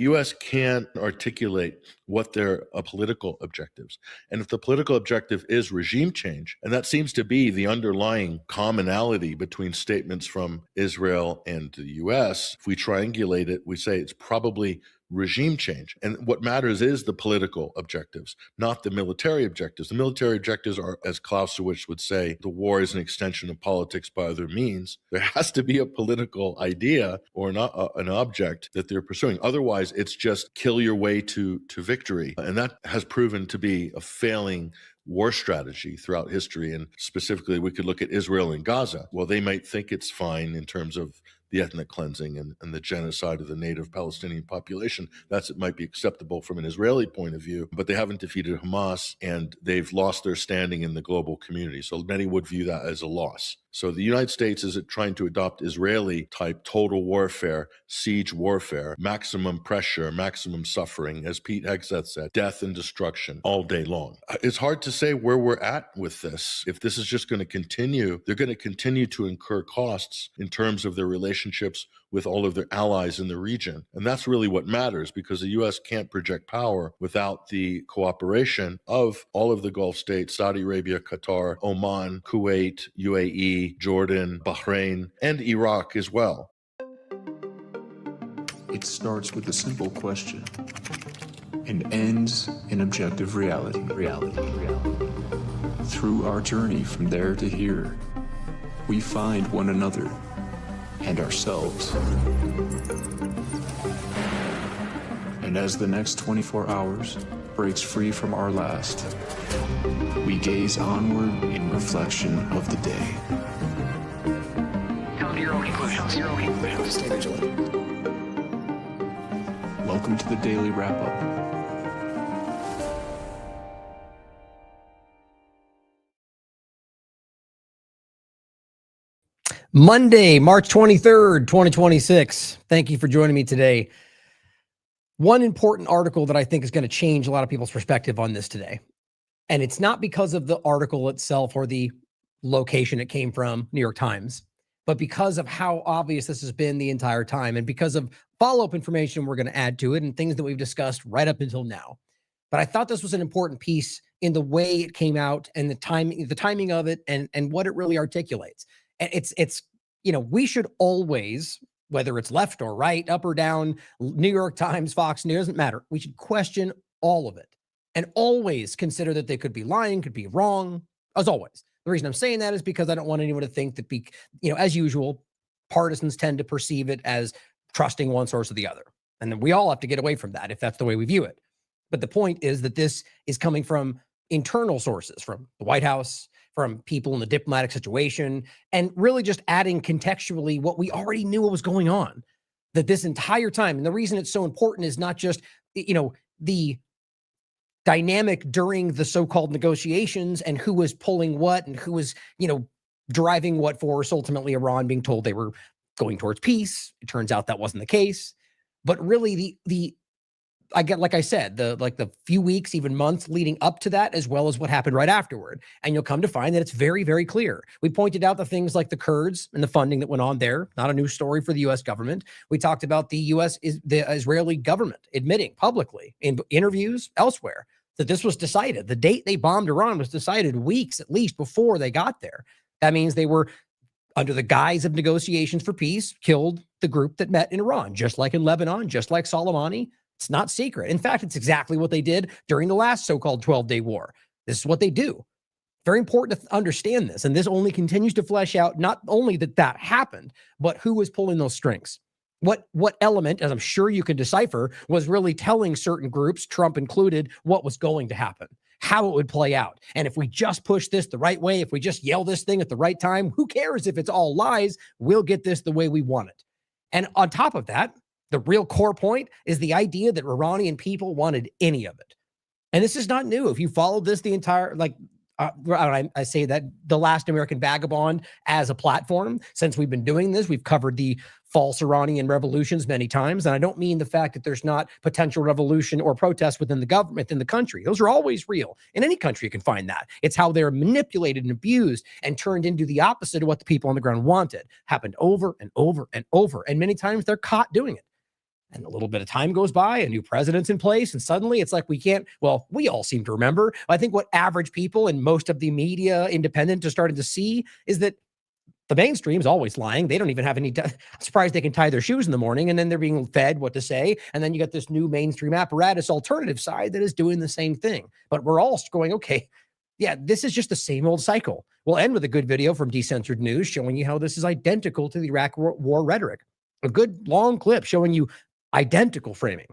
U.S. can't articulate what their political objectives. And if the political objective is regime change, and that seems to be the underlying commonality between statements from Israel and the U.S., if we triangulate it, we say it's probably regime change. And what matters is the political objectives, not the military objectives. The military objectives are, as Clausewitz would say, the war is an extension of politics by other means. There has to be a political idea or an object that they're pursuing. Otherwise, it's just kill your way to victory. And that has proven to be a failing war strategy throughout history. And specifically, we could look at Israel and Gaza. Well, they might think it's fine in terms of the ethnic cleansing and the genocide of the native Palestinian population. It might be acceptable from an Israeli point of view, but they haven't defeated Hamas and they've lost their standing in the global community. So many would view that as a loss. So the United States is trying to adopt Israeli-type total warfare, siege warfare, maximum pressure, maximum suffering, as Pete Hegseth said, death and destruction all day long. It's hard to say where we're at with this. If this is just going to continue, they're going to continue to incur costs in terms of their relationships with all of their allies in the region. And that's really what matters, because the U.S. can't project power without the cooperation of all of the Gulf states, Saudi Arabia, Qatar, Oman, Kuwait, UAE, Jordan, Bahrain, and Iraq as well. It starts with a simple question and ends in objective reality. Through our journey from there to here, we find one another and ourselves. And as the next 24 hours breaks free from our last, we gaze onward in reflection of the day. Come to your own conclusions. Stay vigilant. Welcome to the Daily Wrap-Up. Monday, March 23rd, 2026. Thank you for joining me today. One important article that I think is going to change a lot of people's perspective on this today. And it's not because of the article itself or the location it came from, New York Times, but because of how obvious this has been the entire time and because of follow-up information we're going to add to it and things that we've discussed right up until now. But I thought this was an important piece in the way it came out and the timing of it and what it really articulates. It's we should always, whether it's left or right, up or down, New York Times, Fox News, doesn't matter. We should question all of it and always consider that they could be lying, could be wrong, as always. The reason I'm saying that is because I don't want anyone to think that, as usual, partisans tend to perceive it as trusting one source or the other. And then we all have to get away from that if that's the way we view it. But the point is that this is coming from internal sources, from the White House, from people in the diplomatic situation, and really just adding contextually what we already knew what was going on, that this entire time. And the reason it's so important is not just, the dynamic during the so-called negotiations and who was pulling what and who was, driving what force, ultimately Iran being told they were going towards peace. It turns out that wasn't the case. But really like I said, the few weeks, even months leading up to that, as well as what happened right afterward. And you'll come to find that it's very, very clear. We pointed out the things like the Kurds and the funding that went on there, not a new story for the U.S. government. We talked about the Israeli government admitting publicly in interviews elsewhere that this was decided. The date they bombed Iran was decided weeks at least before they got there. That means they were, under the guise of negotiations for peace, killed the group that met in Iran, just like in Lebanon, just like Soleimani. It's not secret. In fact, it's exactly what they did during the last so-called 12-day war. This is what they do. Very important to understand this. And this only continues to flesh out not only that happened, but who was pulling those strings. What element, as I'm sure you can decipher, was really telling certain groups, Trump included, what was going to happen, how it would play out. And if we just push this the right way, if we just yell this thing at the right time, who cares if it's all lies? We'll get this the way we want it. And on top of that, the real core point is the idea that Iranian people wanted any of it. And this is not new. If you followed this the entire, I say that the last American Vagabond as a platform, since we've been doing this, we've covered the false Iranian revolutions many times. And I don't mean the fact that there's not potential revolution or protest within the government, in the country. Those are always real. In any country, you can find that. It's how they're manipulated and abused and turned into the opposite of what the people on the ground wanted. Happened over and over and over. And many times they're caught doing it. And a little bit of time goes by, a new president's in place, and suddenly it's like we all seem to remember. I think what average people and most of the media independent are starting to see is that the mainstream is always lying. They don't even have any, I'm surprised they can tie their shoes in the morning, and then they're being fed what to say. And then you got this new mainstream apparatus alternative side that is doing the same thing. But we're all going, okay, yeah, this is just the same old cycle. We'll end with a good video from Decensored News showing you how this is identical to the Iraq war rhetoric. A good long clip showing you identical framing.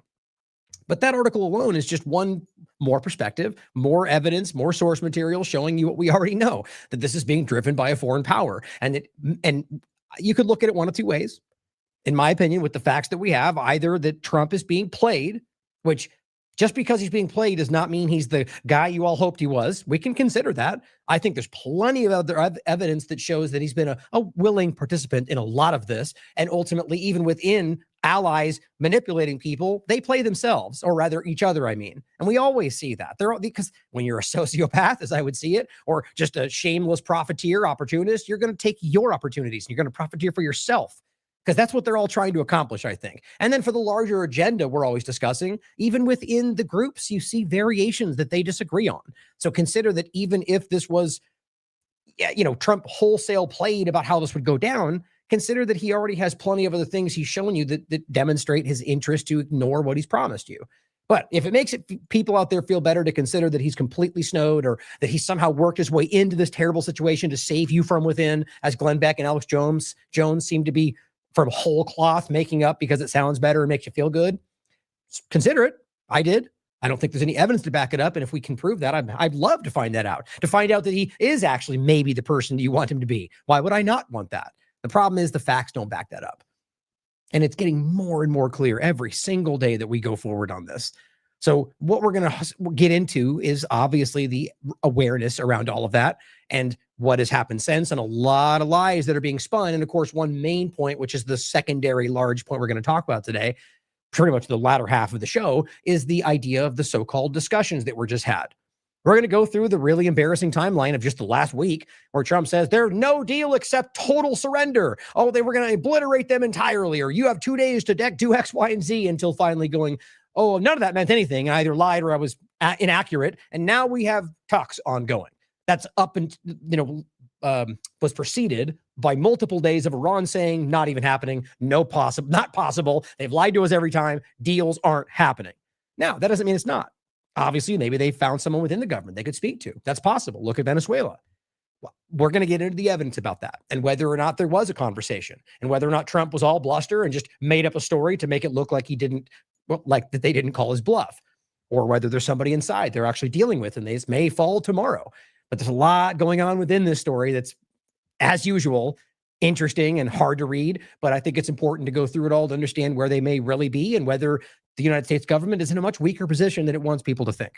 But that article alone is just one more perspective, more evidence, more source material showing you what we already know, that this is being driven by a foreign power. And you could look at it one of two ways. In my opinion, with the facts that we have, either that Trump is being played, which just because he's being played does not mean he's the guy you all hoped he was. We can consider that. I think there's plenty of other evidence that shows that he's been a willing participant in a lot of this. And ultimately, even within allies manipulating people, they play themselves, or rather each other, I mean. And we always see that. Because when you're a sociopath, as I would see it, or just a shameless profiteer, opportunist, you're going to take your opportunities and you're going to profiteer for yourself. Because that's what they're all trying to accomplish, I think. And then for the larger agenda we're always discussing, even within the groups, you see variations that they disagree on. So consider that even if this was, Trump wholesale played about how this would go down, consider that he already has plenty of other things he's shown you that demonstrate his interest to ignore what he's promised you. But if it makes people out there feel better to consider that he's completely snowed, or that he somehow worked his way into this terrible situation to save you from within, as Glenn Beck and Alex Jones seem to be from whole cloth making up because it sounds better and makes you feel good, consider it. I did. I don't think there's any evidence to back it up. And if we can prove that, I'd love to find that out, to find out that he is actually maybe the person you want him to be. Why would I not want that? The problem is the facts don't back that up. And it's getting more and more clear every single day that we go forward on this. So what we're going to get into is obviously the awareness around all of that and what has happened since, and a lot of lies that are being spun. And of course, one main point, which is the secondary large point we're going to talk about today, pretty much the latter half of the show, is the idea of the so-called discussions that were just had. We're going to go through the really embarrassing timeline of just the last week where Trump says there's no deal except total surrender. Oh, they were going to obliterate them entirely, or you have 2 days to do X, Y, and Z, until finally going, oh, none of that meant anything. I either lied or I was inaccurate. And now we have talks ongoing. That's up and, was preceded by multiple days of Iran saying not even happening, not possible. They've lied to us every time. Deals aren't happening. Now, that doesn't mean it's not. Obviously, maybe they found someone within the government they could speak to. That's possible. Look at Venezuela. Well, we're going to get into the evidence about that and whether or not there was a conversation and whether or not Trump was all bluster and just made up a story to make it look like that they didn't call his bluff, or whether there's somebody inside they're actually dealing with and this may fall tomorrow. But there's a lot going on within this story that's, as usual, interesting and hard to read. But I think it's important to go through it all to understand where they may really be and whether the United States government is in a much weaker position than it wants people to think.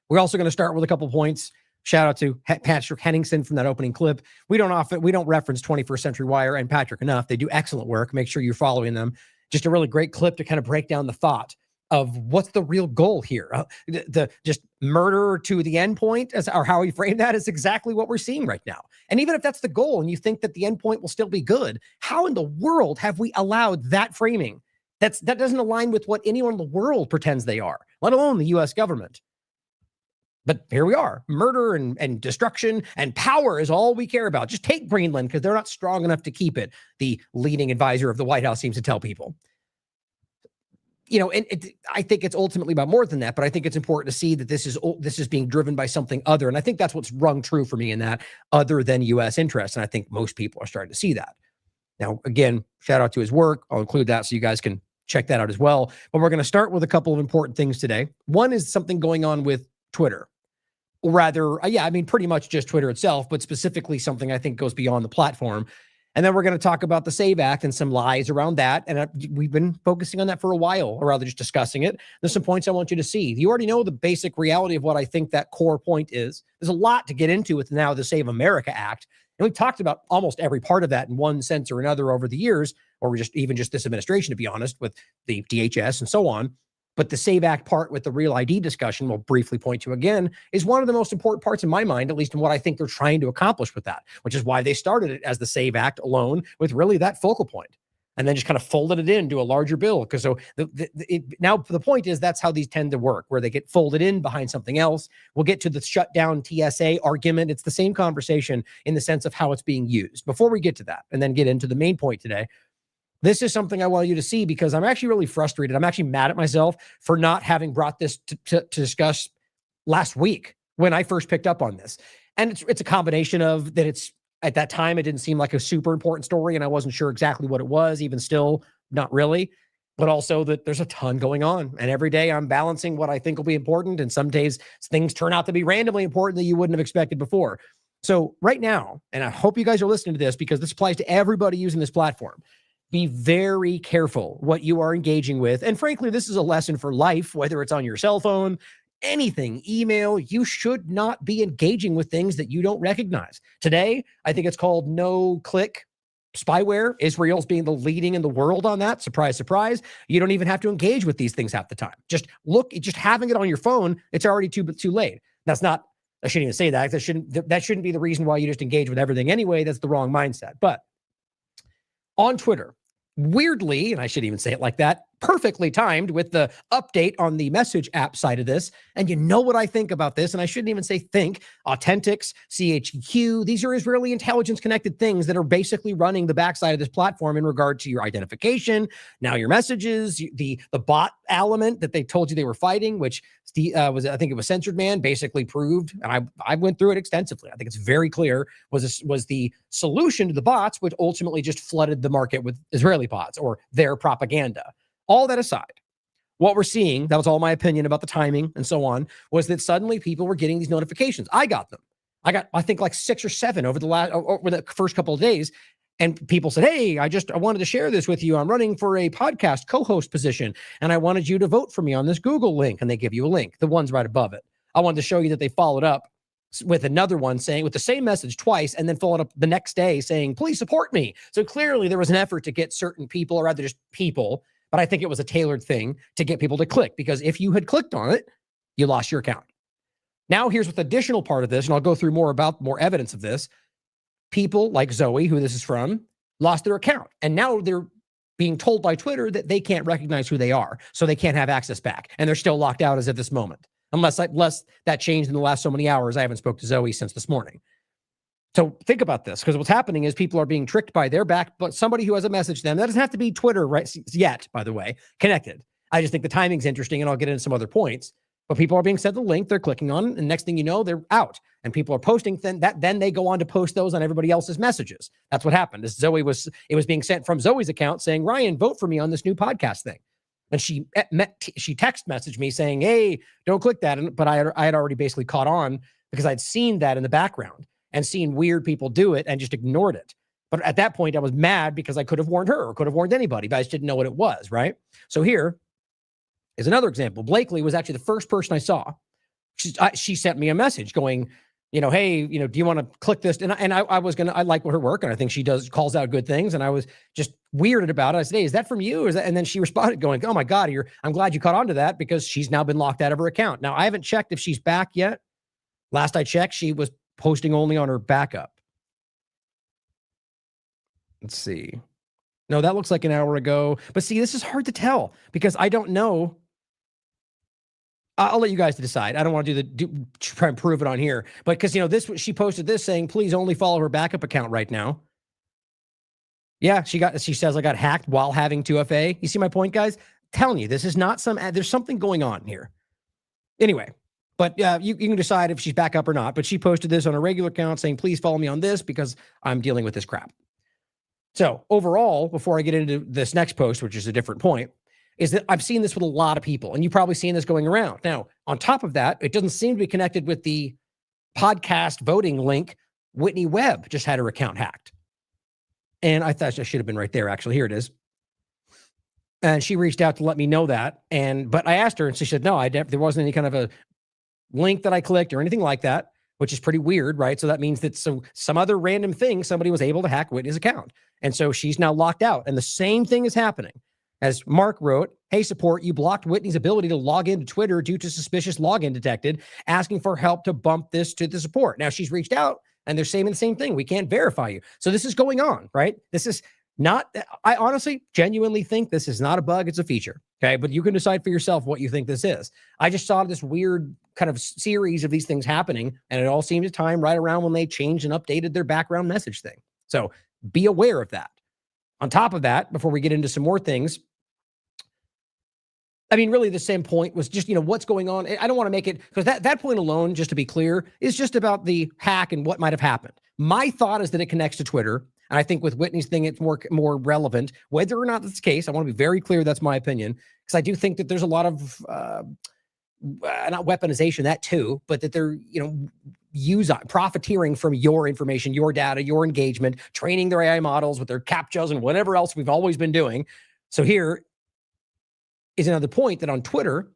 We're also going to start with a couple points. Shout out to Patrick Henningsen from that opening clip. We don't reference 21st Century Wire and Patrick enough. They do excellent work. Make sure you're following them. Just a really great clip to kind of break down the thought of what's the real goal here. The just murder to the end point, or how he framed that, is exactly what we're seeing right now. And even if that's the goal and you think that the end point will still be good, how in the world have we allowed that framing? That doesn't align with what anyone in the world pretends they are, let alone the U.S. government. But here we are. Murder and destruction and power is all we care about. Just take Greenland because they're not strong enough to keep it, the leading advisor of the White House seems to tell people. I think it's ultimately about more than that, but I think it's important to see that this is being driven by something other. And I think that's what's rung true for me in that, other than U.S. interests. And I think most people are starting to see that. Now, again, shout out to his work. I'll include that so you guys can check that out as well. But we're going to start with a couple of important things today. One is something going on with Twitter. Or rather, pretty much just Twitter itself, but specifically something I think goes beyond the platform. And then we're going to talk about the SAVE Act and some lies around that. And we've been focusing on that for a while, or rather just discussing it. There's some points I want you to see. You already know the basic reality of what I think that core point is. There's a lot to get into with now the Save America Act. And we've talked about almost every part of that in one sense or another over the years, or just this administration, to be honest, with the DHS and so on. But the SAVE Act part with the Real ID discussion, we'll briefly point to again, is one of the most important parts in my mind, at least in what I think they're trying to accomplish with that, which is why they started it as the SAVE Act alone, with really that focal point. and then just kind of folded it into a larger bill. Because so now the point is that's how these tend to work, where they get folded in behind something else. We'll get to the shutdown TSA argument. It's the same conversation in the sense of how it's being used. Before we get to that and then get into the main point today, this is something I want you to see because I'm actually really frustrated. I'm actually mad at myself for not having brought this to discuss last week when I first picked up on this. And it's a combination of that it's, at that time, it didn't seem like a super important story, and I wasn't sure exactly what it was, even still, not really. But also that there's a ton going on. And every day I'm balancing what I think will be important. And some days things turn out to be randomly important that you wouldn't have expected before. So right now, and I hope you guys are listening to this because this applies to everybody using this platform, be very careful what you are engaging with. And frankly, this is a lesson for life, whether it's on your cell phone, anything, email. You should not be engaging with things that you don't recognize. Today, I think it's called no-click spyware. Israel's being the leading in the world on that. Surprise, surprise. You don't even have to engage with these things half the time. Just having it on your phone, it's already too late. That's not, I shouldn't even say that. That shouldn't be the reason why you just engage with everything anyway. That's the wrong mindset. But on Twitter, weirdly, and I should even say it like that, perfectly timed with the update on the message app side of this. And you know what I think about this, and I shouldn't even say think. Authentics, CHQ, these are Israeli intelligence connected things that are basically running the backside of this platform in regard to your identification, now your messages, the bot element that they told you they were fighting, which I think it was Censored Man, basically proved, and I went through it extensively. I think it's very clear was the solution to the bots, which ultimately just flooded the market with Israeli bots or their propaganda. All that aside, what we're seeing, that was all my opinion about the timing and so on, was that suddenly people were getting these notifications. I got them. I think like 6 or 7 over the first couple of days. And people said, hey, I wanted to share this with you. I'm running for a podcast co-host position, and I wanted you to vote for me on this Google link. And they give you a link. The one's right above it. I wanted to show you that they followed up with another one saying with the same message twice and then followed up the next day saying, please support me. So clearly there was an effort to get certain people, or rather just people, but I think it was a tailored thing to get people to click, because if you had clicked on it, you lost your account. Now here's the additional part of this, and I'll go through more evidence of this. People like Zoe, who this is from, lost their account. And now they're being told by Twitter that they can't recognize who they are, so they can't have access back. And they're still locked out as of this moment. Unless that changed in the last so many hours. I haven't spoke to Zoe since this morning. So think about this, because what's happening is people are being tricked by their back, but somebody who has a message to them, that doesn't have to be Twitter right yet, by the way, connected. I just think the timing's interesting, and I'll get into some other points. But people are being sent the link, they're clicking on it, and next thing you know, they're out. And people are posting, then they go on to post those on everybody else's messages. That's what happened. It was being sent from Zoe's account saying, Ryan, vote for me on this new podcast thing. And she text messaged me saying, hey, don't click that. But I had already basically caught on because I'd seen that in the background and seen weird people do it and just ignored it. But at that point, I was mad because I could have warned her or could have warned anybody, but I just didn't know what it was, right? So here is another example. Blakely was actually the first person I saw. She sent me a message going, hey, do you want to click this? And I like her work, and I think she calls out good things. And I was just weirded about it. I said, hey, is that from you? And then she responded going, oh my God, I'm glad you caught on to that, because she's now been locked out of her account. Now, I haven't checked if she's back yet. Last I checked, she was posting only on her backup. Let's see. No, that looks like an hour ago. But see, this is hard to tell because I don't know. I'll let you guys decide. I don't want to try and prove it on here, but because she posted this saying, please only follow her backup account right now. Yeah, she says I got hacked while having 2FA. You see my point, guys? I'm telling you, this is not there's something going on here. Anyway, but you can decide if she's back up or not. But she posted this on a regular account saying, please follow me on this because I'm dealing with this crap. So overall, before I get into this next post, which is a different point, is that I've seen this with a lot of people, and you've probably seen this going around. Now, on top of that, it doesn't seem to be connected with the podcast voting link. Whitney Webb just had her account hacked. And I thought I should have been right there. Actually, here it is. And she reached out to let me know that. But I asked her, and she said, no, there wasn't any kind of a link that I clicked or anything like that, which is pretty weird, right? So that means that some other random thing, somebody was able to hack Whitney's account. And so she's now locked out. And the same thing is happening. As Mark wrote, hey, support, you blocked Whitney's ability to log into Twitter due to suspicious login detected, asking for help to bump this to the support. Now she's reached out and they're saying the same thing. We can't verify you. So this is going on, right? This is I honestly, genuinely think this is not a bug, it's a feature. Okay. But you can decide for yourself what you think this is. I just saw this weird kind of series of these things happening, and it all seemed to time right around when they changed and updated their background message thing. So be aware of that. On top of that, before we get into some more things, I mean, really the same point was just, what's going on. I don't want to make it, because that point alone, just to be clear, is just about the hack and what might have happened. My thought is that it connects to Twitter. And I think with Whitney's thing, it's more relevant. Whether or not that's the case, I want to be very clear that's my opinion, because I do think that there's a lot of, not weaponization, that too, but that they're, profiteering from your information, your data, your engagement, training their AI models with their CAPTCHAs and whatever else we've always been doing. So here is another point that on Twitter,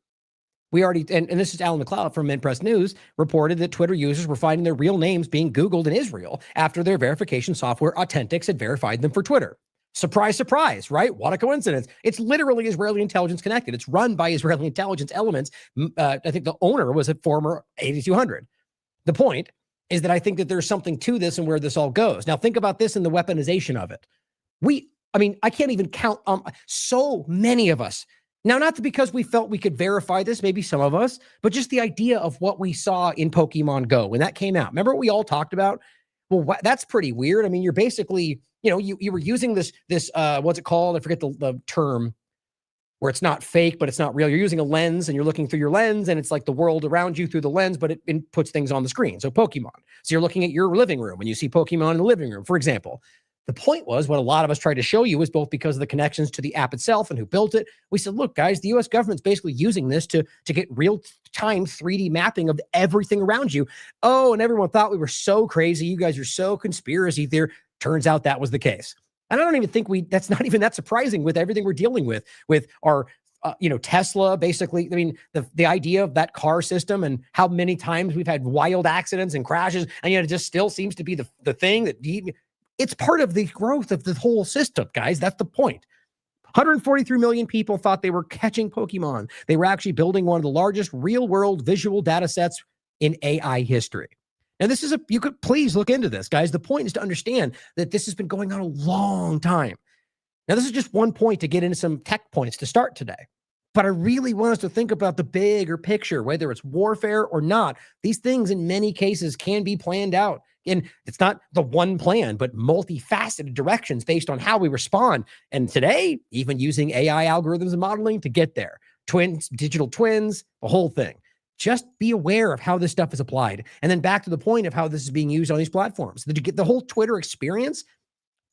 we already, and this is Alan McLeod from Press News, reported that Twitter users were finding their real names being Googled in Israel after their verification software Authentics had verified them for Twitter. Surprise, surprise, right? What a coincidence. It's literally Israeli intelligence connected. It's run by Israeli intelligence elements. I think the owner was a former 8200. The point is that I think that there's something to this and where this all goes. Now, think about this and the weaponization of it. I can't even count so many of us. Now, not because we felt we could verify this, maybe some of us, but just the idea of what we saw in Pokemon Go when that came out. Remember what we all talked about? Well, that's pretty weird. I mean, you're basically, you were using this, what's it called? I forget the term, where it's not fake, but it's not real. You're using a lens and you're looking through your lens, and it's like the world around you through the lens, but it inputs things on the screen. So Pokemon. So you're looking at your living room and you see Pokemon in the living room, for example. The point was, what a lot of us tried to show you was both because of the connections to the app itself and who built it. We said, look, guys, the U.S. government's basically using this to get real-time 3D mapping of everything around you. Oh, and everyone thought we were so crazy. You guys are so conspiracy theory. Turns out that was the case. And I don't even think that's not even that surprising with everything we're dealing with our, Tesla, basically. I mean, the idea of that car system and how many times we've had wild accidents and crashes, and yet it just still seems to be the thing that it's part of the growth of the whole system, guys. That's the point. 143 million people thought they were catching Pokemon. They were actually building one of the largest real-world visual data sets in AI history. Now, you could please look into this, guys. The point is to understand that this has been going on a long time. Now, this is just one point to get into some tech points to start today. But I really want us to think about the bigger picture, whether it's warfare or not. These things in many cases can be planned out. And it's not the one plan, but multifaceted directions based on how we respond. And today, even using AI algorithms and modeling to get there. Twins, digital twins, the whole thing. Just be aware of how this stuff is applied. And then back to the point of how this is being used on these platforms. The whole Twitter experience,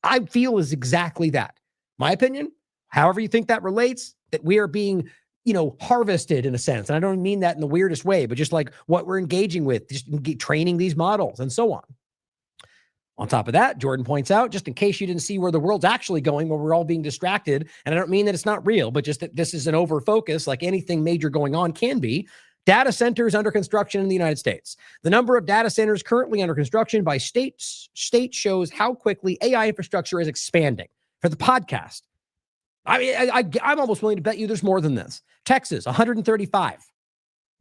I feel, is exactly that. My opinion, however you think that relates, that we are being, harvested in a sense. And I don't mean that in the weirdest way, but just like what we're engaging with, just training these models and so on. On top of that, Jordan points out, just in case you didn't see where the world's actually going, where we're all being distracted, and I don't mean that it's not real, but just that this is an over focus, like anything major going on can be. Data centers under construction in the United States. The number of data centers currently under construction by state shows how quickly AI infrastructure is expanding. For the podcast, I mean, I'm almost willing to bet you there's more than this. Texas, 135.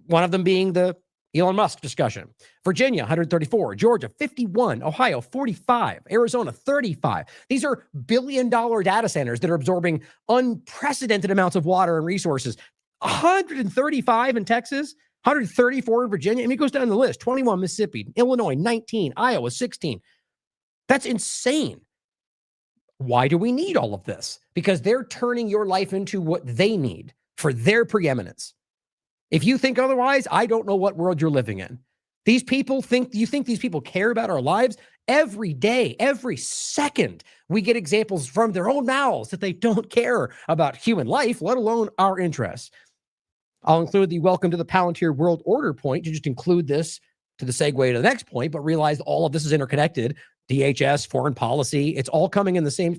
One of them being the Elon Musk discussion. Virginia, 134. Georgia, 51. Ohio, 45. Arizona, 35. These are billion-dollar data centers that are absorbing unprecedented amounts of water and resources. 135 in Texas, 134 in Virginia. I mean, it goes down the list. 21 Mississippi, Illinois, 19, Iowa, 16. That's insane. Why do we need all of this? Because they're turning your life into what they need for their preeminence. If you think otherwise, I don't know what world you're living in. These people you think these people care about our lives? Every day, every second, we get examples from their own mouths that they don't care about human life, let alone our interests. I'll include the welcome to the Palantir world order point to just include this to the segue to the next point, but realize all of this is interconnected. DHS, foreign policy, it's all coming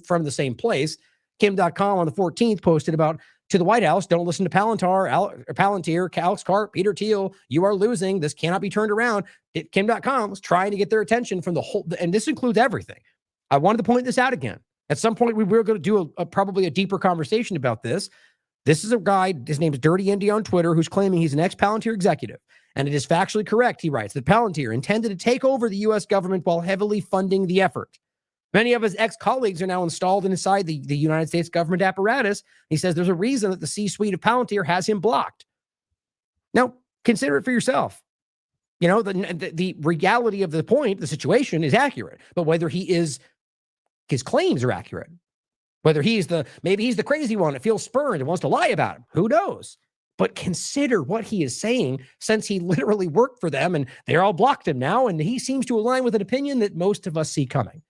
from the same place. Kim.com on the 14th posted about, to the White House, don't listen to Palantir, Alex Karp, Peter Thiel. You are losing. This cannot be turned around. Kim.com was trying to get their attention from the whole, and this includes everything. I wanted to point this out again. At some point, we were going to do probably a deeper conversation about this. This is a guy, his name is Dirty Indy on Twitter, who's claiming he's an ex-Palantir executive. And it is factually correct, he writes, that Palantir intended to take over the U.S. government while heavily funding the effort. Many of his ex-colleagues are now installed inside the United States government apparatus. He says there's a reason that the C-suite of Palantir has him blocked. Now, consider it for yourself. You know, the reality of the point, the situation is accurate, but whether his claims are accurate, whether maybe he's the crazy one that feels spurned and wants to lie about him, who knows? But consider what he is saying, since he literally worked for them and they're all blocked him now, and he seems to align with an opinion that most of us see coming.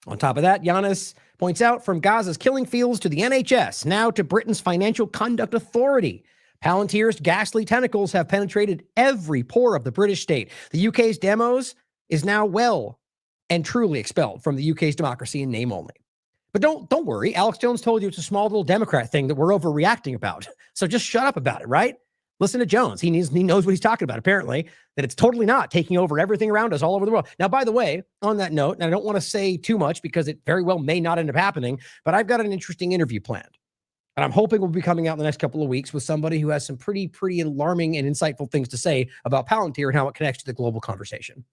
On top of that, Giannis points out, from Gaza's killing fields to the NHS, now to Britain's Financial Conduct Authority, Palantir's ghastly tentacles have penetrated every pore of the British state. The UK's demos is now well and truly expelled from the UK's democracy in name only. But don't worry. Alex Jones told you it's a small little Democrat thing that we're overreacting about. So just shut up about it, right? Listen to Jones. He knows what he's talking about, apparently, that it's totally not taking over everything around us all over the world. Now, by the way, on that note, and I don't want to say too much because it very well may not end up happening, but I've got an interesting interview planned. And I'm hoping we'll be coming out in the next couple of weeks with somebody who has some pretty alarming and insightful things to say about Palantir and how it connects to the global conversation.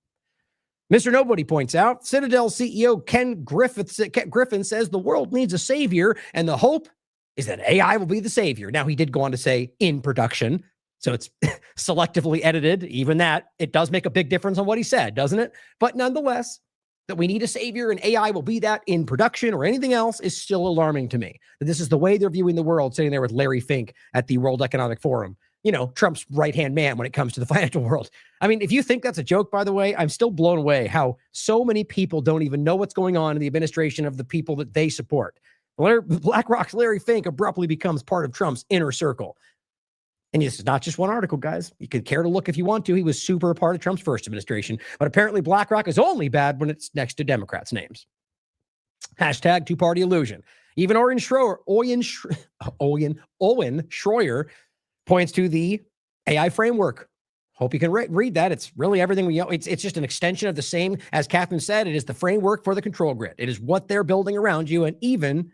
Mr. Nobody points out, Citadel CEO Ken Griffin says the world needs a savior, and the hope is that AI will be the savior. Now, he did go on to say in production, so it's selectively edited. Even that, it does make a big difference on what he said, doesn't it? But nonetheless, that we need a savior and AI will be that in production or anything else is still alarming to me. That this is the way they're viewing the world, sitting there with Larry Fink at the World Economic Forum. You know, Trump's right-hand man when it comes to the financial world. I mean, if you think that's a joke, by the way, I'm still blown away how so many people don't even know what's going on in the administration of the people that they support. BlackRock's Larry Fink abruptly becomes part of Trump's inner circle. And this is not just one article, guys. You could care to look if you want to. He was super a part of Trump's first administration. But apparently BlackRock is only bad when it's next to Democrats' names. Hashtag two-party illusion. Even Owen Schroyer points to the AI framework. Hope you can read that. It's really everything we know. It's just an extension of the same, as Catherine said, it is the framework for the control grid. It is what they're building around you. And even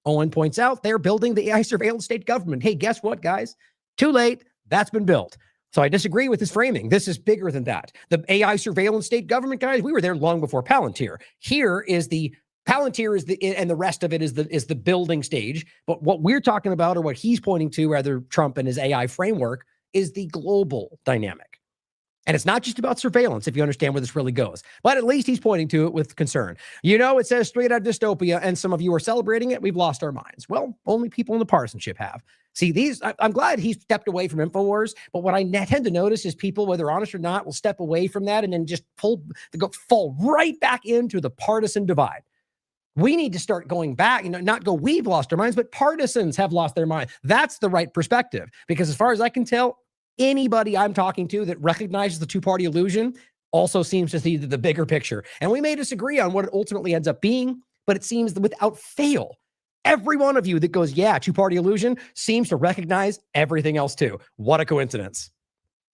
Owen points out they're building the AI surveillance state government. Hey, guess what, guys? Too late. That's been built. So I disagree with his framing. This is bigger than that. The AI surveillance state government, guys, we were there long before Palantir. Here is the Palantir and the rest of it is the building stage. But what we're talking about, or what he's pointing to, rather Trump and his AI framework, is the global dynamic. And it's not just about surveillance, if you understand where this really goes. But at least he's pointing to it with concern. You know, it says straight out of dystopia, and some of you are celebrating it. We've lost our minds. Well, only people in the partisanship have. See, I'm glad he stepped away from InfoWars, but what I tend to notice is people, whether honest or not, will step away from that and then just fall right back into the partisan divide. We need to start going back, not go, we've lost our minds, but partisans have lost their mind. That's the right perspective. Because as far as I can tell, anybody I'm talking to that recognizes the two-party illusion also seems to see the bigger picture. And we may disagree on what it ultimately ends up being, but it seems that without fail, every one of you that goes, yeah, two-party illusion, seems to recognize everything else too. What a coincidence.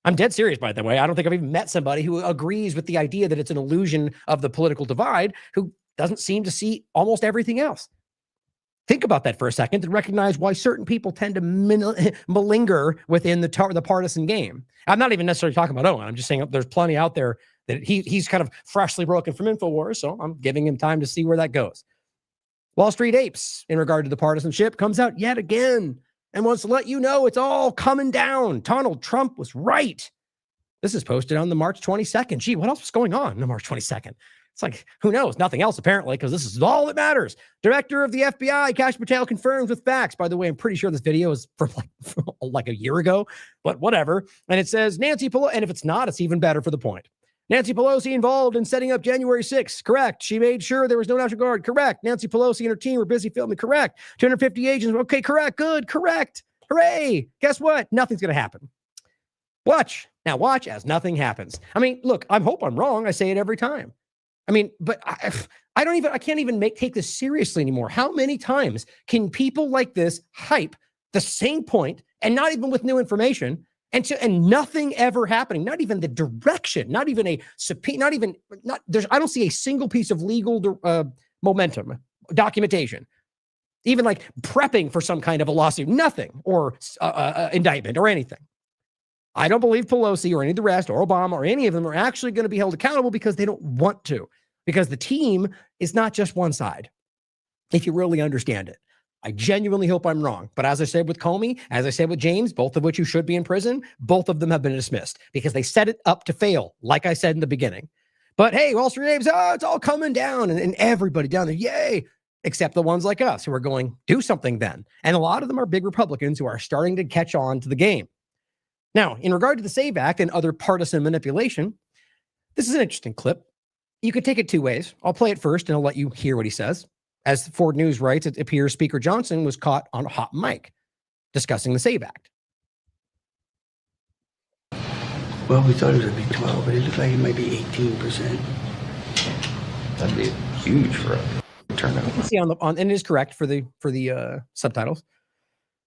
I'm dead serious, by the way. I don't think I've even met somebody who agrees with the idea that it's an illusion of the political divide who doesn't seem to see almost everything else. Think about that for a second and recognize why certain people tend to malinger within the partisan game. I'm not even necessarily talking about Owen. I'm just saying there's plenty out there that he's kind of freshly broken from InfoWars, so I'm giving him time to see where that goes. Wall Street Apes, in regard to the partisanship, comes out yet again and wants to let you know it's all coming down. Donald Trump was right. This is posted on the March 22nd. Gee, what else was going on the March 22nd? It's like, who knows? Nothing else, apparently, because this is all that matters. Director of the FBI, Kash Patel, confirms with facts. By the way, I'm pretty sure this video is from like a year ago, but whatever. And it says, Nancy Pelosi, and if it's not, it's even better for the point. Nancy Pelosi involved in setting up January 6th. Correct. She made sure there was no National Guard. Correct. Nancy Pelosi and her team were busy filming. Correct. 250 agents. Okay, correct. Good. Correct. Hooray. Guess what? Nothing's going to happen. Watch. Now watch as nothing happens. I mean, look, I hope I'm wrong. I say it every time. I mean, but I can't even take this seriously anymore. How many times can people like this hype the same point and not even with new information and nothing ever happening? Not even the direction, not even a subpoena, I don't see a single piece of legal momentum, documentation, even like prepping for some kind of a lawsuit, nothing, or indictment or anything. I don't believe Pelosi or any of the rest or Obama or any of them are actually going to be held accountable because they don't want to, because the team is not just one side, if you really understand it. I genuinely hope I'm wrong. But as I said with Comey, as I said with James, both of which who should be in prison, both of them have been dismissed because they set it up to fail, like I said in the beginning. But hey, Wall Street Apes, it's all coming down, and everybody down there, yay, except the ones like us who are going, do something then. And a lot of them are big Republicans who are starting to catch on to the game. Now, in regard to the SAVE Act and other partisan manipulation, this is an interesting clip. You could take it two ways. I'll play it first, and I'll let you hear what he says. As Ford News writes, it appears Speaker Johnson was caught on a hot mic discussing the SAVE Act. Well, we thought it would be 12, but it looked like it might be 18%. That'd be huge for a turnout. You can see on and it is correct for the subtitles.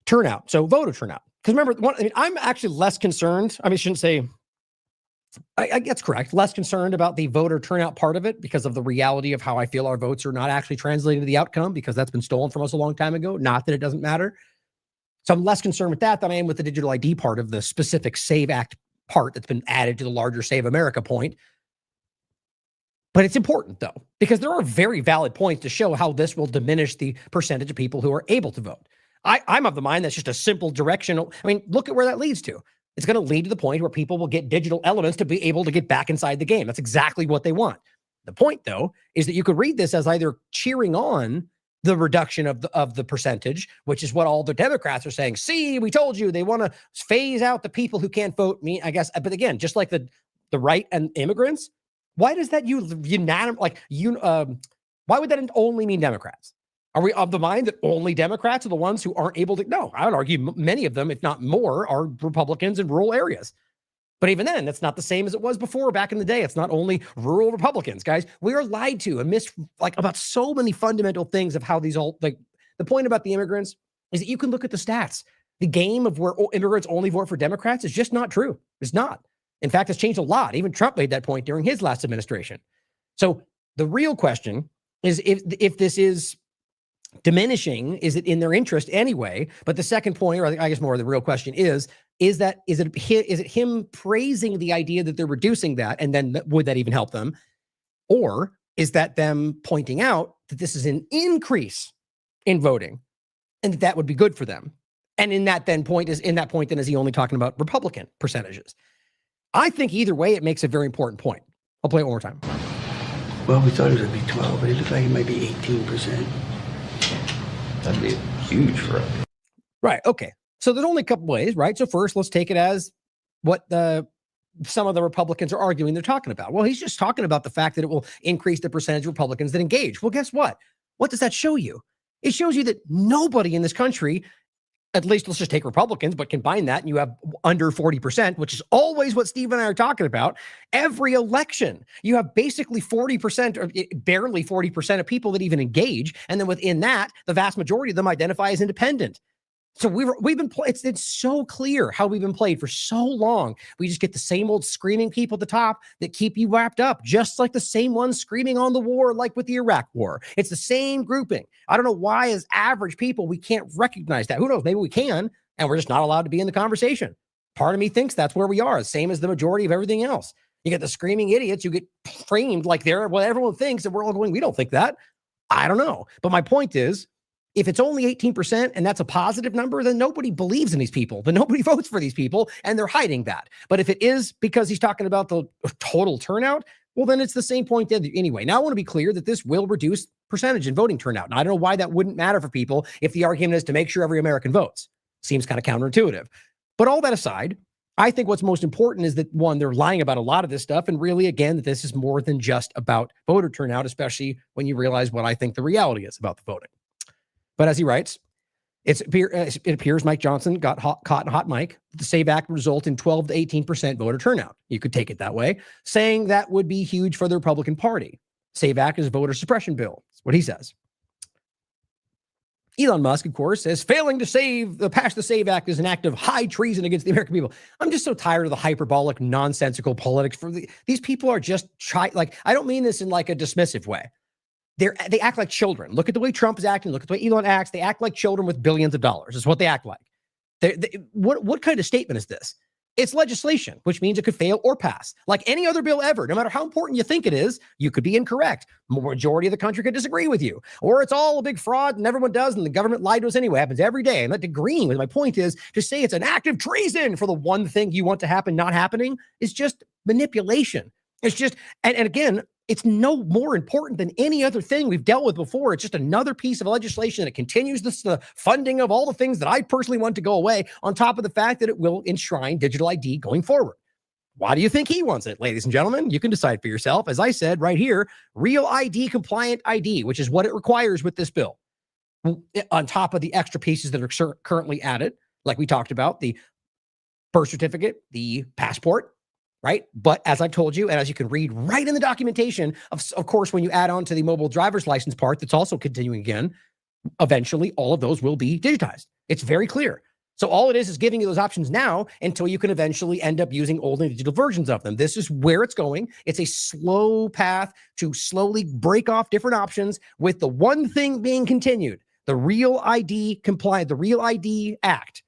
Turnout, so voter turnout. Because remember, I'm actually less concerned. I shouldn't say. I that's correct. Less concerned about the voter turnout part of it because of the reality of how I feel our votes are not actually translating to the outcome, because that's been stolen from us a long time ago. Not that it doesn't matter. So I'm less concerned with that than I am with the digital ID part of the specific SAVE Act part that's been added to the larger Save America point. But it's important, though, because there are very valid points to show how this will diminish the percentage of people who are able to vote. I'm of the mind that's just a simple directional. Look at where that leads to. It's going to lead to the point where people will get digital elements to be able to get back inside the game. That's exactly what they want. The point, though, is that you could read this as either cheering on the reduction of the percentage, which is what all the Democrats are saying. See, we told you they want to phase out the people who can't vote. I guess, but again, just like the right and immigrants, why does that why would that only mean Democrats? Are we of the mind that only Democrats are the ones who aren't able to? No, I would argue many of them, if not more, are Republicans in rural areas. But even then, that's not the same as it was before back in the day. It's not only rural Republicans, guys. We are lied to and about so many fundamental things of how these all, the point about the immigrants is that you can look at the stats. The game of where immigrants only vote for Democrats is just not true. It's not. In fact, it's changed a lot. Even Trump made that point during his last administration. So the real question is if this is diminishing, is it in their interest anyway? But the second point, or I guess more the real question is it him praising the idea that they're reducing that, and then would that even help them? Or is that them pointing out that this is an increase in voting and that would be good for them? And in that point, is he only talking about Republican percentages? I think either way, it makes a very important point. I'll play it one more time. Well, we thought it would be 12, but it looked like it might be 18%. That'd be huge for us. Right. Okay. So there's only a couple ways, right? So first, let's take it as what some of the Republicans are arguing they're talking about. Well, he's just talking about the fact that it will increase the percentage of Republicans that engage. Well, guess what? What does that show you? It shows you that nobody in this country, at least let's just take Republicans, but combine that and you have under 40%, which is always what Steve and I are talking about. Every election, you have basically 40% or barely 40% of people that even engage. And then within that, the vast majority of them identify as independent. So we've been it's so clear how we've been played for so long. We just get the same old screaming people at the top that keep you wrapped up, just like the same ones screaming on the war, like with the Iraq war. It's the same grouping. I don't know why, as average people, we can't recognize that. Who knows? Maybe we can, and we're just not allowed to be in the conversation. Part of me thinks that's where we are, same as the majority of everything else. You get the screaming idiots, you get framed like they're what everyone thinks, and we're all going, we don't think that. I don't know. But my point is, if it's only 18% and that's a positive number, then nobody believes in these people, then nobody votes for these people, and they're hiding that. But if it is because he's talking about the total turnout, well, then it's the same point anyway. Now, I want to be clear that this will reduce percentage in voting turnout. And I don't know why that wouldn't matter for people if the argument is to make sure every American votes. Seems kind of counterintuitive. But all that aside, I think what's most important is that, one, they're lying about a lot of this stuff. And really, again, that this is more than just about voter turnout, especially when you realize what I think the reality is about the voting. But as he writes, it appears Mike Johnson got caught in a hot mic. The SAVE Act would result in 12 to 18% voter turnout. You could take it that way, saying that would be huge for the Republican Party. SAVE Act is a voter suppression bill. That's what he says. Elon Musk, of course, says failing to pass the SAVE Act is an act of high treason against the American people. I'm just so tired of the hyperbolic, nonsensical politics. These people are just I don't mean this in like a dismissive way. They act like children. Look at the way Trump is acting. Look at the way Elon acts. They act like children with billions of dollars. Is what they act like. What kind of statement is this? It's legislation, which means it could fail or pass. Like any other bill ever, no matter how important you think it is, you could be incorrect. Majority of the country could disagree with you. Or it's all a big fraud and everyone does, and the government lied to us anyway. It happens every day. I'm not agreeing with my point is to say it's an act of treason for the one thing you want to happen not happening is just manipulation. It's just, and again, it's no more important than any other thing we've dealt with before. It's just another piece of legislation that continues the funding of all the things that I personally want to go away, on top of the fact that it will enshrine digital ID going forward. Why do you think he wants it, ladies and gentlemen? You can decide for yourself. As I said right here, real ID compliant ID, which is what it requires with this bill, on top of the extra pieces that are currently added, like we talked about, the birth certificate, the passport, right? But as I've told you, and as you can read right in the documentation, of course, when you add on to the mobile driver's license part, that's also continuing again, eventually all of those will be digitized. It's very clear. So all it is giving you those options now until you can eventually end up using old and digital versions of them. This is where it's going. It's a slow path to slowly break off different options, with the one thing being continued, the Real ID compliant, the Real ID Act.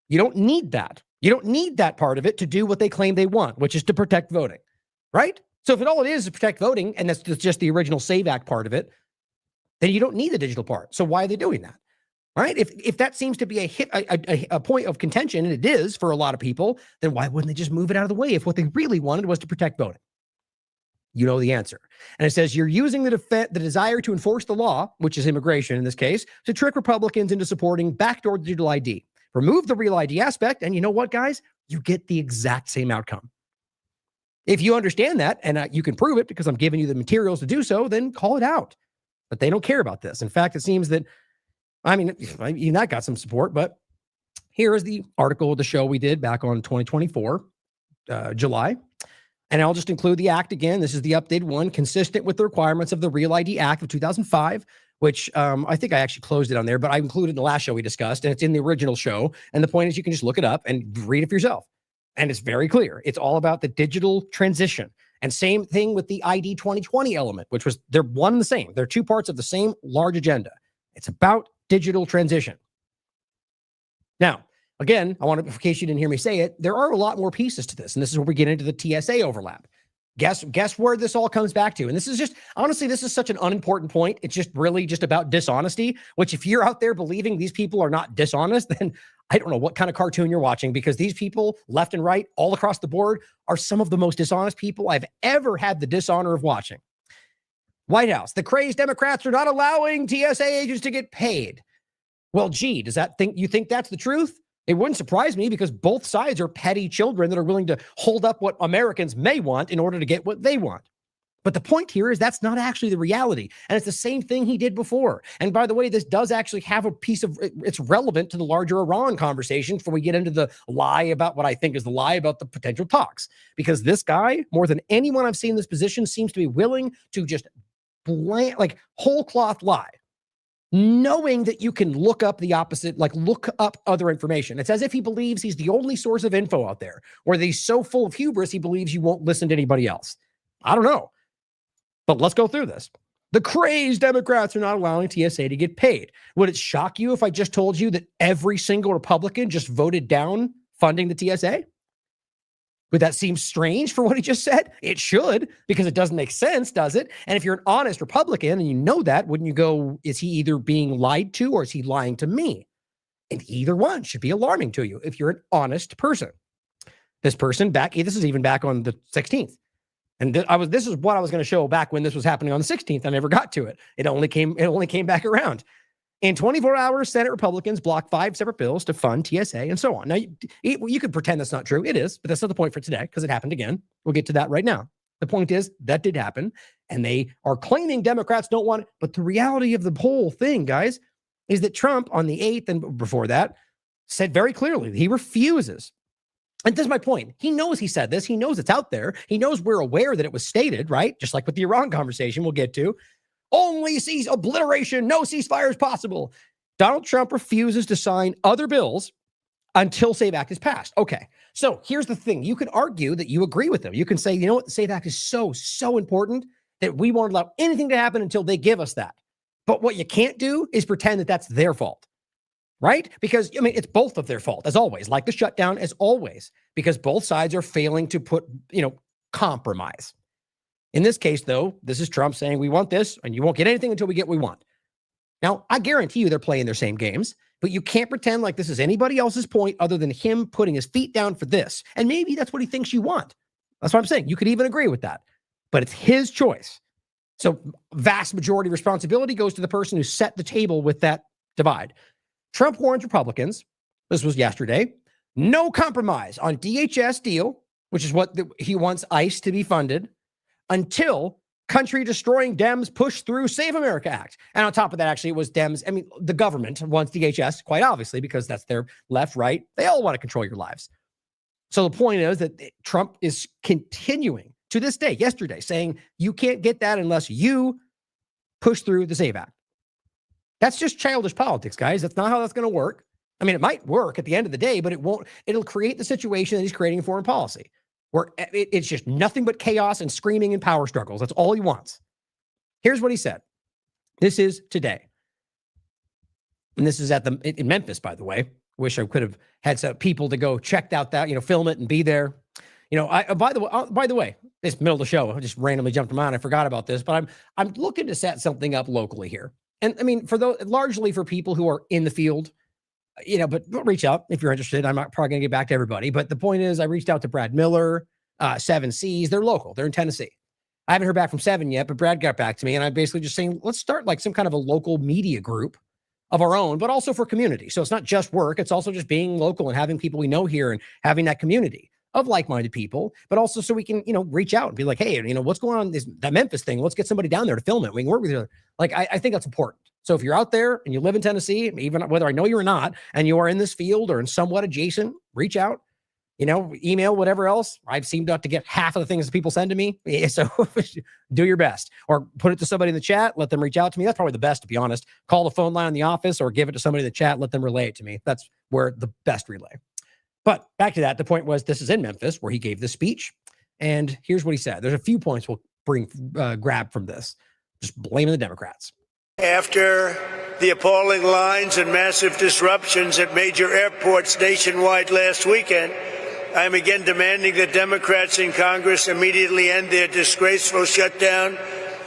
You don't need that. You don't need that part of it to do what they claim they want, which is to protect voting, right? So if all it is protect voting, and that's just the original SAVE Act part of it, then you don't need the digital part. So why are they doing that, right? If that seems to be a point of contention, and it is for a lot of people, then why wouldn't they just move it out of the way if what they really wanted was to protect voting? You know the answer. And it says you're using the desire to enforce the law, which is immigration in this case, to trick Republicans into supporting backdoor digital ID. Remove the Real ID aspect, and you know what, guys? You get the exact same outcome. If you understand that, and you can prove it because I'm giving you the materials to do so, then call it out. But they don't care about this. In fact, it seems that, I mean, even that got some support, but here is the article of the show we did back on 2024, July. And I'll just include the act again. This is the updated one, consistent with the requirements of the Real ID Act of 2005, which I think I actually closed it on there, but I included in the last show we discussed, and it's in the original show. And the point is you can just look it up and read it for yourself. And it's very clear. It's all about the digital transition. And same thing with the ID 2020 element, which was, they're one and the same. They're two parts of the same large agenda. It's about digital transition. Now, again, I want to, in case you didn't hear me say it, there are a lot more pieces to this. And this is where we get into the TSA overlap. Guess where this all comes back to? And this is just, honestly, this is such an unimportant point. It's just really just about dishonesty, which if you're out there believing these people are not dishonest, then I don't know what kind of cartoon you're watching, because these people left and right all across the board are some of the most dishonest people I've ever had the dishonor of watching. White House, the crazed Democrats are not allowing TSA agents to get paid. Well, gee, you think that's the truth? It wouldn't surprise me, because both sides are petty children that are willing to hold up what Americans may want in order to get what they want. But the point here is that's not actually the reality. And it's the same thing he did before. And by the way, this does actually have a piece of, it's relevant to the larger Iran conversation before we get into the lie about what I think is the lie about the potential talks. Because this guy, more than anyone I've seen in this position, seems to be willing to just whole cloth lie, knowing that you can look up the opposite, like look up other information. It's as if he believes he's the only source of info out there, or that he's so full of hubris he believes you won't listen to anybody else. I don't know. But let's go through this. The crazed Democrats are not allowing TSA to get paid. Would it shock you if I just told you that every single Republican just voted down funding the TSA? Would that seem strange for what he just said? It should, because it doesn't make sense, does it? And if you're an honest Republican and you know that, wouldn't you go, is he either being lied to or is he lying to me? And either one should be alarming to you if you're an honest person. This person this is even back on the 16th. And this is what I was going to show back when this was happening on the 16th. I never got to it. It only came back around. In 24 hours, Senate Republicans blocked 5 separate bills to fund TSA and so on. Now, you could pretend that's not true. It is, but that's not the point for today, because it happened again. We'll get to that right now. The point is that did happen, and they are claiming Democrats don't want it. But the reality of the whole thing, guys, is that Trump on the 8th and before that said very clearly that he refuses. And this is my point. He knows he said this. He knows it's out there. He knows we're aware that it was stated, right? Just like with the Iran conversation we'll get to. Only sees obliteration, no ceasefire is possible. Donald Trump refuses to sign other bills until SAVE Act is passed. Okay, so here's the thing. You can argue that you agree with him. You can say, you know what, the SAVE Act is so important that we won't allow anything to happen until they give us that. But what you can't do is pretend that that's their fault, right? Because, I mean, it's both of their fault, as always, like the shutdown, as always. because both sides are failing to put, compromise. In this case, though, this is Trump saying, we want this, and you won't get anything until we get what we want. Now, I guarantee you they're playing their same games, but you can't pretend like this is anybody else's point other than him putting his feet down for this. And maybe that's what he thinks you want. That's what I'm saying. You could even agree with that, but it's his choice. So vast majority responsibility goes to the person who set the table with that divide. Trump warns Republicans, this was yesterday, no compromise on DHS deal, which is what he wants ICE to be funded, until country-destroying Dems push through Save America Act. And on top of that, actually, it was Dems. I mean, the government wants DHS, quite obviously, because that's their left, right. They all want to control your lives. So the point is that Trump is continuing to this day, yesterday, saying you can't get that unless you push through the Save Act. That's just childish politics, guys. That's not how that's going to work. I mean, it might work at the end of the day, but it won't. It'll create the situation that he's creating in foreign policy, where it's just nothing but chaos and screaming and power struggles. That's all he wants. Here's what he said. This is today. And this is in Memphis, by the way. Wish I could have had some people to go check out that, film it and be there. By the way, this middle of the show, I just randomly jumped in mind. I forgot about this, but I'm looking to set something up locally here. And I mean, largely for people who are in the field, but reach out if you're interested. I'm not probably going to get back to everybody, but the point is I reached out to Brad Miller, 7Cs. They're local. They're in Tennessee. I haven't heard back from 7 yet, but Brad got back to me, and I'm basically just saying, let's start like some kind of a local media group of our own, but also for community. So it's not just work. It's also just being local and having people we know here and having that community of like-minded people, but also so we can, reach out and be like, hey, what's going on that Memphis thing? Let's get somebody down there to film it. We can work with each other. Like, I think that's important. So if you're out there and you live in Tennessee, even whether I know you or not, and you are in this field or in somewhat adjacent, reach out, email, whatever else. I've seemed not to get half of the things that people send to me. So do your best, or put it to somebody in the chat, let them reach out to me. That's probably the best, to be honest. Call the phone line in the office or give it to somebody in the chat, let them relay it to me. That's where the best relay. But back to that, the point was this is in Memphis where he gave this speech. And here's what he said. There's a few points we'll grab from this. Just blaming the Democrats. After the appalling lines and massive disruptions at major airports nationwide last weekend, I am again demanding that Democrats in Congress immediately end their disgraceful shutdown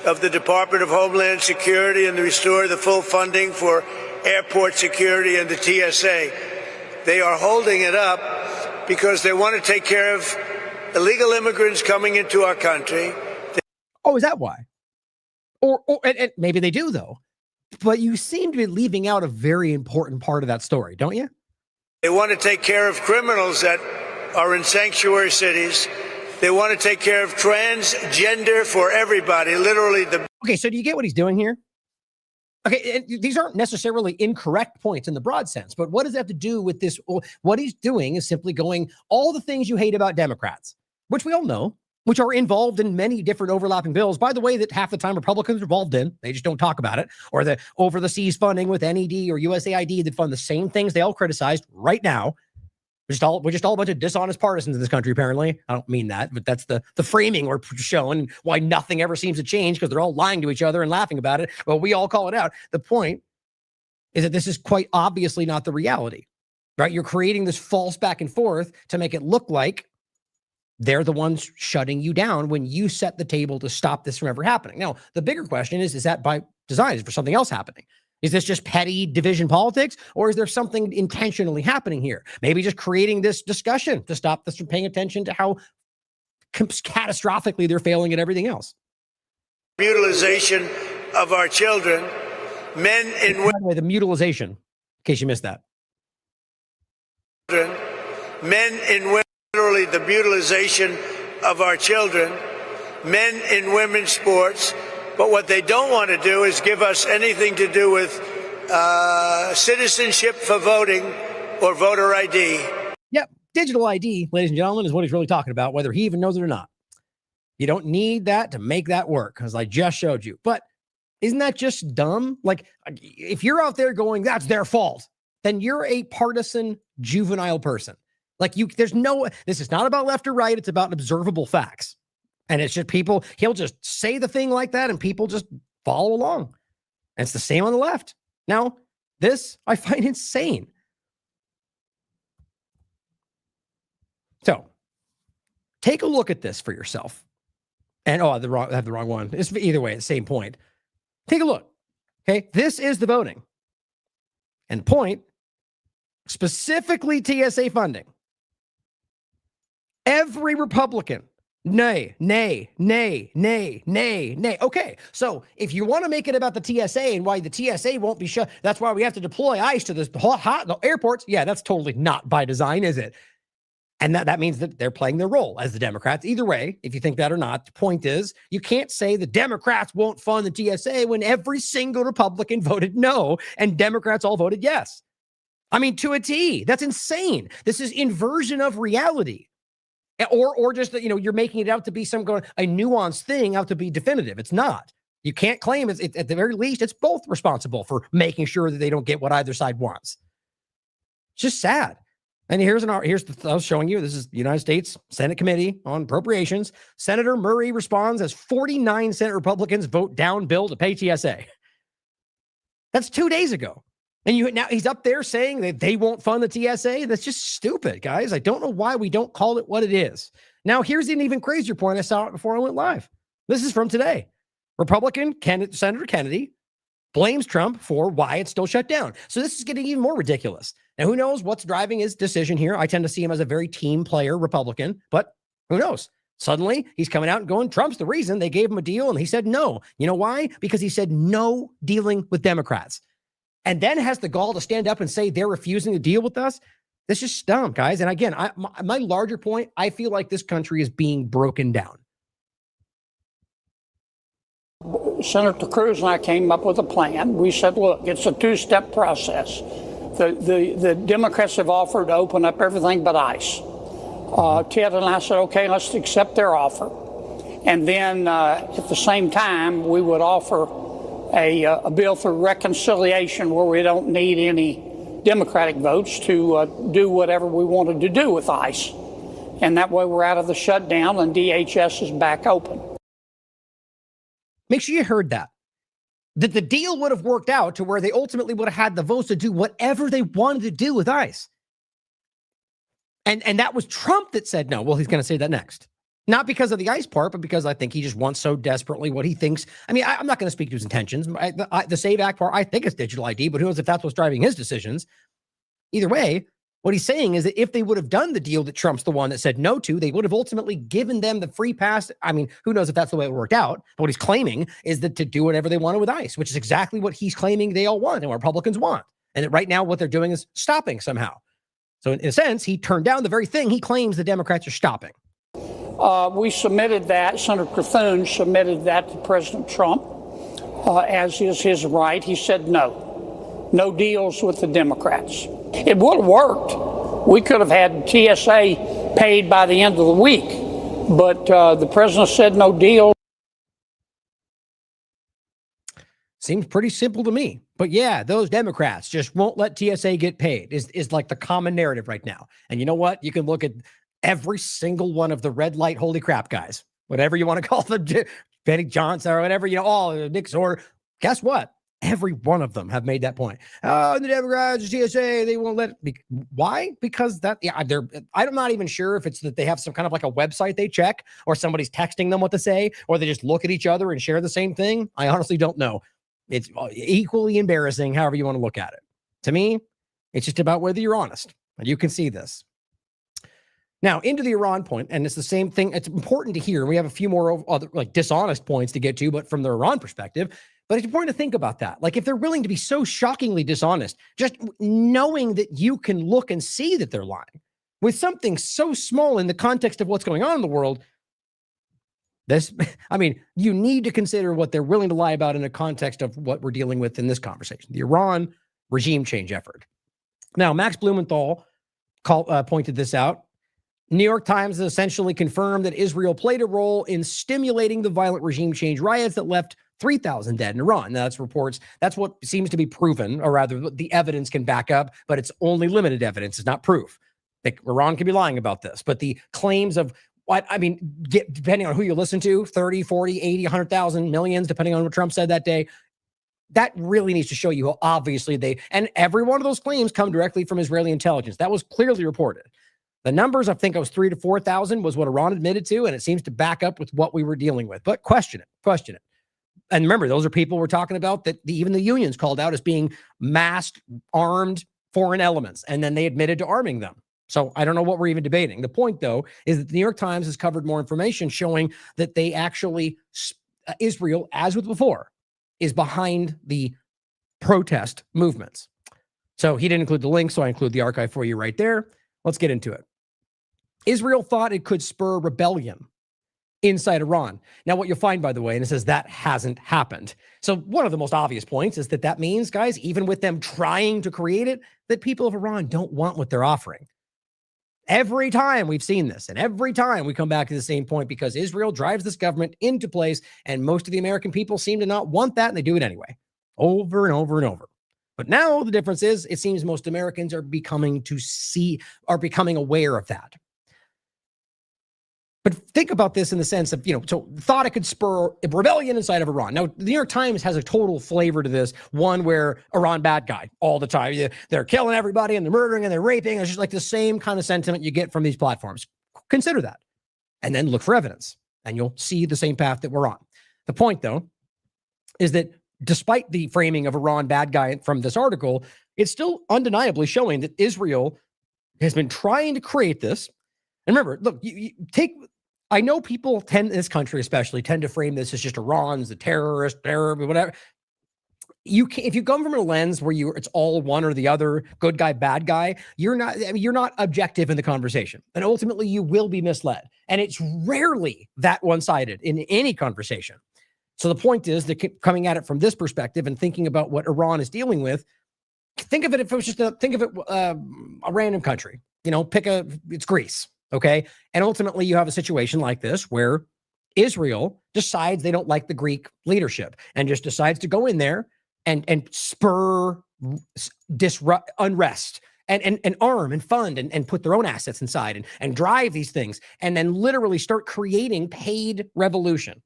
of the Department of Homeland Security and restore the full funding for airport security and the TSA. They are holding it up because they want to take care of illegal immigrants coming into our country. Oh, is that why? And maybe they do, though. But you seem to be leaving out a very important part of that story, don't you? They want to take care of criminals that are in sanctuary cities. They want to take care of transgender for everybody, literally. Okay, so do you get what he's doing here? Okay, and these aren't necessarily incorrect points in the broad sense, but what does that have to do with this? What he's doing is simply going, all the things you hate about Democrats, which we all know, which are involved in many different overlapping bills, by the way, that half the time Republicans are involved in. They just don't talk about it. Or the over the seas funding with NED or USAID that fund the same things they all criticized right now. We're just all a bunch of dishonest partisans in this country, apparently. I don't mean that, but that's the framing we're showing, why nothing ever seems to change, because they're all lying to each other and laughing about it. Well, we all call it out. The point is that this is quite obviously not the reality, right? You're creating this false back and forth to make it look like they're the ones shutting you down when you set the table to stop this from ever happening. Now, the bigger question is that by design? Is for something else happening? Is this just petty division politics, or is there something intentionally happening here? Maybe just creating this discussion to stop this from paying attention to how catastrophically they're failing at everything else. Mutilization of our children, men and women. By the way, the mutilization, in case you missed that. Men and women, literally the mutilization of our children, men and women's sports. But what they don't want to do is give us anything to do with citizenship for voting or voter ID. Yep. Digital ID, ladies and gentlemen, is what he's really talking about, whether he even knows it or not. You don't need that to make that work, as I just showed you. But isn't that just dumb? Like, if you're out there going, that's their fault, then you're a partisan, juvenile person. Like, this is not about left or right. It's about observable facts. And it's just people, he'll just say the thing like that and people just follow along. And it's the same on the left. Now, this I find insane. So Take a look at this for yourself. And I have the wrong one. It's either way, it's the same point. Take a look. Okay, this is the voting. And point, specifically TSA funding. Every Republican, nay, nay, nay, nay, nay, nay. Okay, so if you want to make it about the TSA and why the TSA won't be shut, that's why we have to deploy ICE to the airports. Yeah, that's totally not by design, is it? And that means that they're playing their role as the Democrats. Either way, if you think that or not, the point is you can't say the Democrats won't fund the TSA when every single Republican voted no and Democrats all voted yes. I mean, to a T. That's insane. This is inversion of reality. Or just that, you're making it out to be a nuanced thing out to be definitive. It's not. You can't claim it's at the very least, it's both responsible for making sure that they don't get what either side wants. It's just sad. And I was showing you, this is the United States Senate Committee on Appropriations. Senator Murray responds as 49 Senate Republicans vote down bill to pay TSA. That's 2 days ago. And now he's up there saying that they won't fund the TSA. That's just stupid, guys. I don't know why we don't call it what it is. Now, here's an even crazier point. I saw it before I went live. This is from today. Republican Senator Kennedy blames Trump for why it's still shut down. So this is getting even more ridiculous. Now, who knows what's driving his decision here? I tend to see him as a very team player Republican, but who knows? Suddenly, he's coming out and going, Trump's the reason they gave him a deal, and he said no. You know why? Because he said no dealing with Democrats. And then has the gall to stand up and say they're refusing to deal with us. That's just dumb, guys. And again, my larger point, I feel like this country is being broken down. Senator Cruz and I came up with a plan. We said, look, it's a two-step process. The Democrats have offered to open up everything but ICE. Ted and I said, okay, let's accept their offer. And then at the same time, we would offer a bill for reconciliation where we don't need any Democratic votes to do whatever we wanted to do with ICE. And that way we're out of the shutdown and DHS is back open. Make sure you heard that the deal would have worked out to where they ultimately would have had the votes to do whatever they wanted to do with ICE. And that was Trump that said no. Well, he's going to say that next. Not because of the ICE part, but because I think he just wants so desperately what he thinks. I mean, I'm not going to speak to his intentions. The SAVE Act part, I think it's digital ID, but who knows if that's what's driving his decisions. Either way, what he's saying is that if they would have done the deal that Trump's the one that said no to, they would have ultimately given them the free pass. I mean, who knows if that's the way it worked out. But what he's claiming is that to do whatever they wanted with ICE, which is exactly what he's claiming they all want and what Republicans want. And that right now what they're doing is stopping somehow. So in a sense, he turned down the very thing he claims the Democrats are stopping. We submitted that. Senator Cristian submitted that to President Trump, as is his right. He said no deals with the Democrats. It would have worked. We could have had TSA paid by the end of the week, but the president said no deal. Seems pretty simple to me. But yeah, those Democrats just won't let TSA get paid is like the common narrative right now. And you know what? You can look at every single one of the red light, holy crap guys, whatever you want to call them, Benny Johnson or whatever, Nick Zorder. Guess what? Every one of them have made that point. Oh, the Democrats, the TSA, they won't let it. Why? Because I'm not even sure if it's that they have some kind of like a website they check or somebody's texting them what to say, or they just look at each other and share the same thing. I honestly don't know. It's equally embarrassing, however you want to look at it. To me, it's just about whether you're honest. And you can see this. Now, into the Iran point, and it's the same thing. It's important to hear. We have a few more other like dishonest points to get to, but from the Iran perspective. But it's important to think about that. Like if they're willing to be so shockingly dishonest, just knowing that you can look and see that they're lying with something so small in the context of what's going on in the world. You need to consider what they're willing to lie about in a context of what we're dealing with in this conversation, the Iran regime change effort. Now, Max Blumenthal pointed this out. New York Times has essentially confirmed that Israel played a role in stimulating the violent regime change riots that left 3,000 dead in Iran. Now, that's reports. That's what seems to be proven, or rather the evidence can back up, but it's only limited evidence. It's not proof. Iran could be lying about this, but the claims of depending on who you listen to, 30, 40, 80, 100,000, millions, depending on what Trump said that day, that really needs to show you how obviously and every one of those claims come directly from Israeli intelligence. That was clearly reported. The numbers, I think it was 3,000 to 4,000 was what Iran admitted to, and it seems to back up with what we were dealing with. But question it. And remember, those are people we're talking about that even the unions called out as being masked, armed foreign elements, and then they admitted to arming them. So I don't know what we're even debating. The point, though, is that the New York Times has covered more information showing that they actually, Israel, as with before, is behind the protest movements. So he didn't include the link, so I include the archive for you right there. Let's get into it. Israel thought it could spur rebellion inside Iran. Now, what you'll find, by the way, and it says that hasn't happened. So one of the most obvious points is that means, guys, even with them trying to create it, that people of Iran don't want what they're offering. Every time we've seen this, and every time we come back to the same point, because Israel drives this government into place, and most of the American people seem to not want that, and they do it anyway, over and over and over. But now the difference is, it seems most Americans are becoming aware of that. But think about this in the sense of, so thought it could spur a rebellion inside of Iran. Now, the New York Times has a total flavor to this, one where Iran bad guy all the time. They're killing everybody and they're murdering and they're raping. It's just like the same kind of sentiment you get from these platforms. Consider that. And then look for evidence, and you'll see the same path that we're on. The point, though, is that despite the framing of Iran bad guy from this article, it's still undeniably showing that Israel has been trying to create this. And remember, look, I know people in this country especially tend to frame this as just Iran's the terrorist, whatever. If you come from a lens where it's all one or the other, good guy, bad guy, you're not objective in the conversation, and ultimately you will be misled. And it's rarely that one-sided in any conversation. So the point is that coming at it from this perspective and thinking about what Iran is dealing with, think of it a random country. It's Greece. Okay. And ultimately, you have a situation like this where Israel decides they don't like the Greek leadership and just decides to go in there and spur unrest and arm and fund and put their own assets inside and drive these things and then literally start creating paid revolution.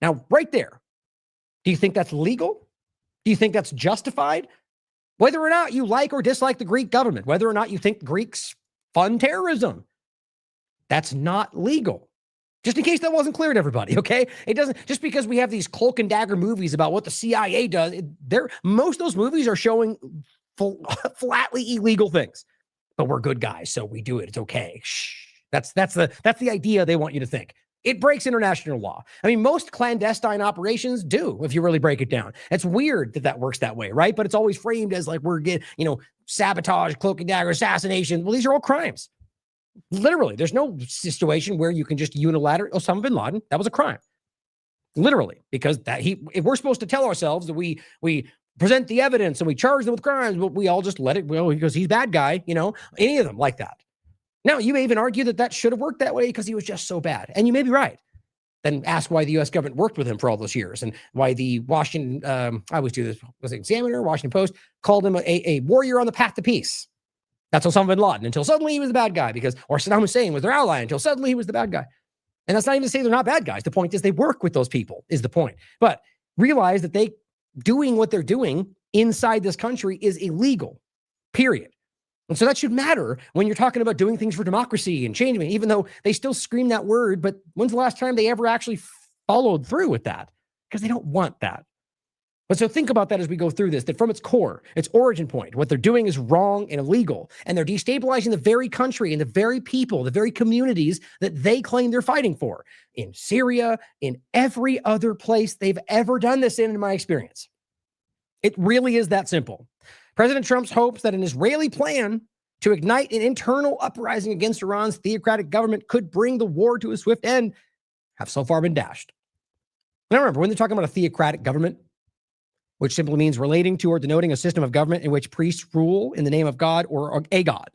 Now, right there, do you think that's legal? Do you think that's justified? Whether or not you like or dislike the Greek government, whether or not you think Greeks fund terrorism, that's not legal. Just in case that wasn't clear to everybody, okay? It doesn't, just because we have these cloak and dagger movies about what the CIA does, most of those movies are showing flatly illegal things. But we're good guys, so we do it. It's okay. Shh. That's the idea they want you to think. It breaks international law. I mean, most clandestine operations do, if you really break it down. It's weird that works that way, right? But it's always framed as like we're getting, sabotage, cloak and dagger, assassination. Well, these are all crimes. Literally, there's no situation where you can just unilaterally, Osama bin Laden, that was a crime. Literally, because if we're supposed to tell ourselves that we present the evidence and we charge them with crimes, but we all just let it go because he's a bad guy, any of them like that. Now, you may even argue that should have worked that way because he was just so bad. And you may be right. Then ask why the U.S. government worked with him for all those years and why the Washington, I always do this, was it Examiner, Washington Post, called him a warrior on the path to peace. That's Osama bin Laden, until suddenly he was the bad guy or Saddam Hussein was their ally until suddenly he was the bad guy. And that's not even to say they're not bad guys. The point is they work with those people is the point. But realize that they doing what they're doing inside this country is illegal, period. And so that should matter when you're talking about doing things for democracy and changing it, even though they still scream that word. But when's the last time they ever actually followed through with that? Because they don't want that. But so think about that as we go through this, that from its core, its origin point, what they're doing is wrong and illegal. And they're destabilizing the very country and the very people, the very communities that they claim they're fighting for. In Syria, in every other place they've ever done this in my experience. It really is that simple. President Trump's hopes that an Israeli plan to ignite an internal uprising against Iran's theocratic government could bring the war to a swift end have so far been dashed. Now remember, when they're talking about a theocratic government, which simply means relating to or denoting a system of government in which priests rule in the name of God or a God.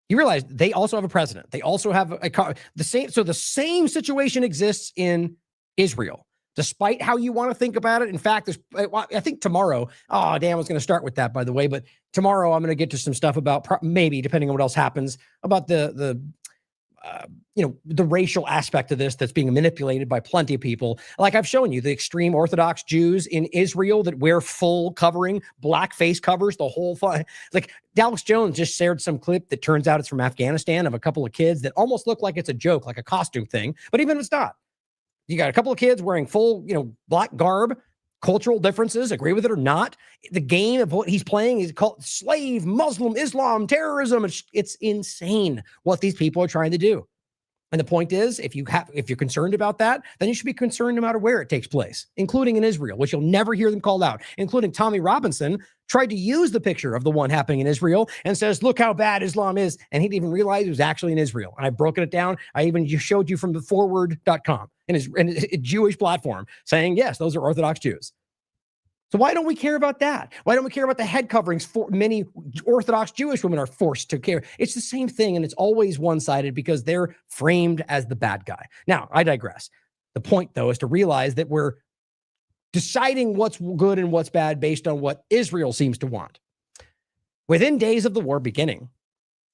You realize they also have a president. They also have the same. So the same situation exists in Israel, despite how you want to think about it. In fact, I think tomorrow, Dan was going to start with that, by the way, but tomorrow I'm going to get to some stuff about maybe, depending on what else happens, about the the racial aspect of this that's being manipulated by plenty of people. Like I've shown you, the extreme Orthodox Jews in Israel that wear full covering, black face covers, the whole fun. Like Alex Jones just shared some clip that turns out it's from Afghanistan of a couple of kids that almost look like it's a joke, like a costume thing. But even if it's not, you got a couple of kids wearing full, black garb. Cultural differences, agree with it or not. The game of what he's playing is called slave, Muslim, Islam, terrorism. It's insane what these people are trying to do. And the point is, if you're concerned about that, then you should be concerned no matter where it takes place, including in Israel, which you'll never hear them called out, including Tommy Robinson tried to use the picture of the one happening in Israel and says, look how bad Islam is. And he didn't even realize it was actually in Israel. And I've broken it down. I even just showed you from the forward.com and a Jewish platform saying, yes, those are Orthodox Jews. So why don't we care about that? Why don't we care about the head coverings for many Orthodox Jewish women are forced to care? It's the same thing, and it's always one-sided because they're framed as the bad guy. Now, I digress. The point, though, is to realize that we're deciding what's good and what's bad based on what Israel seems to want. Within days of the war beginning,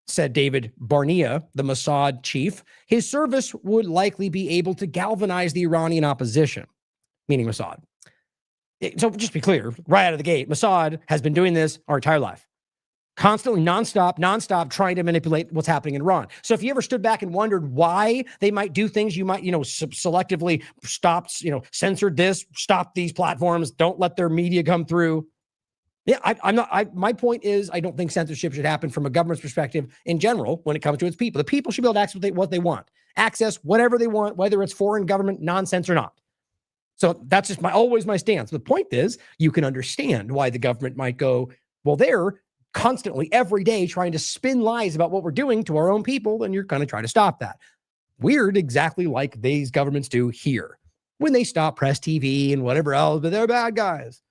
said David Barnea, the Mossad chief, his service would likely be able to galvanize the Iranian opposition, meaning Mossad. So just to be clear, right out of the gate, Mossad has been doing this our entire life. Constantly, nonstop trying to manipulate what's happening in Iran. So if you ever stood back and wondered why they might do things, you might, selectively stop, censored this, stop these platforms, don't let their media come through. Yeah, my point is, I don't think censorship should happen from a government's perspective in general when it comes to its people. The people should be able to access what they want, access whatever they want, whether it's foreign government nonsense or not. So that's just always my stance. The point is, you can understand why the government might go, well, they're constantly every day trying to spin lies about what we're doing to our own people, and you're going to try to stop that. Weird, exactly like these governments do here when they stop press TV and whatever else, but they're bad guys.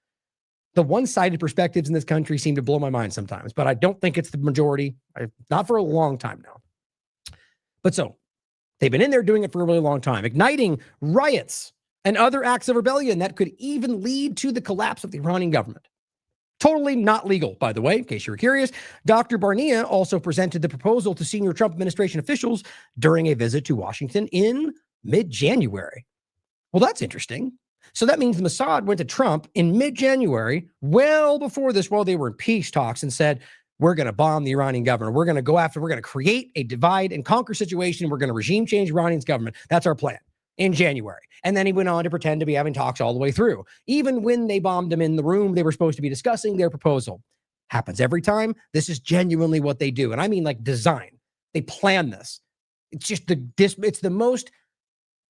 The one-sided perspectives in this country seem to blow my mind sometimes, but I don't think it's the majority. Not for a long time now. But so they've been in there doing it for a really long time, igniting riots and other acts of rebellion that could even lead to the collapse of the Iranian government. Totally not legal, by the way, in case you were curious. Dr. Barnea also presented the proposal to senior Trump administration officials during a visit to Washington in mid-January. Well, that's interesting. So that means the Mossad went to Trump in mid-January, well before this, while they were in peace talks, and said, we're going to bomb the Iranian government. We're going to create a divide and conquer situation. We're going to regime change Iranian's government. That's our plan. In January. And then he went on to pretend to be having talks all the way through. Even when they bombed him in the room, they were supposed to be discussing their proposal. Happens every time. This is genuinely what they do. And I mean like design. They plan this. It's just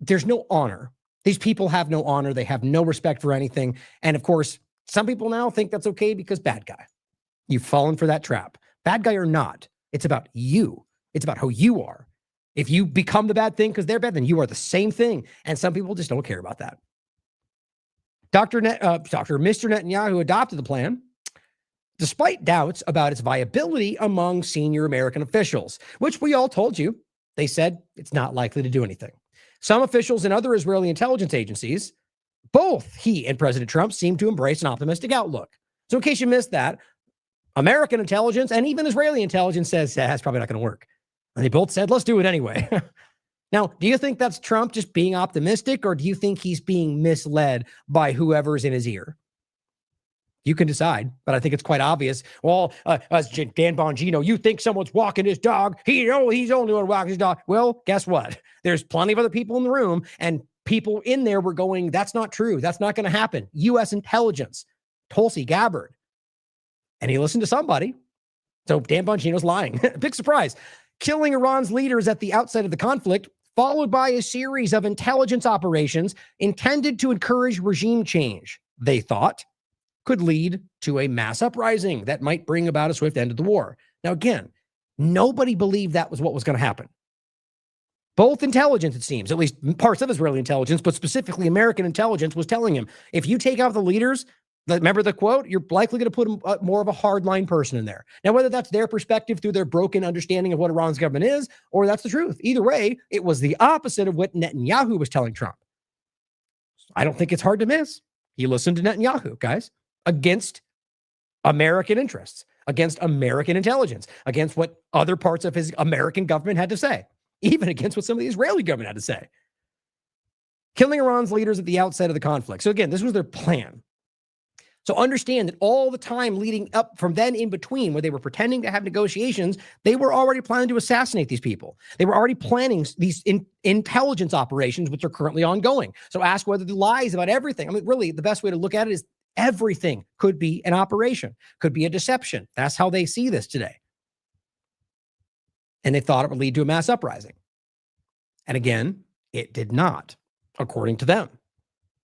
there's no honor. These people have no honor. They have no respect for anything. And of course, some people now think that's okay because bad guy. You've fallen for that trap. Bad guy or not, it's about you. It's about who you are. If you become the bad thing because they're bad, then you are the same thing. And some people just don't care about that. Mr. Netanyahu adopted the plan despite doubts about its viability among senior American officials, which we all told you. They said it's not likely to do anything. Some officials in other Israeli intelligence agencies, both he and President Trump, seem to embrace an optimistic outlook. So in case you missed that, American intelligence and even Israeli intelligence says that's probably not going to work. And they both said, let's do it anyway. Now, do you think that's Trump just being optimistic, or do you think he's being misled by whoever's in his ear? You can decide, but I think it's quite obvious. Well, as Dan Bongino, you think someone's walking his dog. He's only one walking his dog. Well, guess what? There's plenty of other people in the room, and people in there were going, that's not true. That's not going to happen. U.S. intelligence, Tulsi Gabbard. And he listened to somebody. So Dan Bongino's lying. Big surprise. Killing Iran's leaders at the outset of the conflict, followed by a series of intelligence operations intended to encourage regime change, they thought, could lead to a mass uprising that might bring about a swift end of the war. Now, again, nobody believed that was what was going to happen. Both intelligence, it seems, at least parts of Israeli intelligence, but specifically American intelligence, was telling him, if you take out the leaders, remember the quote, you're likely going to put more of a hardline person in there. Now, whether that's their perspective through their broken understanding of what Iran's government is, or that's the truth. Either way, it was the opposite of what Netanyahu was telling Trump. I don't think it's hard to miss. He listened to Netanyahu, guys, against American interests, against American intelligence, against what other parts of his American government had to say. even against what some of the Israeli government had to say. Killing Iran's leaders at the outset of the conflict. So again, this was their plan. So understand that all the time leading up from then in between, where they were pretending to have negotiations, they were already planning to assassinate these people. They were already planning these intelligence operations, which are currently ongoing. So ask whether the lies about everything. I mean, really, the best way to look at it is everything could be an operation, could be a deception. That's how they see this today. And they thought it would lead to a mass uprising. And again, it did not, according to them.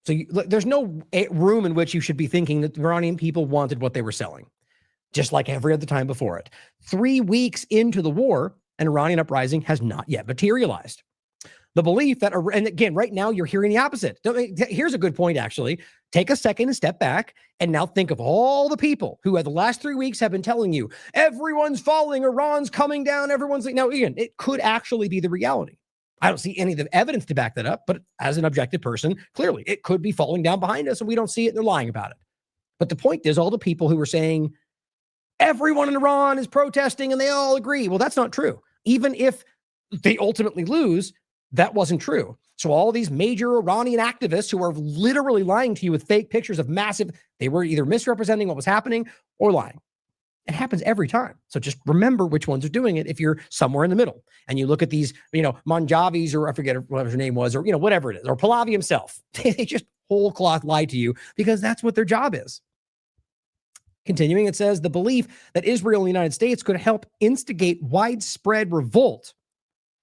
So there's no room in which you should be thinking that the Iranian people wanted what they were selling, just like every other time before it. 3 weeks into the war, an Iranian uprising has not yet materialized. The belief that, and again, right now you're hearing the opposite. Here's a good point, actually. Take a second and step back and now think of all the people who, at the last 3 weeks, have been telling you, everyone's falling, Iran's coming down, everyone's like, now, again, it could actually be the reality. I don't see any of the evidence to back that up, but as an objective person, clearly it could be falling down behind us and we don't see it and they're lying about it. But the point is, all the people who were saying everyone in Iran is protesting and they all agree. Well, that's not true. Even if they ultimately lose, that wasn't true. So all these major Iranian activists who are literally lying to you with fake pictures of massive, they were either misrepresenting what was happening or lying. It happens every time. So just remember which ones are doing it if you're somewhere in the middle. And you look at these, Monjavis, or I forget what his name was, or, whatever it is, or Pahlavi himself. They just whole cloth lie to you because that's what their job is. Continuing, it says, the belief that Israel and the United States could help instigate widespread revolt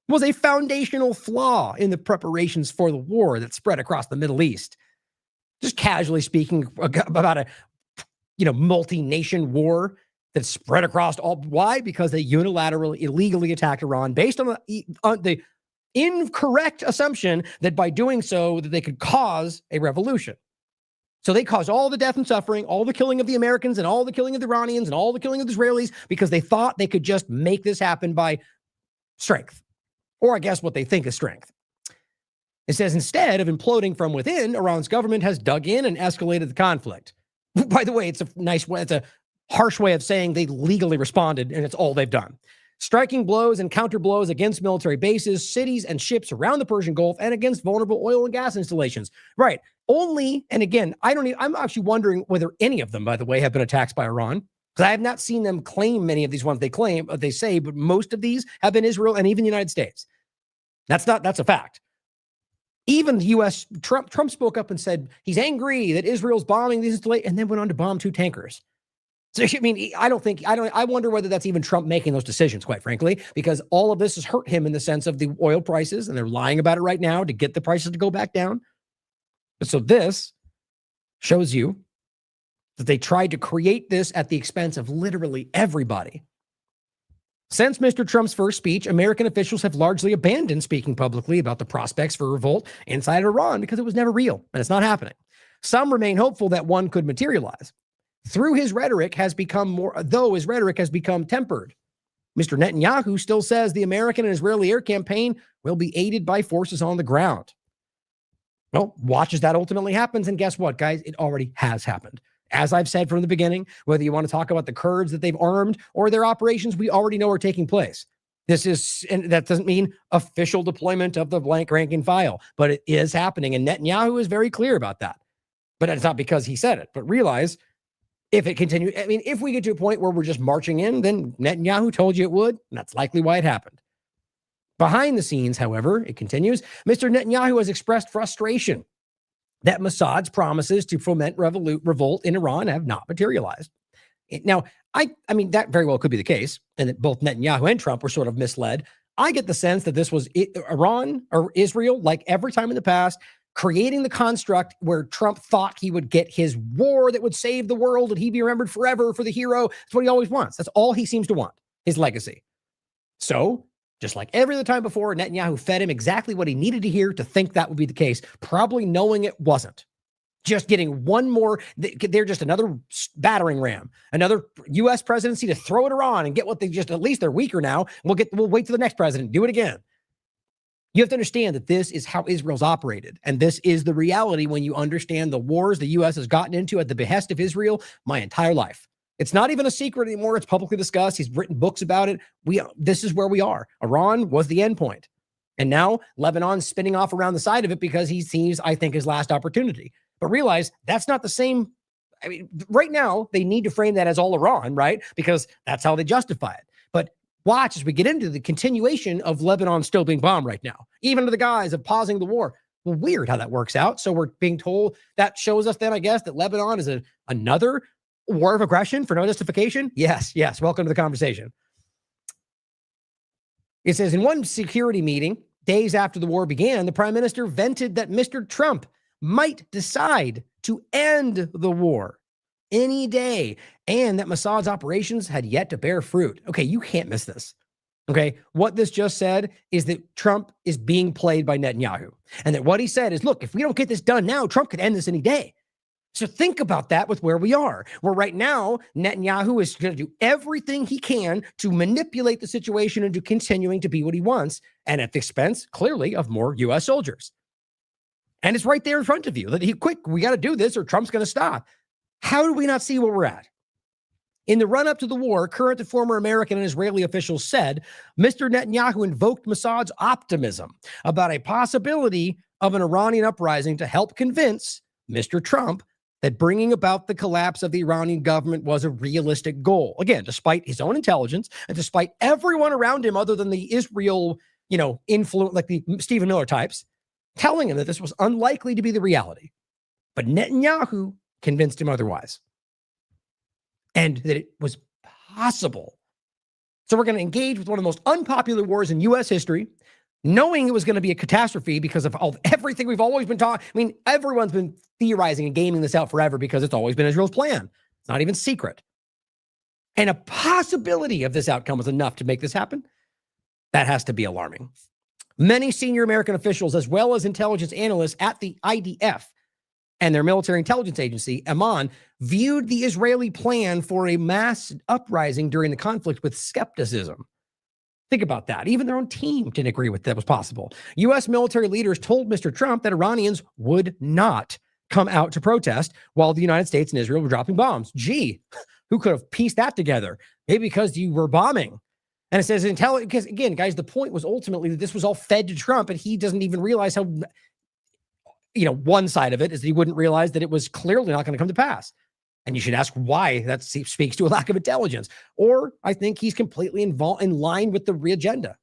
was a foundational flaw in the preparations for the war that spread across the Middle East. Just casually speaking about a, multi-nation war that spread across all. Why? Because they unilaterally, illegally attacked Iran based on the incorrect assumption that by doing so, that they could cause a revolution. So they caused all the death and suffering, all the killing of the Americans and all the killing of the Iranians and all the killing of the Israelis because they thought they could just make this happen by strength. Or I guess what they think is strength. It says, instead of imploding from within, Iran's government has dug in and escalated the conflict. By the way, it's a nice way, it's a harsh way of saying they legally responded, and it's all they've done. Striking blows and counter blows against military bases, cities, and ships around the Persian Gulf and against vulnerable oil and gas installations. Right. Only, and again, I'm actually wondering whether any of them, by the way, have been attacked by Iran. Because I have not seen them claim many of these ones they say, but most of these have been Israel and even the United States. That's a fact. Even the U.S., Trump spoke up and said he's angry that Israel's bombing these installations and then went on to bomb 2 tankers. So, I mean, I wonder whether that's even Trump making those decisions, quite frankly, because all of this has hurt him in the sense of the oil prices, and they're lying about it right now to get the prices to go back down. But so this shows you that they tried to create this at the expense of literally everybody. Since Mr. Trump's first speech, American officials have largely abandoned speaking publicly about the prospects for revolt inside Iran because it was never real and it's not happening. Some remain hopeful that one could materialize. His rhetoric has become tempered. Mr. Netanyahu still says the American and Israeli air campaign will be aided by forces on the ground. Well, watch as that ultimately happens. And guess what, guys? It already has happened. As I've said from the beginning, whether you want to talk about the Kurds that they've armed or their operations, we already know are taking place. And that doesn't mean official deployment of the blank rank and file, but it is happening. And Netanyahu is very clear about that. But it's not because he said it, but realize if it continues, if we get to a point where we're just marching in, then Netanyahu told you it would, and that's likely why it happened. Behind the scenes, however, it continues, Mr. Netanyahu has expressed frustration that Mossad's promises to foment revolt in Iran have not materialized. Now, I mean, that very well could be the case, and that both Netanyahu and Trump were sort of misled. I get the sense that this was Iran or Israel, like every time in the past, creating the construct where Trump thought he would get his war that would save the world and he'd be remembered forever for the hero. That's what he always wants. That's all he seems to want, his legacy. So, just like every other time before, Netanyahu fed him exactly what he needed to hear to think that would be the case, probably knowing it wasn't. Just getting one more, they're just another battering ram, another U.S. presidency to throw at Iran and get what they just, at least they're weaker now. We'll wait for the next president, do it again. You have to understand that this is how Israel's operated. And this is the reality when you understand the wars the U.S. has gotten into at the behest of Israel my entire life. It's not even a secret anymore. It's publicly discussed. He's written books about it. This is where we are. Iran was the end point. And now Lebanon's spinning off around the side of it because he sees, I think, his last opportunity. But realize that's not the same. I mean, right now, they need to frame that as all Iran, right? Because that's how they justify it. But watch as we get into the continuation of Lebanon still being bombed right now, even under the guise of pausing the war. Well, weird how that works out. So we're being told that shows us then, I guess, that Lebanon is another war of aggression for no justification. Yes. Welcome to the conversation. It says in one security meeting, days after the war began, the prime minister vented that Mr. Trump might decide to end the war any day and that Mossad's operations had yet to bear fruit. Okay, you can't miss this. Okay, what this just said is that Trump is being played by Netanyahu. And that what he said is, look, if we don't get this done now, Trump could end this any day. So think about that with where we are. Where right now, Netanyahu is going to do everything he can to manipulate the situation into continuing to be what he wants, and at the expense, clearly, of more U.S. soldiers. And it's right there in front of you that we got to do this or Trump's going to stop. How do we not see where we're at? In the run-up to the war, current and former American and Israeli officials said Mr. Netanyahu invoked Mossad's optimism about a possibility of an Iranian uprising to help convince Mr. Trump that bringing about the collapse of the Iranian government was a realistic goal. Again, despite his own intelligence and despite everyone around him other than the Israel, influence, like the Stephen Miller types, telling him that this was unlikely to be the reality. But Netanyahu convinced him otherwise. And that it was possible. So we're going to engage with one of the most unpopular wars in U.S. history, knowing it was going to be a catastrophe because of everything we've always been talking. I mean, everyone's been theorizing and gaming this out forever because it's always been Israel's plan. It's not even secret. And a possibility of this outcome was enough to make this happen. That has to be alarming. Many senior American officials, as well as intelligence analysts at the IDF and their military intelligence agency, Amman, viewed the Israeli plan for a mass uprising during the conflict with skepticism. Think about that. Even their own team didn't agree with that was possible. U.S. military leaders told Mr. Trump that Iranians would not come out to protest while the United States and Israel were dropping bombs. Gee, who could have pieced that together? Maybe because you were bombing. And it says, because again, guys, the point was ultimately that this was all fed to Trump, and he doesn't even realize how, one side of it is that he wouldn't realize that it was clearly not going to come to pass. And you should ask why. That speaks to a lack of intelligence. Or I think he's completely in line with the agenda.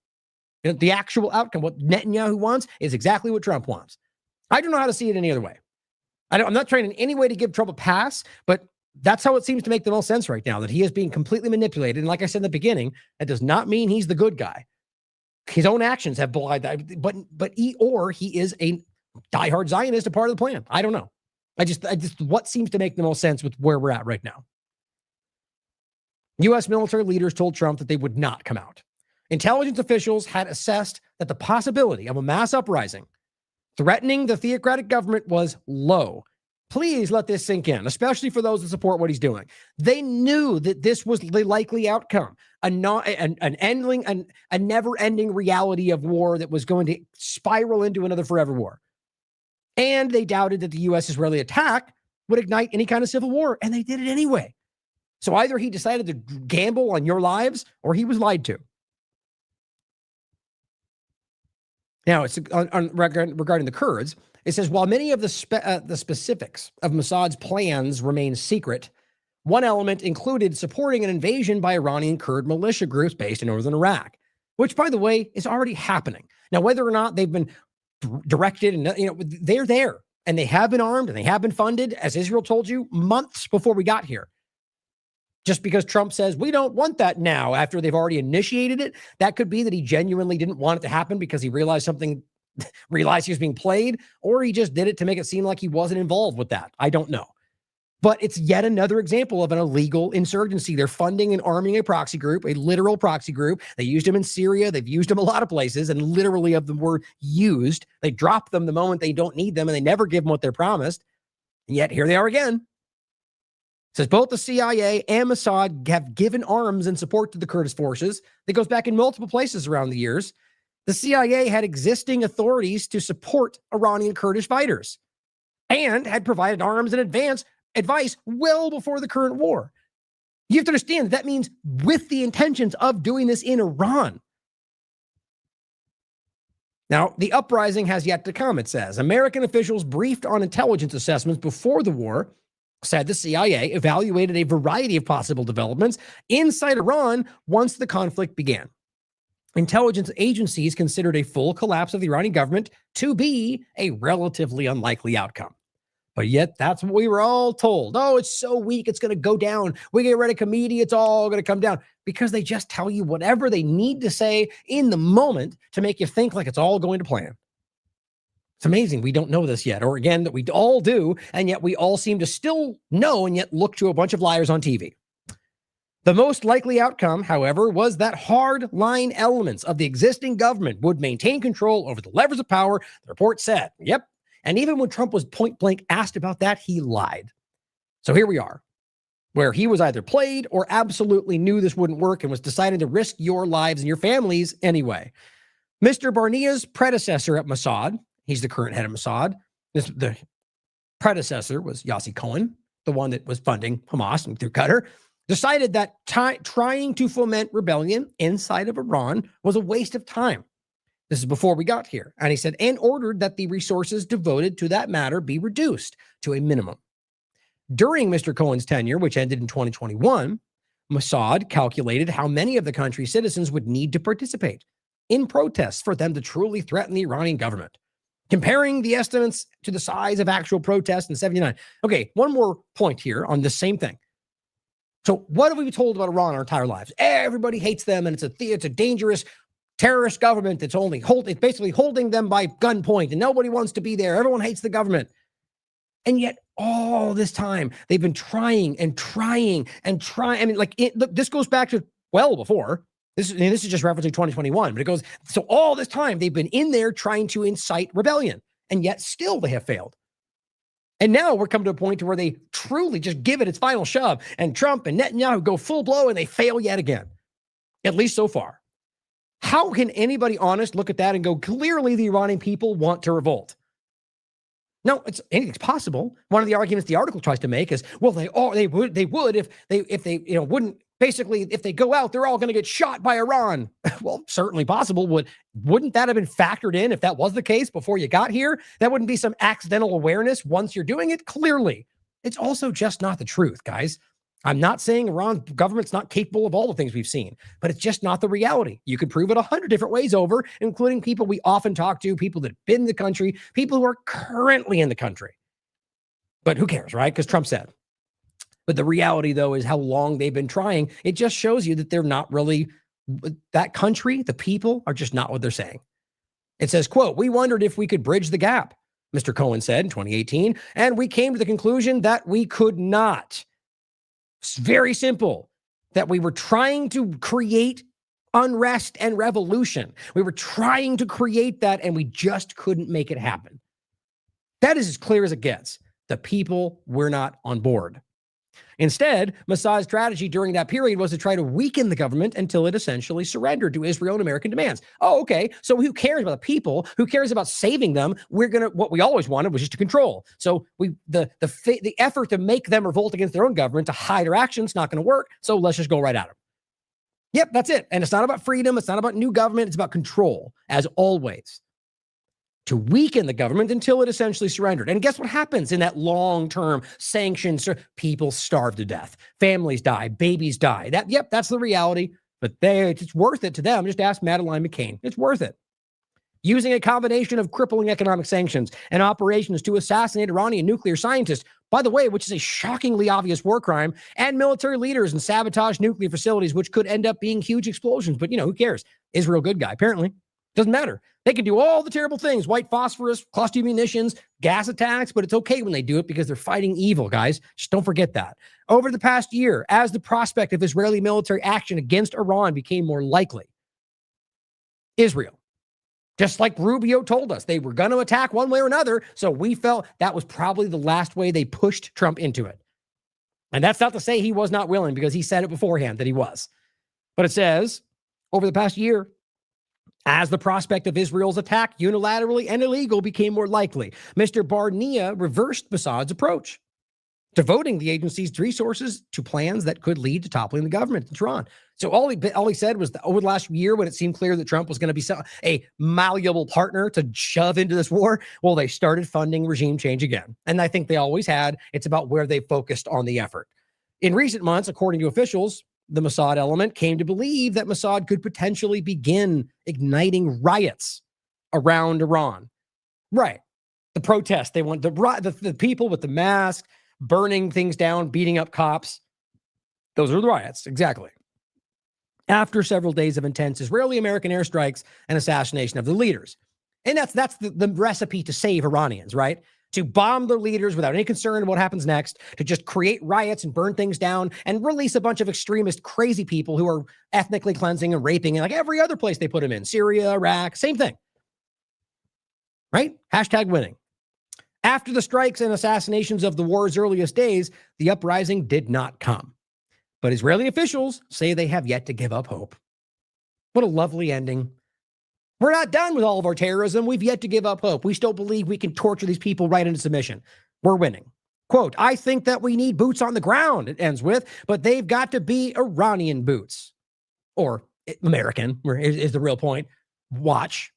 The actual outcome, what Netanyahu wants, is exactly what Trump wants. I don't know how to see it any other way. I'm not trying in any way to give Trump a pass, but that's how it seems to make the most sense right now, that he is being completely manipulated. And like I said in the beginning, that does not mean he's the good guy. His own actions have belied that, but he is a diehard Zionist, a part of the plan. I don't know. I just what seems to make the most sense with where we're at right now. U.S. military leaders told Trump that they would not come out. Intelligence officials had assessed that the possibility of a mass uprising threatening the theocratic government was low. Please let this sink in, especially for those that support what he's doing. They knew that this was the likely outcome, a never-ending reality of war that was going to spiral into another forever war. And they doubted that the U.S.-Israeli attack would ignite any kind of civil war, and they did it anyway. So either he decided to gamble on your lives, or he was lied to. Now, it's regarding the Kurds. It says, while many of the specifics of Mossad's plans remain secret, one element included supporting an invasion by Iranian Kurd militia groups based in northern Iraq, which, by the way, is already happening. Now, whether or not they've been directed, and they're there, and they have been armed, and they have been funded, as Israel told you, months before we got here. Just because Trump says, we don't want that now, after they've already initiated it, that could be that he genuinely didn't want it to happen because he realized he was being played, or he just did it to make it seem like he wasn't involved with that. I don't know. But it's yet another example of an illegal insurgency. They're funding and arming a proxy group, a literal proxy group. They used them in Syria. They've used them a lot of places, and literally of them were used. They drop them the moment they don't need them, and they never give them what they're promised. And yet here they are again. It says both the CIA and Mossad have given arms and support to the Kurdish forces. That goes back in multiple places around the years. The CIA had existing authorities to support Iranian Kurdish fighters and had provided arms and advice well before the current war. You have to understand that means with the intentions of doing this in Iran. Now, the uprising has yet to come, it says. American officials briefed on intelligence assessments before the war said the CIA evaluated a variety of possible developments inside Iran once the conflict began. Intelligence agencies considered a full collapse of the Iranian government to be a relatively unlikely outcome. But yet, that's what we were all told. Oh, it's so weak, it's going to go down. We get rid of Khomeini, it's all going to come down. Because they just tell you whatever they need to say in the moment to make you think like it's all going to plan. It's amazing we don't know this yet, or again, that we all do, and yet we all seem to still know and yet look to a bunch of liars on TV. The most likely outcome, however, was that hard-line elements of the existing government would maintain control over the levers of power, the report said. Yep. And even when Trump was point-blank asked about that, he lied. So here we are, where he was either played or absolutely knew this wouldn't work and was deciding to risk your lives and your families anyway. Mr. Barnia's predecessor at Mossad, he's the current head of Mossad. The predecessor was Yossi Cohen, the one that was funding Hamas through Qatar, decided that trying to foment rebellion inside of Iran was a waste of time. This is before we got here. And he said, and ordered that the resources devoted to that matter be reduced to a minimum. During Mr. Cohen's tenure, which ended in 2021, Mossad calculated how many of the country's citizens would need to participate in protests for them to truly threaten the Iranian government, comparing the estimates to the size of actual protests in 79. Okay, one more point here on the same thing. So what have we been told about Iran our entire lives? Everybody hates them, and it's a dangerous terrorist government that's it's basically holding them by gunpoint, and nobody wants to be there. Everyone hates the government. And yet all this time, they've been trying and trying and trying. I mean, look, this goes back to well before. This is just referencing 2021, but it goes, so all this time, they've been in there trying to incite rebellion, and yet still they have failed. And now we're coming to a point to where they truly just give it its final shove, and Trump and Netanyahu go full blow, and they fail yet again, at least so far. How can anybody honest look at that and go, clearly the Iranian people want to revolt? No, anything's possible. One of the arguments the article tries to make is, well, they would if they wouldn't, basically, if they go out, they're all going to get shot by Iran. Well, certainly possible. Wouldn't that have been factored in if that was the case before you got here? That wouldn't be some accidental awareness once you're doing it? Clearly. It's also just not the truth, guys. I'm not saying Iran's government's not capable of all the things we've seen, but it's just not the reality. You could prove it 100 different ways over, including people we often talk to, people that have been in the country, people who are currently in the country. But who cares, right? Because Trump said. But the reality, though, is how long they've been trying. It just shows you that they're not really, that country, the people are just not what they're saying. It says, quote, we wondered if we could bridge the gap, Mr. Cohen said in 2018, and we came to the conclusion that we could not. It's very simple, that we were trying to create unrest and revolution. We were trying to create that, and we just couldn't make it happen. That is as clear as it gets. The people were not on board. Instead, Mossad's strategy during that period was to try to weaken the government until it essentially surrendered to Israel and American demands. Oh, okay. So who cares about the people? Who cares about saving them? What we always wanted was just to control. So the effort to make them revolt against their own government, to hide our actions, not going to work. So let's just go right at them. Yep, that's it. And it's not about freedom. It's not about new government. It's about control, as always. To weaken the government until it essentially surrendered. And guess what happens in that long-term sanctions? People starve to death. Families die. Babies die. That's the reality. But it's worth it to them. Just ask Madeleine McCain. It's worth it. Using a combination of crippling economic sanctions and operations to assassinate Iranian nuclear scientists, by the way, which is a shockingly obvious war crime, and military leaders and sabotage nuclear facilities, which could end up being huge explosions. But, who cares? Israel, good guy, apparently. Doesn't matter. They can do all the terrible things, white phosphorus, cluster munitions, gas attacks, but it's okay when they do it because they're fighting evil, guys. Just don't forget that. Over the past year, as the prospect of Israeli military action against Iran became more likely, Israel, just like Rubio told us, they were going to attack one way or another, so we felt that was probably the last way they pushed Trump into it. And that's not to say he was not willing, because he said it beforehand that he was. But it says, over the past year, as the prospect of Israel's attack unilaterally and illegal became more likely, Mr. Barnia reversed Mossad's approach. devoting the agency's resources to plans that could lead to toppling the government in Tehran. So all he said was that over the last year, when it seemed clear that Trump was going to be a malleable partner to shove into this war, well, they started funding regime change again. And I think they always had. It's about where they focused on the effort. In recent months, according to officials, the Mossad element came to believe that Mossad could potentially begin igniting riots around Iran. Right. The protests. They want the people with the mask, burning things down, beating up cops. Those are the riots. Exactly. After several days of intense Israeli-American airstrikes and assassination of the leaders. And that's the recipe to save Iranians, right? To bomb their leaders without any concern of what happens next, to just create riots and burn things down and release a bunch of extremist, crazy people who are ethnically cleansing and raping, and like every other place they put them in. Syria, Iraq, same thing. Right? Hashtag winning. After the strikes and assassinations of the war's earliest days, the uprising did not come. But Israeli officials say they have yet to give up hope. What a lovely ending. We're not done with all of our terrorism. We've yet to give up hope. We still believe we can torture these people right into submission. We're winning. Quote, I think that we need boots on the ground, it ends with, but they've got to be Iranian boots. Or American, is the real point. Watch.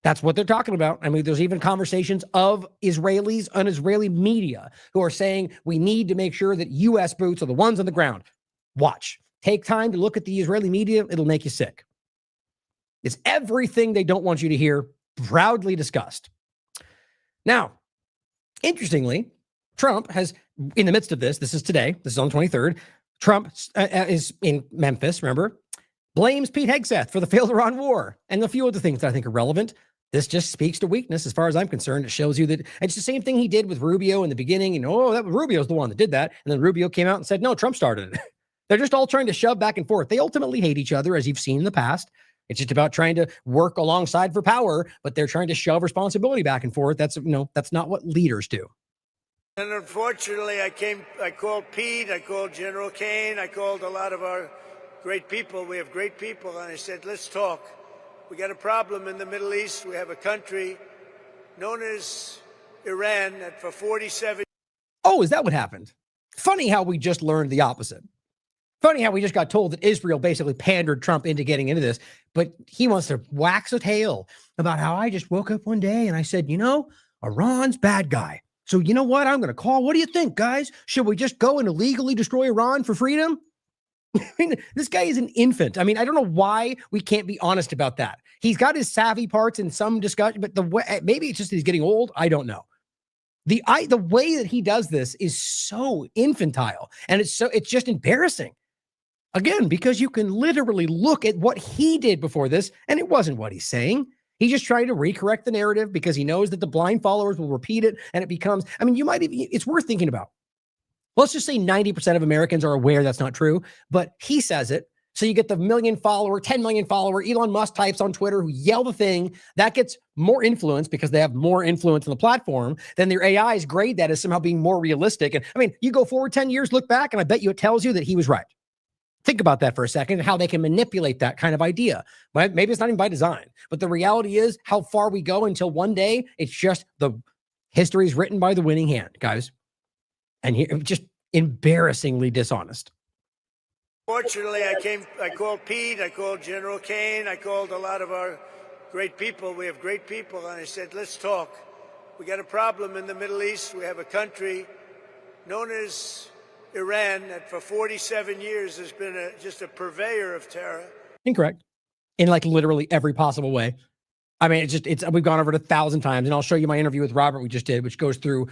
That's what they're talking about. I mean, there's even conversations of Israelis on Israeli media who are saying we need to make sure that U.S. boots are the ones on the ground. Watch. Take time to look at the Israeli media. It'll make you sick. It's everything they don't want you to hear, proudly discussed. Now, interestingly, Trump has, in the midst of this is today, this is on the 23rd, Trump is in Memphis, remember, blames Pete Hegseth for the failed Iran war and a few other things that I think are relevant. This just speaks to weakness as far as I'm concerned. It shows you that it's the same thing he did with Rubio in the beginning. That Rubio's the one that did that. And then Rubio came out and said, no, Trump started it. They're just all trying to shove back and forth. They ultimately hate each other, as you've seen in the past. It's just about trying to work alongside for power, but they're trying to shove responsibility back and forth. That's not what leaders do. And unfortunately, I called Pete, I called General Kane, I called a lot of our great people. We have great people. And I said, let's talk. We got a problem in the Middle East. We have a country known as Iran that for 47. Oh, is that what happened? Funny how we just learned the opposite. Funny how we just got told that Israel basically pandered Trump into getting into this, but he wants to wax a tale about how I just woke up one day and I said, Iran's bad guy. So you know what? I'm going to call. What do you think, guys? Should we just go and illegally destroy Iran for freedom? I mean, this guy is an infant. I mean, I don't know why we can't be honest about that. He's got his savvy parts in some discussion, but the way, maybe it's just that he's getting old. I don't know. The way that he does this is so infantile, and it's just embarrassing. Again, because you can literally look at what he did before this, and it wasn't what he's saying. He's just trying to recorrect the narrative because he knows that the blind followers will repeat it, and it becomes, I mean, it's worth thinking about. Let's just say 90% of Americans are aware that's not true, but he says it. So you get the 10 million follower Elon Musk types on Twitter who yell the thing that gets more influence because they have more influence on the platform. Then their AIs grade that as somehow being more realistic. And I mean, you go forward 10 years, look back, and I bet you it tells you that he was right. Think about that for a second and how they can manipulate that kind of idea. But maybe it's not even by design, but the reality is how far we go until one day it's just the history is written by the winning hand, guys. And he just embarrassingly dishonest. Fortunately, I called Pete, I called General Kane, I called a lot of our great people. We have great people. And I said, let's talk. We got a problem in the Middle East. We have a country known as Iran that for 47 years has been just a purveyor of terror. Incorrect. In like literally every possible way. I mean, we've gone over it 1,000 times, and I'll show you my interview with Robert we just did, which goes through,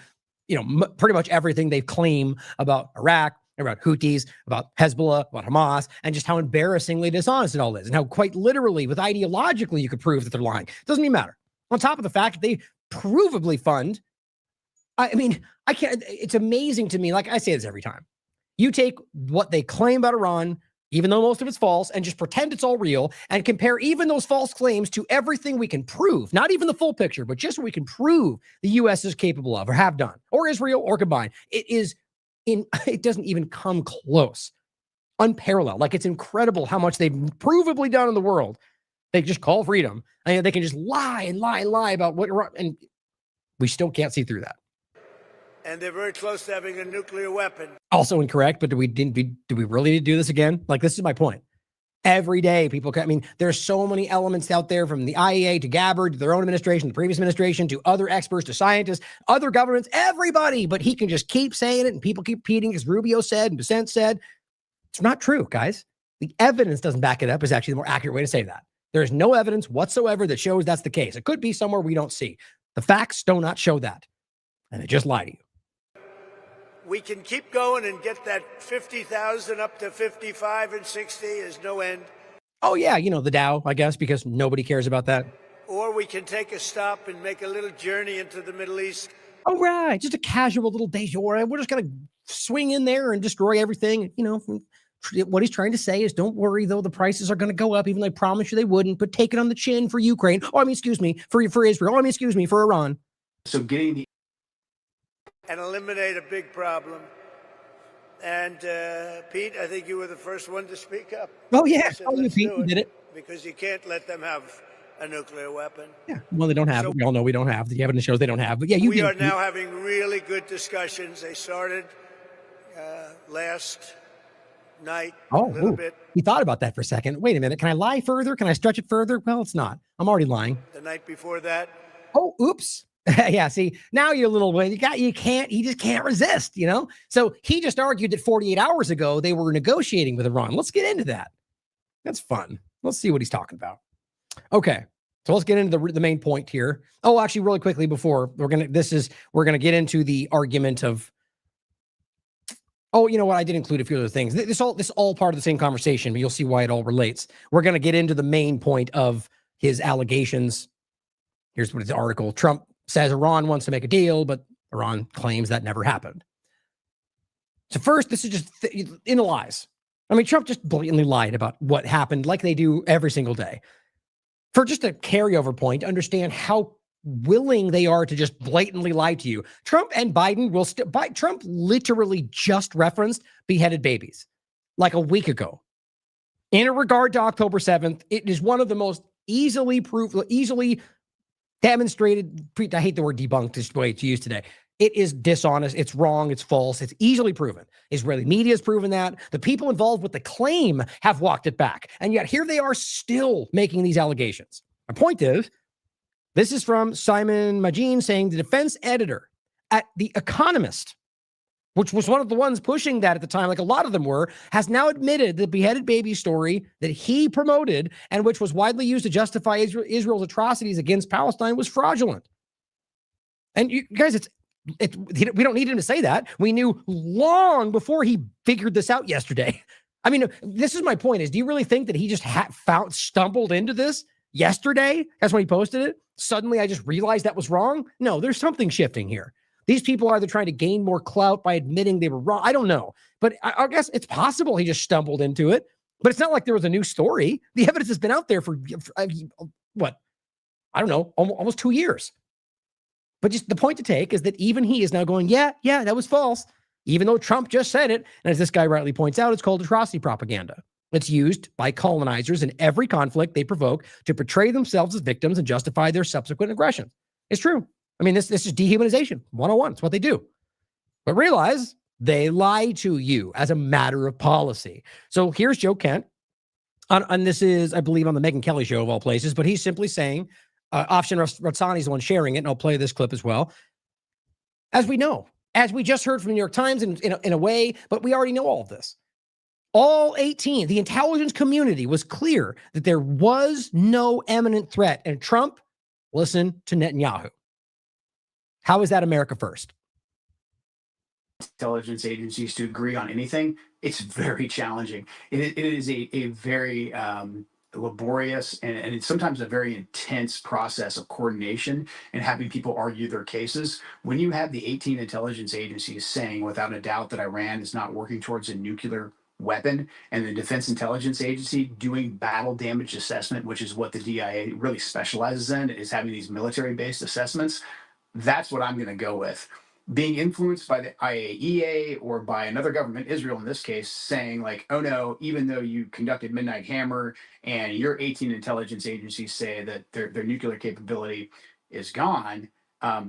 pretty much everything they claim about Iraq, about Houthis, about Hezbollah, about Hamas, and just how embarrassingly dishonest it all is, and how quite literally, with ideologically, you could prove that they're lying. It doesn't even matter. On top of the fact that they provably fund, I mean, I can't, it's amazing to me, like I say this every time. You take what they claim about Iran, even though most of it's false, and just pretend it's all real, and compare even those false claims to everything we can prove, not even the full picture, but just what we can prove the U.S. is capable of, or have done, or Israel, or combined. It doesn't even come close. Unparalleled. Like, it's incredible how much they've provably done in the world. They just call freedom, and they can just lie and lie and lie about what Iran, and we still can't see through that. and they're very close to having a nuclear weapon. Also incorrect, but do we really need to do this again? Like, this is my point. Every day, people, I mean, there's so many elements out there, from the IAEA to Gabbard to their own administration, the previous administration, to other experts, to scientists, other governments, everybody. But he can just keep saying it, and people keep repeating, as Rubio said and Dissent said. It's not true, guys. The evidence doesn't back it up, is actually the more accurate way to say that. There is no evidence whatsoever that shows that's the case. It could be somewhere we don't see. The facts do not show that. And they just lie to you. We can keep going and get that 50,000 up to 55 and 60 is no end. Oh, yeah, the Dow, I guess, because nobody cares about that. Or we can take a stop and make a little journey into the Middle East. Oh, right. Just a casual little de jour. We're just going to swing in there and destroy everything. What he's trying to say is, don't worry, though, the prices are going to go up, even though I promised you they wouldn't, but take it on the chin for Ukraine. Oh, I mean, excuse me, for Israel. Oh, I mean, excuse me, for Iran. So getting the and eliminate a big problem. And Pete, I think you were the first one to speak up. Oh, yeah. Said, Oh, you, Pete, you did it. Because you can't let them have a nuclear weapon. Yeah. Well, they don't have it. We all know we don't have. The evidence shows they don't have. But yeah, we are now having really good discussions. They started last night a little bit. He thought about that for a second. Wait a minute. Can I lie further? Can I stretch it further? Well, it's not. I'm already lying. The night before that. Oh, oops. Yeah, see, now you're a little way. He just can't resist, So he just argued that 48 hours ago they were negotiating with Iran. Let's get into that. That's fun. Let's see what he's talking about. Okay, so let's get into the main point here. Oh, actually, really quickly before we're gonna get into the argument of. Oh, you know what? I did include a few other things. This all part of the same conversation, but you'll see why it all relates. We're gonna get into the main point of his allegations. Here's what his article. Trump says Iran wants to make a deal, but Iran claims that never happened. So first, this is just in the lies. I mean, Trump just blatantly lied about what happened, like they do every single day. For just a carryover point, understand how willing they are to just blatantly lie to you. Trump and Biden will still. Trump literally just referenced beheaded babies like a week ago. In regard to October 7th, it is one of the most easily demonstrated, I hate the word debunked, is the way it's used today. It is dishonest, it's wrong, it's false, it's easily proven. Israeli media has proven that. The people involved with the claim have walked it back. And yet here they are still making these allegations. My point is, this is from Simon Magin saying the defense editor at The Economist, which was one of the ones pushing that at the time, like a lot of them were, has now admitted the beheaded baby story that he promoted and which was widely used to justify Israel's atrocities against Palestine was fraudulent. And you guys, we don't need him to say that. We knew long before he figured this out yesterday. I mean, this is my point: is do you really think that he just stumbled into this yesterday? That's when he posted it. Suddenly, I just realized that was wrong. No, there's something shifting here. These people are either trying to gain more clout by admitting they were wrong. I don't know. But I guess it's possible he just stumbled into it. But it's not like there was a new story. The evidence has been out there for what? I don't know, almost 2 years. But just the point to take is that even he is now going, yeah, that was false. Even though Trump just said it. And as this guy rightly points out, it's called atrocity propaganda. It's used by colonizers in every conflict they provoke to portray themselves as victims and justify their subsequent aggression. It's true. I mean, this is dehumanization 101. It's what they do. But realize they lie to you as a matter of policy. So here's Joe Kent. And this is, I believe, on the Megyn Kelly show of all places. But he's simply saying, Afshin Ratsani is the one sharing it, and I'll play this clip as well. As we know, as we just heard from the New York Times in a way, but we already know all of this. All 18, the intelligence community was clear that there was no imminent threat. And Trump listened to Netanyahu. How is that America first? Intelligence agencies to agree on anything, it's very challenging. It is a very laborious and it's sometimes a very intense process of coordination and having people argue their cases. When you have the 18 intelligence agencies saying without a doubt that Iran is not working towards a nuclear weapon, and the Defense Intelligence Agency doing battle damage assessment, which is what the DIA really specializes in, is having these military-based assessments, that's what I'm going to go with. Being influenced by the IAEA or by another government, Israel in this case, saying like, oh no, even though you conducted Midnight Hammer and your 18 intelligence agencies say that their nuclear capability is gone,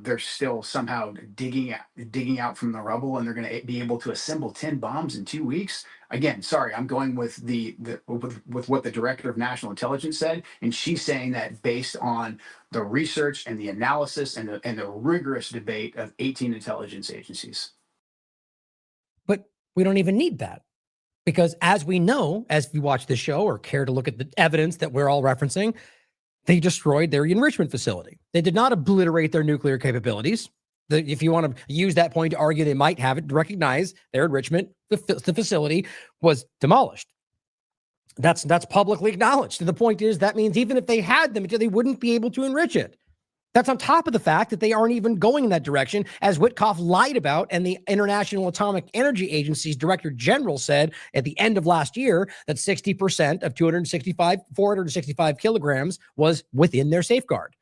they're still somehow digging out from the rubble, and they're going to be able to assemble 10 bombs in 2 weeks. Again, sorry, I'm going with with what the director of national intelligence said, and she's saying that based on the research and the analysis and the rigorous debate of 18 intelligence agencies. But we don't even need that, because as we know, as you watch the show or care to look at the evidence that we're all referencing, they destroyed their enrichment facility. They did not obliterate their nuclear capabilities. If you want to use that point to argue they might have it, recognize their enrichment, the facility was demolished. That's publicly acknowledged. And the point is, that means even if they had them, they wouldn't be able to enrich it. That's on top of the fact that they aren't even going in that direction, as Witkoff lied about, and the International Atomic Energy Agency's Director General said at the end of last year that 60% of 465 kilograms was within their safeguard.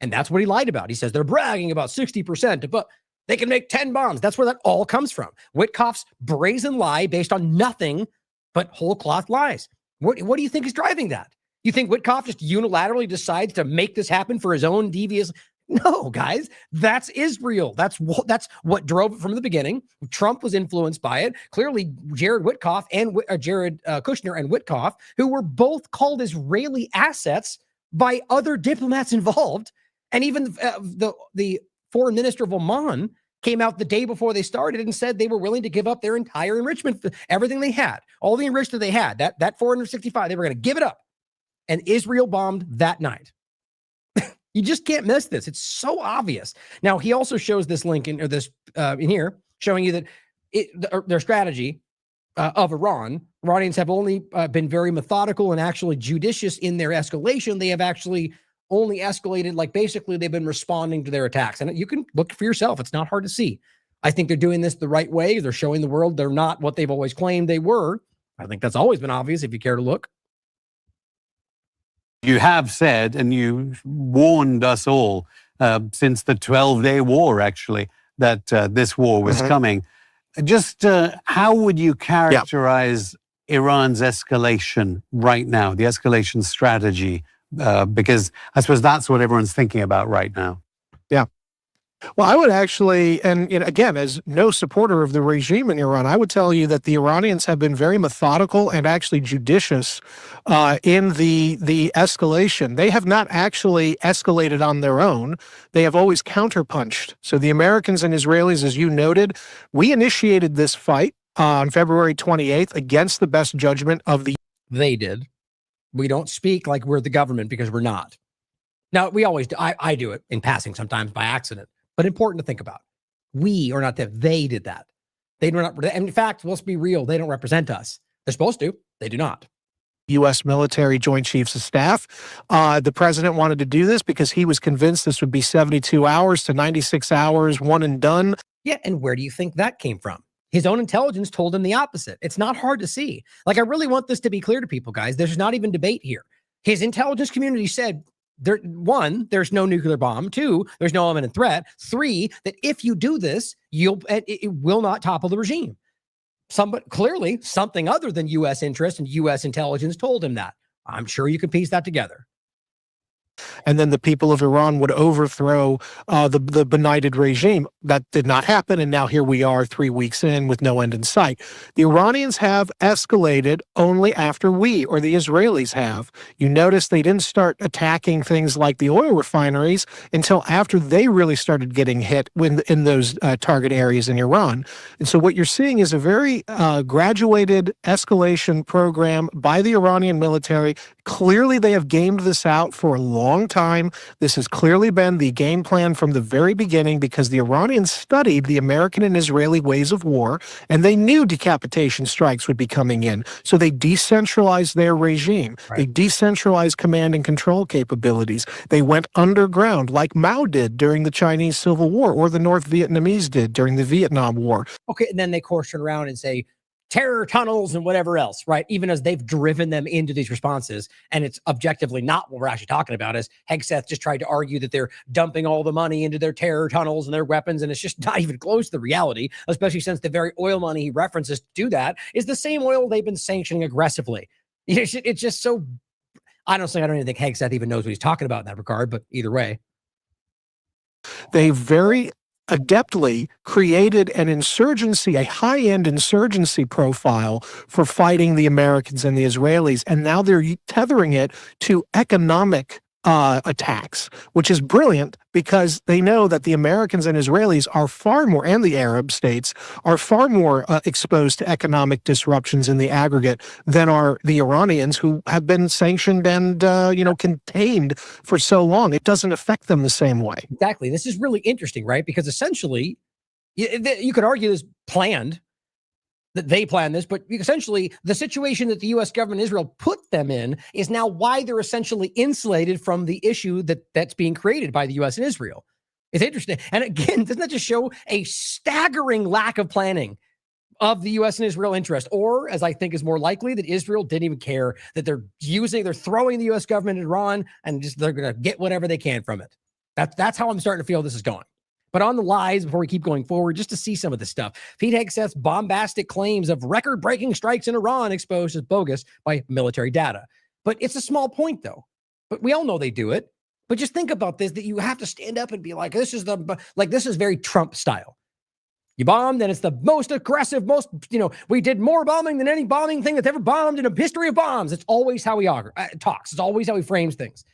And that's what he lied about. He says they're bragging about 60%, but they can make 10 bombs. That's where that all comes from. Witkoff's brazen lie based on nothing but whole cloth lies. What do you think is driving that? You think Witkoff just unilaterally decides to make this happen for his own devious? No, guys, that's Israel. That's what drove it from the beginning. Trump was influenced by it. Clearly, Jared Witkoff and Jared Kushner and Witkoff, who were both called Israeli assets by other diplomats involved, and even the foreign minister of Oman came out the day before they started and said they were willing to give up their entire enrichment, everything they had, all the enrichment they had, that 465, they were going to give it up. And Israel bombed that night. You just can't miss this. It's so obvious. Now, he also shows this link in here, showing you that their strategy of Iran. Iranians have only been very methodical and actually judicious in their escalation. They have actually only escalated, like basically they've been responding to their attacks. And you can look for yourself. It's not hard to see. I think they're doing this the right way. They're showing the world they're not what they've always claimed they were. I think that's always been obvious if you care to look. You have said, and you warned us all since the 12-day war, actually, that this war was coming. Just how would you characterize Iran's escalation right now, the escalation strategy? Because I suppose that's what everyone's thinking about right now. Yeah. Well, I would actually, and again, as no supporter of the regime in Iran, I would tell you that the Iranians have been very methodical and actually judicious in the escalation. They have not actually escalated on their own. They have always counterpunched. So the Americans and Israelis, as you noted, we initiated this fight on February 28th against the best judgment of the... They did. We don't speak like we're the government because we're not. Now, we always do. I do it in passing sometimes by accident. But important to think about. We are not them. They did that. They do not. And in fact, let's be real. They don't represent us. They're supposed to. They do not. U.S. military Joint Chiefs of Staff. The president wanted to do this because he was convinced this would be 72 hours to 96 hours, one and done. Yeah, and where do you think that came from? His own intelligence told him the opposite. It's not hard to see. Like, I really want this to be clear to people, guys. There's not even debate here. His intelligence community said, one, there's no nuclear bomb. Two, there's no imminent threat. Three, that if you do this, it will not topple the regime. Clearly, something other than U.S. interest and U.S. intelligence told him that. I'm sure you can piece that together. And then the people of Iran would overthrow the benighted regime. That did not happen, and now here we are 3 weeks in with no end in sight. The Iranians have escalated only after we, or the Israelis, have. You notice they didn't start attacking things like the oil refineries until after they really started getting hit in those target areas in Iran. And so what you're seeing is a very graduated escalation program by the Iranian military. Clearly, they have gamed this out for a long time. This has clearly been the game plan from the very beginning because the Iranians studied the American and Israeli ways of war, and they knew decapitation strikes would be coming in. So they decentralized their regime. Right. They decentralized command and control capabilities. They went underground like Mao did during the Chinese Civil War or the North Vietnamese did during the Vietnam War. Okay, and then they turn around and say, terror tunnels and whatever else, right? Even as they've driven them into these responses, and it's objectively not what we're actually talking about, as Hegseth just tried to argue that they're dumping all the money into their terror tunnels and their weapons, and it's just not even close to the reality, especially since the very oil money he references to do that is the same oil they've been sanctioning aggressively. It's just so, I don't even think Hegseth even knows what he's talking about in that regard, but either way. They very adeptly created an insurgency, a high-end insurgency profile for fighting the Americans and the Israelis, and now they're tethering it to economic attacks, which is brilliant because they know that the Americans and Israelis are far more, and the Arab states are far more exposed to economic disruptions in the aggregate than are the Iranians, who have been sanctioned and contained for so long. It doesn't affect them the same way. Exactly. This is really interesting, right? Because essentially, you could argue this planned, that they planned this, but essentially the situation that the U.S. government Israel put them in is now why they're essentially insulated from the issue that's being created by the U.S. and Israel. It's interesting. And again, doesn't that just show a staggering lack of planning of the U.S. and Israel interest? Or, as I think is more likely, that Israel didn't even care, that they're throwing the U.S. government in Iran, and just they're going to get whatever they can from it. That's how I'm starting to feel this is going. But on the lies, before we keep going forward, just to see some of this stuff, Pete Hegseth's bombastic claims of record-breaking strikes in Iran exposed as bogus by military data. But it's a small point, though. But we all know they do it. But just think about this, that you have to stand up and be like, this is very Trump style. You bombed, and it's the most aggressive, we did more bombing than any bombing thing that's ever bombed in a history of bombs. It's always how he talks. It's always how he frames things.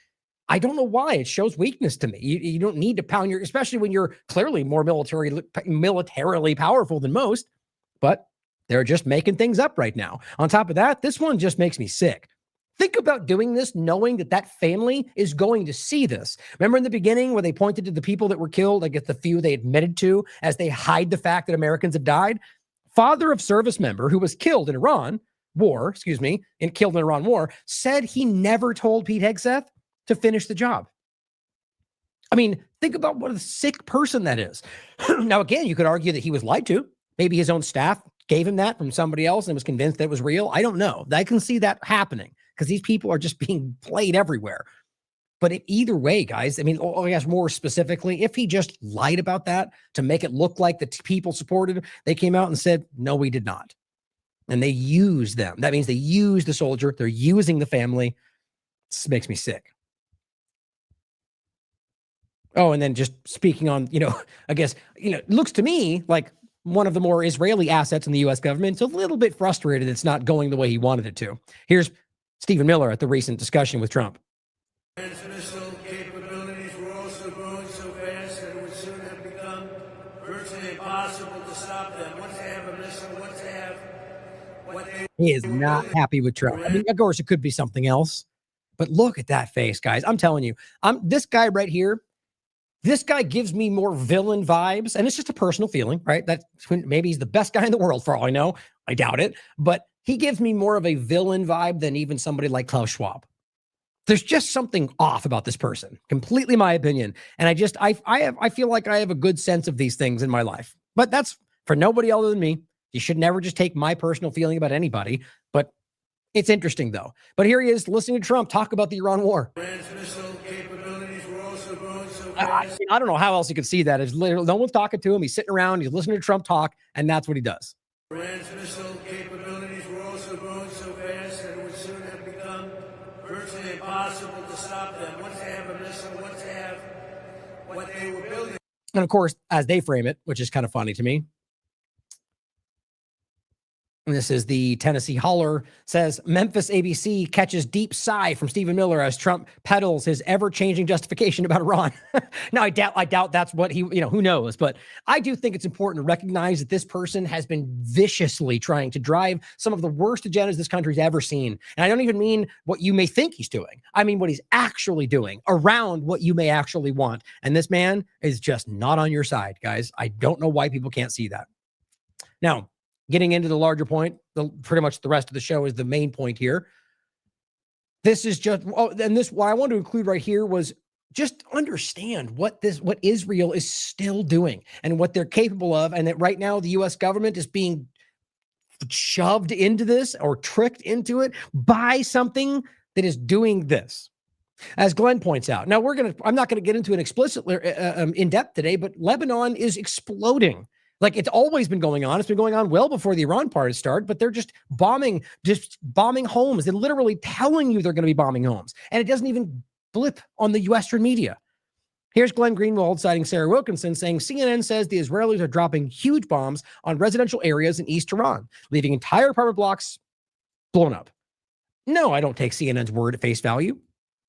I don't know why. It shows weakness to me. You don't need to pound especially when you're clearly more militarily powerful than most, but they're just making things up right now. On top of that, this one just makes me sick. Think about doing this knowing that family is going to see this. Remember in the beginning where they pointed to the people that were killed, I guess the few they admitted to, as they hide the fact that Americans have died? Father of service member who was killed in Iran war, said he never told Pete Hegseth to finish the job. I mean, think about what a sick person that is. Now, again, you could argue that he was lied to. Maybe his own staff gave him that from somebody else and was convinced that it was real. I don't know. I can see that happening because these people are just being played everywhere. But either way, guys, I mean, I guess more specifically, if he just lied about that to make it look like the people supported him, they came out and said, no, we did not. And they used them. That means they used the soldier. They're using the family. This makes me sick. Oh, and then just speaking on, I guess, it looks to me like one of the more Israeli assets in the U.S. government is a little bit frustrated it's not going the way he wanted it to. Here's Stephen Miller at the recent discussion with Trump. Missile capabilities were also growing so fast that it would soon have become virtually impossible to stop them. Once they have a missile, he is not happy with Trump. I mean, of course, it could be something else, but look at that face, guys. I'm telling you, this guy right here. This guy gives me more villain vibes, and it's just a personal feeling, right? That maybe he's the best guy in the world for all I know. I doubt it, but he gives me more of a villain vibe than even somebody like Klaus Schwab. There's just something off about this person. Completely my opinion, and I feel like I have a good sense of these things in my life, but that's for nobody other than me. You should never just take my personal feeling about anybody, but it's interesting though. But here he is listening to Trump talk about the Iran war. I don't know how else you could see that. It's literally, no one's talking to him. He's sitting around. He's listening to Trump talk, and that's what he does. Iran's missile capabilities were also growing so fast that it would soon have become virtually impossible to stop them. Once they have a missile, once they have what they were building. And of course, as they frame it, which is kind of funny to me, and this is the Tennessee Holler, says Memphis ABC catches deep sigh from Stephen Miller as Trump peddles his ever-changing justification about Iran. Now, I doubt that's what he, who knows, but I do think it's important to recognize that this person has been viciously trying to drive some of the worst agendas this country's ever seen. And I don't even mean what you may think he's doing. I mean what he's actually doing around what you may actually want. And this man is just not on your side, guys. I don't know why people can't see that. Now, getting into the larger point, pretty much the rest of the show is the main point here. This is just, what I wanted to include right here was just understand what Israel is still doing and what they're capable of, and that right now the U.S. government is being shoved into this or tricked into it by something that is doing this. As Glenn points out. Now I'm not going to get into an explicit in depth today, but Lebanon is exploding. Like it's always been going on. It's been going on well before the Iran part has started, but they're just bombing homes and literally telling you they're going to be bombing homes. And it doesn't even blip on the Western media. Here's Glenn Greenwald citing Sarah Wilkinson saying CNN says the Israelis are dropping huge bombs on residential areas in East Tehran, leaving entire apartment blocks blown up. No, I don't take CNN's word at face value.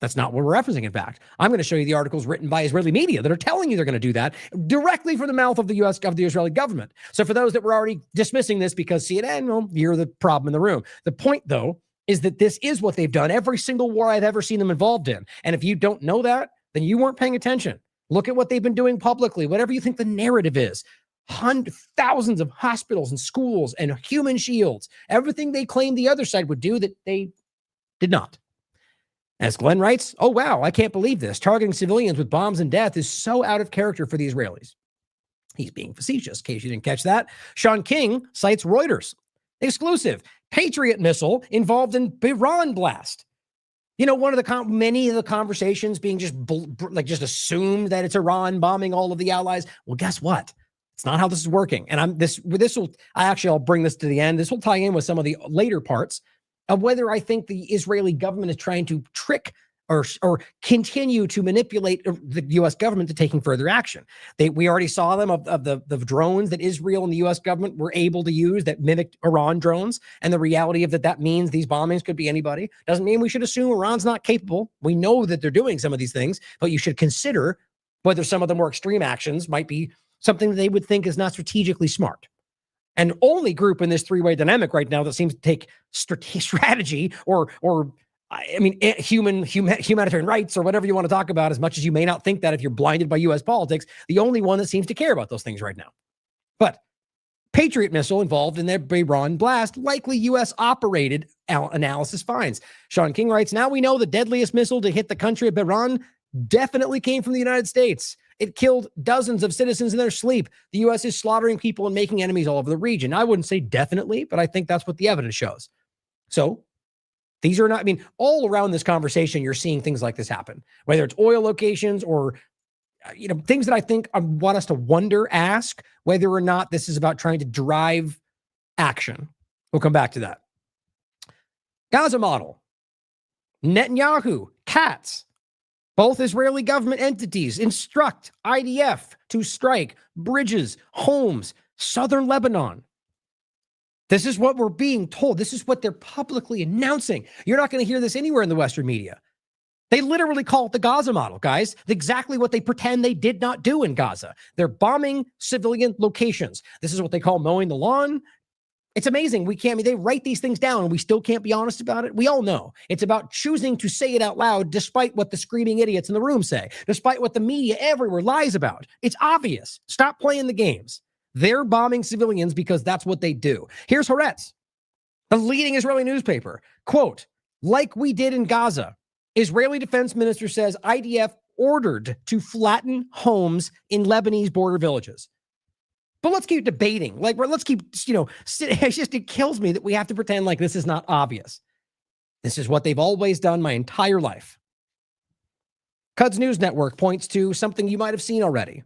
That's not what we're referencing, in fact. I'm going to show you the articles written by Israeli media that are telling you they're going to do that directly from the mouth of the Israeli government. So for those that were already dismissing this because CNN, well, you're the problem in the room. The point, though, is that this is what they've done every single war I've ever seen them involved in. And if you don't know that, then you weren't paying attention. Look at what they've been doing publicly, whatever you think the narrative is. Thousands of hospitals and schools and human shields, everything they claimed the other side would do that they did not. As Glenn writes, oh, wow, I can't believe this. Targeting civilians with bombs and death is so out of character for the Israelis. He's being facetious, in case you didn't catch that. Sean King cites Reuters. Exclusive. Patriot missile involved in Iran blast. You know, one of the many of the conversations being just assumed that it's Iran bombing all of the allies. Well, guess what? It's not how this is working. And I'll bring this to the end. This will tie in with some of the later parts of whether I think the Israeli government is trying to trick or continue to manipulate the U.S. government to taking further action. We already saw them of the drones that Israel and the U.S. government were able to use that mimicked Iran drones. And the reality of that means these bombings could be anybody. Doesn't mean we should assume Iran's not capable. We know that they're doing some of these things, but you should consider whether some of the more extreme actions might be something that they would think is not strategically smart. And only group in this three-way dynamic right now that seems to take strategy or humanitarian rights or whatever you want to talk about, as much as you may not think that if you're blinded by U.S. politics, the only one that seems to care about those things right now. But Patriot missile involved in their Iran blast, likely U.S. operated, analysis finds. Sean King writes, now we know the deadliest missile to hit the country of Iran definitely came from the United States. It killed dozens of citizens in their sleep. The U.S. is slaughtering people and making enemies all over the region. I wouldn't say definitely, but I think that's what the evidence shows. So these are not, all around this conversation, you're seeing things like this happen, whether it's oil locations or, things that I think I want us to ask whether or not this is about trying to drive action. We'll come back to that. Gaza model. Netanyahu, Katz, both Israeli government entities instruct IDF to strike bridges, homes, southern Lebanon. This is what we're being told. This is what they're publicly announcing. You're not going to hear this anywhere in the Western media. They literally call it the Gaza model, guys. Exactly what they pretend they did not do in Gaza. They're bombing civilian locations. This is what they call mowing the lawn. It's amazing. They write these things down and we still can't be honest about it. We all know it's about choosing to say it out loud, despite what the screaming idiots in the room say, despite what the media everywhere lies about. It's obvious. Stop playing the games. They're bombing civilians because that's what they do. Here's Haaretz, the leading Israeli newspaper. Quote, like we did in Gaza, Israeli defense minister says IDF ordered to flatten homes in Lebanese border villages. But let's keep debating. Let's keep, it kills me that we have to pretend like this is not obvious. This is what they've always done my entire life. Quds News Network points to something you might have seen already.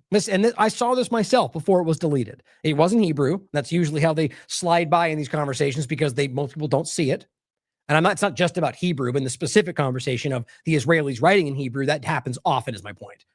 I saw this myself before it was deleted. It wasn't Hebrew. That's usually how they slide by in these conversations because most people don't see it. And it's not just about Hebrew, but in the specific conversation of the Israelis writing in Hebrew, that happens often is my point.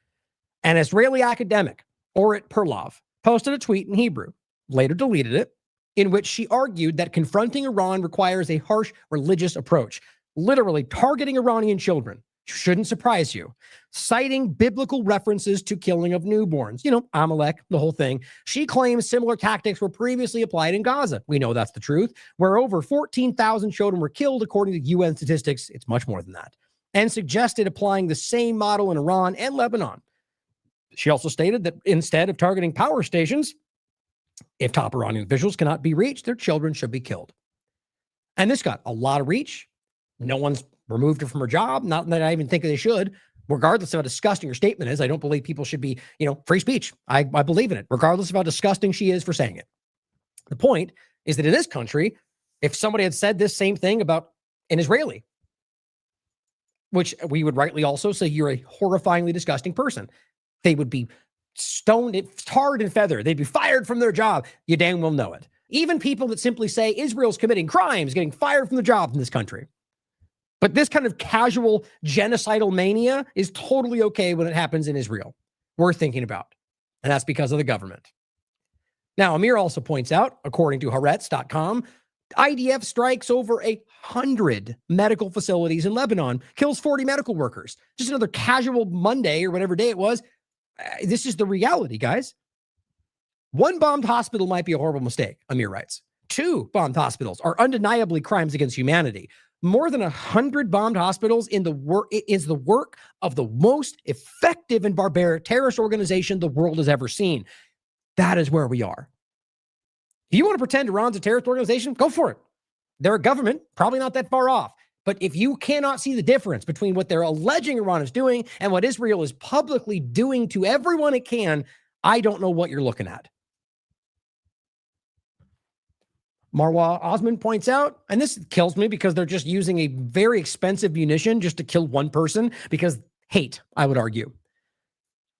An Israeli academic, Orit Perlov, posted a tweet in Hebrew, later deleted it, in which she argued that confronting Iran requires a harsh religious approach, literally targeting Iranian children. Shouldn't surprise you. Citing biblical references to killing of newborns, Amalek, the whole thing. She claims similar tactics were previously applied in Gaza. We know that's the truth, where over 14,000 children were killed, according to UN statistics. It's much more than that. And suggested applying the same model in Iran and Lebanon. She also stated that instead of targeting power stations, if top Iranian officials cannot be reached, their children should be killed. And this got a lot of reach. No one's removed her from her job. Not that I even think they should, regardless of how disgusting her statement is. I don't believe people should be, free speech. I believe in it, regardless of how disgusting she is for saying it. The point is that in this country, if somebody had said this same thing about an Israeli, which we would rightly also say you're a horrifyingly disgusting person, they would be stoned, tarred and feathered. They'd be fired from their job. You dang well know it. Even people that simply say Israel's committing crimes, getting fired from their jobs in this country. But this kind of casual genocidal mania is totally okay when it happens in Israel. worth thinking about. And that's because of the government. Now, Amir also points out, according to Haaretz.com, IDF strikes over 100 medical facilities in Lebanon, kills 40 medical workers. Just another casual Monday or whatever day it was. This is the reality, guys. One bombed hospital might be a horrible mistake, Amir writes. 2 bombed hospitals are undeniably crimes against humanity. More than 100 bombed hospitals is the work of the most effective and barbaric terrorist organization the world has ever seen. That is where we are. If you want to pretend Iran's a terrorist organization, go for it. They're a government, probably not that far off. But if you cannot see the difference between what they're alleging Iran is doing and what Israel is publicly doing to everyone it can, I don't know what you're looking at. Marwa Osman points out, and this kills me because they're just using a very expensive munition just to kill one person because hate, I would argue.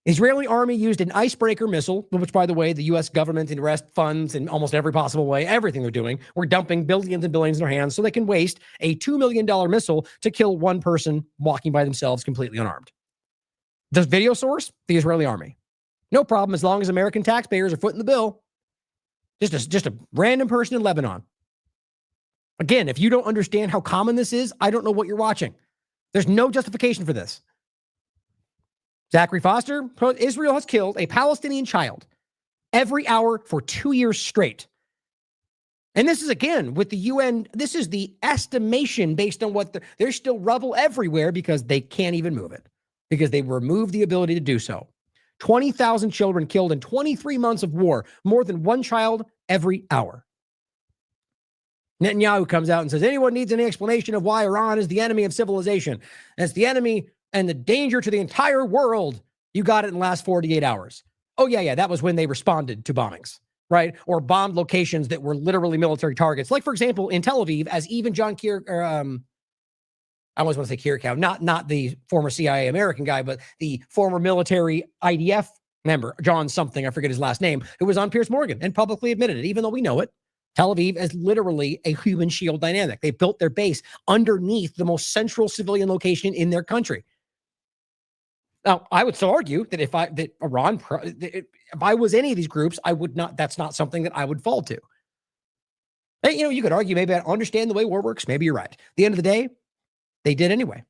Israeli army used an icebreaker missile, which, by the way, the U.S. government and rest funds in almost every possible way, everything they're doing. We're dumping billions and billions in their hands so they can waste a $2 million missile to kill one person walking by themselves completely unarmed. The video source, the Israeli army. No problem as long as American taxpayers are footing the bill. Just a random person in Lebanon. Again, if you don't understand how common this is, I don't know what you're watching. There's no justification for this. Zachary Foster, Israel has killed a Palestinian child every hour for 2 years straight. And this is, again, with the UN, this is the estimation based on what there's still rubble everywhere because they can't even move it, because they removed the ability to do so. 20,000 children killed in 23 months of war, more than one child every hour. Netanyahu comes out and says, anyone needs any explanation of why Iran is the enemy of civilization? And it's the enemy and the danger to the entire world. You got it in the last 48 hours. Oh, yeah. That was when they responded to bombings, right? Or bombed locations that were literally military targets. Like, for example, in Tel Aviv, as even John I always want to say Kirkow, not the former CIA American guy, but the former military IDF member, John something, I forget his last name, who was on Piers Morgan and publicly admitted it, even though we know it. Tel Aviv is literally a human shield dynamic. They built their base underneath the most central civilian location in their country. Now, I would still argue that if I was any of these groups, I would not. That's not something that I would fall to. And, you could argue maybe I don't understand the way war works. Maybe you're right. At the end of the day, they did anyway.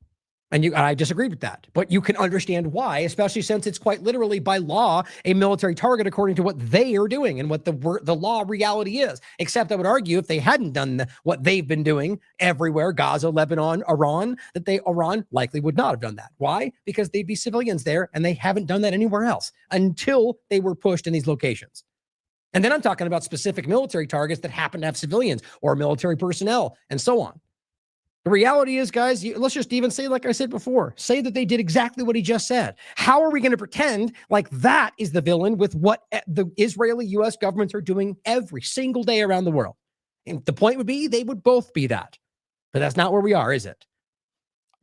And I disagreed with that. But you can understand why, especially since it's quite literally by law a military target according to what they are doing and what the law reality is. Except I would argue if they hadn't done what they've been doing everywhere, Gaza, Lebanon, Iran, Iran likely would not have done that. Why? Because they'd be civilians there, and they haven't done that anywhere else until they were pushed in these locations. And then I'm talking about specific military targets that happen to have civilians or military personnel and so on. The reality is, guys, let's just even say, like I said before, say that they did exactly what he just said. How are we going to pretend like that is the villain with what the Israeli U.S. governments are doing every single day around the world? And the point would be they would both be that. But that's not where we are, is it?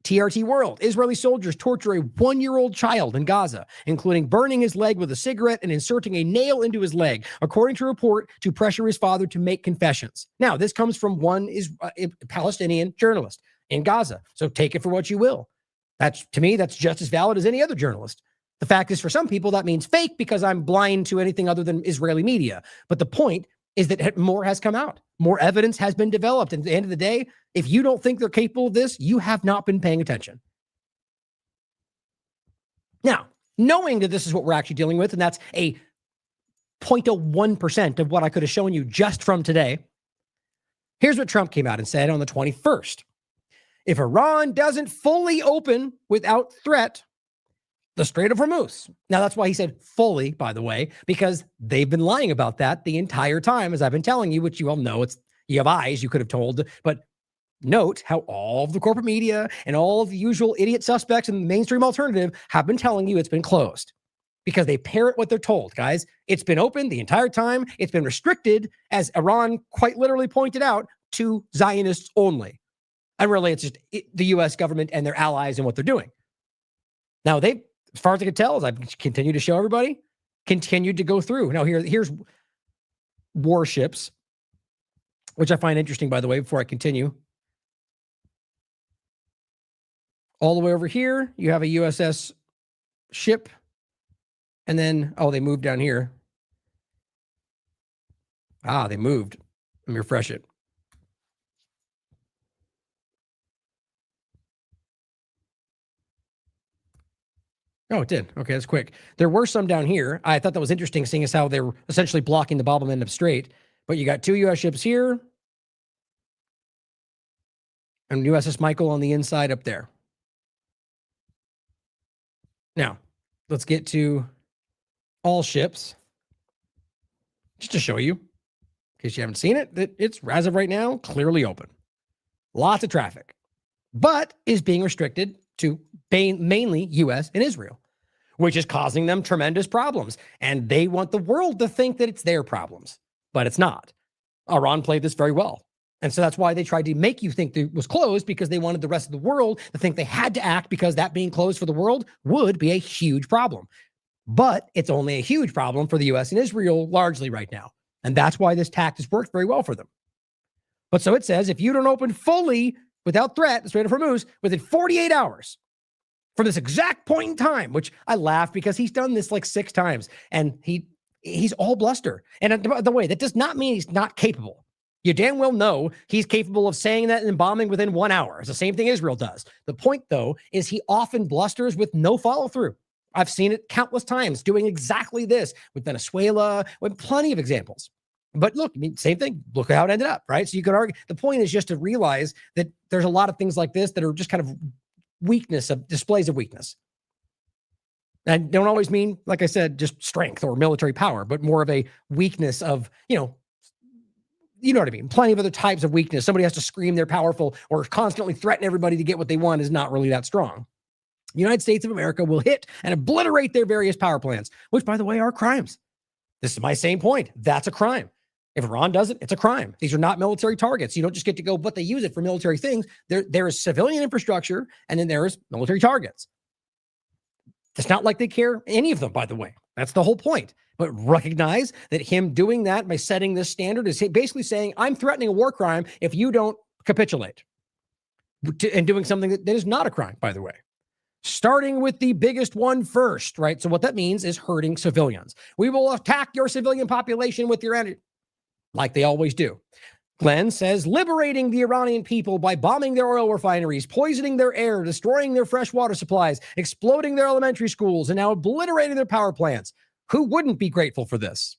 TRT World, Israeli soldiers torture a 1-year-old child in Gaza, including burning his leg with a cigarette and inserting a nail into his leg, according to a report to pressure his father to make confessions. Now, this comes from one Palestinian journalist in Gaza, so take it for what you will. To me, that's just as valid as any other journalist. The fact is, for some people, that means fake because I'm blind to anything other than Israeli media. But the point is that more has come out. More evidence has been developed. And at the end of the day, if you don't think they're capable of this, you have not been paying attention. Now, knowing that this is what we're actually dealing with, and that's a 0.01% of what I could have shown you just from today, here's what Trump came out and said on the 21st. If Iran doesn't fully open without threat the Strait of Hormuz. Now, that's why he said fully, by the way, because they've been lying about that the entire time, as I've been telling you, which you all know. You have eyes, you could have told. But note how all of the corporate media and all of the usual idiot suspects in the mainstream alternative have been telling you it's been closed because they parrot what they're told, guys. It's been open the entire time. It's been restricted, as Iran quite literally pointed out, to Zionists only. And really, it's just the U.S. government and their allies and what they're doing. Now, as far as I can tell, as I've continued to show everybody, continued to go through. Now, here's warships, which I find interesting, by the way, before I continue. All the way over here, you have a USS ship And then, oh, they moved down here. Ah, they moved. Let me refresh it. Oh, it did. Okay, that's quick. There were some down here. I thought that was interesting, seeing as how they were essentially blocking the bottom end of Strait. But you got 2 U.S. ships here and USS Michael on the inside up there. Now, let's get to all ships. Just to show you, in case you haven't seen it, that it's, as of right now, clearly open. Lots of traffic, but is being restricted to mainly U.S. and Israel, which is causing them tremendous problems. And they want the world to think that it's their problems, but it's not. Iran played this very well. And so that's why they tried to make you think it was closed, because they wanted the rest of the world to think they had to act, because that being closed for the world would be a huge problem. But it's only a huge problem for the U.S. and Israel largely right now. And that's why this tact has worked very well for them. But so it says, if you don't open fully without threat the Strait of Hormuz within 48 hours from this exact point in time, which I laugh because he's done this like 6 times and he's all bluster. And by the way, that does not mean he's not capable. You damn well know he's capable of saying that and bombing within 1 hour. It's the same thing Israel does. The point, though, is he often blusters with no follow-through. I've seen it countless times doing exactly this with Venezuela, with plenty of examples. But look, I mean, same thing. Look at how it ended up, right? So you could argue. The point is just to realize that there's a lot of things like this that are just kind of displays of weakness. And don't always mean, like I said, just strength or military power, but more of a weakness of, you know what I mean? Plenty of other types of weakness. Somebody has to scream they're powerful or constantly threaten everybody to get what they want is not really that strong. The United States of America will hit and obliterate their various power plants, which, by the way, are crimes. This is my same point. That's a crime. If Iran does it, it's a crime. These are not military targets. You don't just get to go, but they use it for military things. There is civilian infrastructure, and then there is military targets. It's not like they care, any of them, by the way. That's the whole point. But recognize that him doing that by setting this standard is basically saying, I'm threatening a war crime if you don't capitulate. And doing something that is not a crime, by the way. Starting with the biggest one first, right? So what that means is hurting civilians. We will attack your civilian population with your energy, like they always do. Glenn says, liberating the Iranian people by bombing their oil refineries, poisoning their air, destroying their fresh water supplies, exploding their elementary schools, and now obliterating their power plants. Who wouldn't be grateful for this?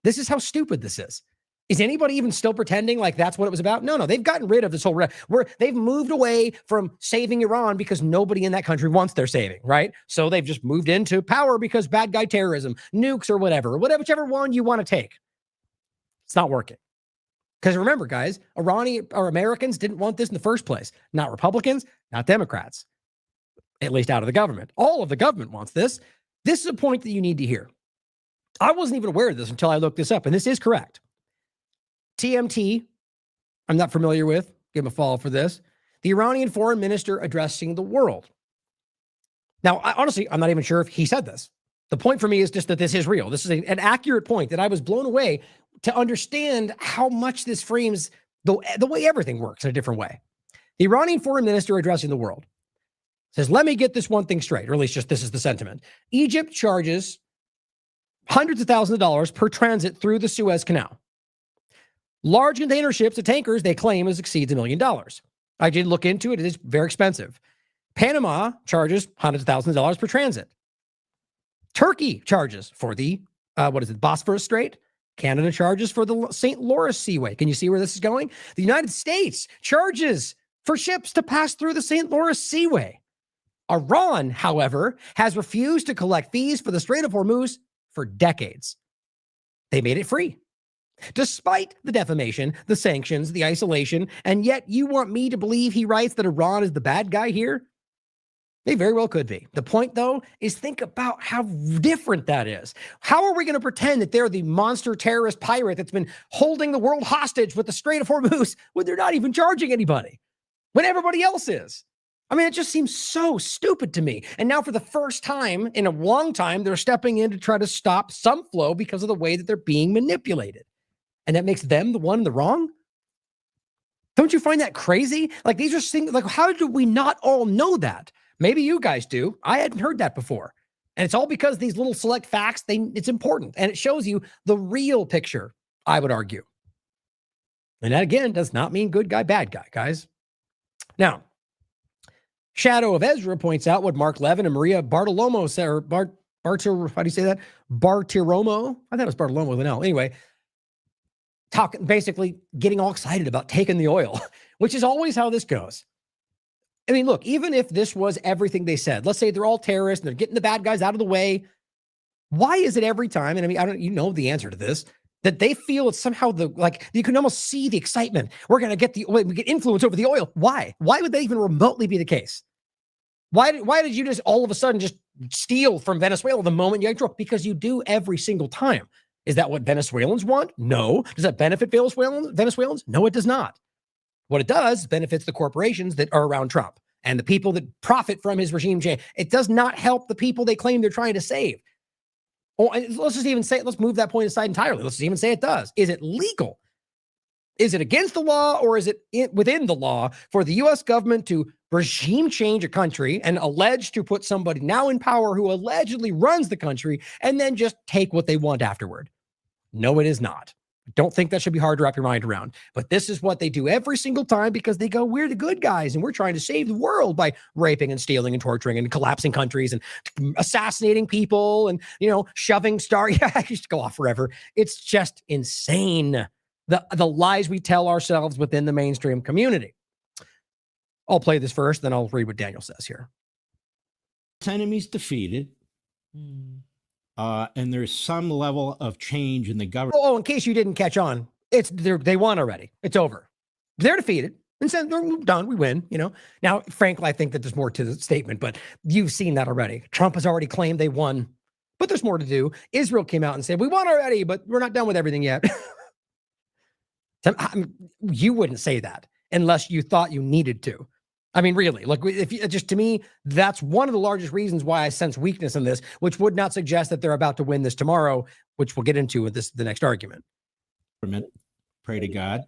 This is how stupid this is. Is anybody even still pretending like that's what it was about? No, they've gotten rid of this whole, they've moved away from saving Iran because nobody in that country wants their saving, right? So they've just moved into power because bad guy terrorism, nukes or whatever, whichever one you want to take. It's not working. Because remember, guys, Americans didn't want this in the first place. Not Republicans, not Democrats, at least out of the government. All of the government wants this. This is a point that you need to hear. I wasn't even aware of this until I looked this up, and this is correct. TMT, I'm not familiar with. Give him a follow for this. The Iranian foreign minister addressing the world. Now, honestly, I'm not even sure if he said this. The point for me is just that this is real. This is an accurate point that I was blown away to understand how much this frames the way everything works in a different way. The Iranian foreign minister addressing the world says, let me get this one thing straight, or at least just this is the sentiment. Egypt charges hundreds of thousands of dollars per transit through the Suez Canal. Large container ships and tankers, they claim, exceeds $1 million. I did look into it. It is very expensive. Panama charges hundreds of thousands of dollars per transit. Turkey charges for the, Bosphorus Strait. Canada charges for the St. Lawrence Seaway. Can you see where this is going? The United States charges for ships to pass through the St. Lawrence Seaway. Iran, however, has refused to collect fees for the Strait of Hormuz for decades. They made it free. Despite the defamation, the sanctions, the isolation, and yet you want me to believe he writes that Iran is the bad guy here? They very well could be. The point, though, is think about how different that is. How are we going to pretend that they're the monster terrorist pirate that's been holding the world hostage with the Strait of Hormuz when they're not even charging anybody, when everybody else is? I mean, it just seems so stupid to me. And now for the first time in a long time, they're stepping in to try to stop some flow because of the way that they're being manipulated. And that makes them the one in the wrong? Don't you find that crazy? Like, these are things, like, how do we not all know that? Maybe you guys do. I hadn't heard that before. And it's all because these little select facts, it's important. And it shows you the real picture, I would argue. And that, again, does not mean good guy, bad guy, guys. Now, Shadow of Ezra points out what Mark Levin and Maria Bartiromo said, or how do you say that? Bartiromo? I thought it was Bartiromo with an L. Anyway, basically getting all excited about taking the oil, which is always how this goes. I mean, look, even if this was everything they said, let's say they're all terrorists and they're getting the bad guys out of the way. Why is it every time? And I mean, you know the answer to this, that they feel it's somehow you can almost see the excitement. We're going to get we get influence over the oil. Why? Why would that even remotely be the case? Why did you just all of a sudden just steal from Venezuela the moment you got drunk? Because you do every single time. Is that what Venezuelans want? No. Does that benefit Venezuelans? No, it does not. What it does benefits the corporations that are around Trump and the people that profit from his regime change. It does not help the people they claim they're trying to save. Oh, let's just even say, let's move that point aside entirely. Let's even say it does. Is it legal? Is it against the law, or is it within the law for the U.S. government to regime change a country and allege to put somebody now in power who allegedly runs the country and then just take what they want afterward? No, it is not. Don't think that should be hard to wrap your mind around. But this is what they do every single time, because they go, we're the good guys and we're trying to save the world by raping and stealing and torturing and collapsing countries and assassinating people and, shoving Yeah, I used to go off forever. It's just insane. The lies we tell ourselves within the mainstream community. I'll play this first, then I'll read what Daniel says here. Enemies defeated. And there's some level of change in the government. Oh, in case you didn't catch on, they won already. It's over. They're defeated. And so they're done. We win, Now, frankly, I think that there's more to the statement, but you've seen that already. Trump has already claimed they won, but there's more to do. Israel came out and said, we won already, but we're not done with everything yet. You wouldn't say that unless you thought you needed to. I mean, really, to me, that's one of the largest reasons why I sense weakness in this, which would not suggest that they're about to win this tomorrow, which we'll get into with the next argument. Pray to God.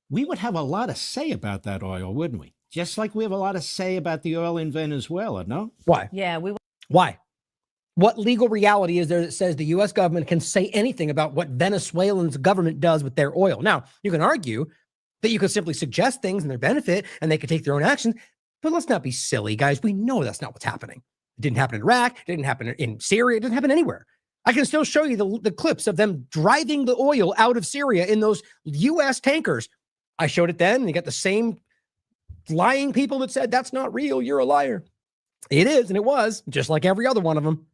We would have a lot to say about that oil, wouldn't we? Just like we have a lot to say about the oil in Venezuela, no? Why? Yeah, Why? What legal reality is there that says the U.S. government can say anything about what Venezuelan's government does with their oil? Now, you can argue that you could simply suggest things in their benefit and they could take their own actions. But let's not be silly, guys. We know that's not what's happening. It didn't happen in Iraq. It didn't happen in Syria. It didn't happen anywhere. I can still show you the clips of them driving the oil out of Syria in those U.S. tankers. I showed it then, and you got the same lying people that said, that's not real. You're a liar. It is, and it was, just like every other one of them.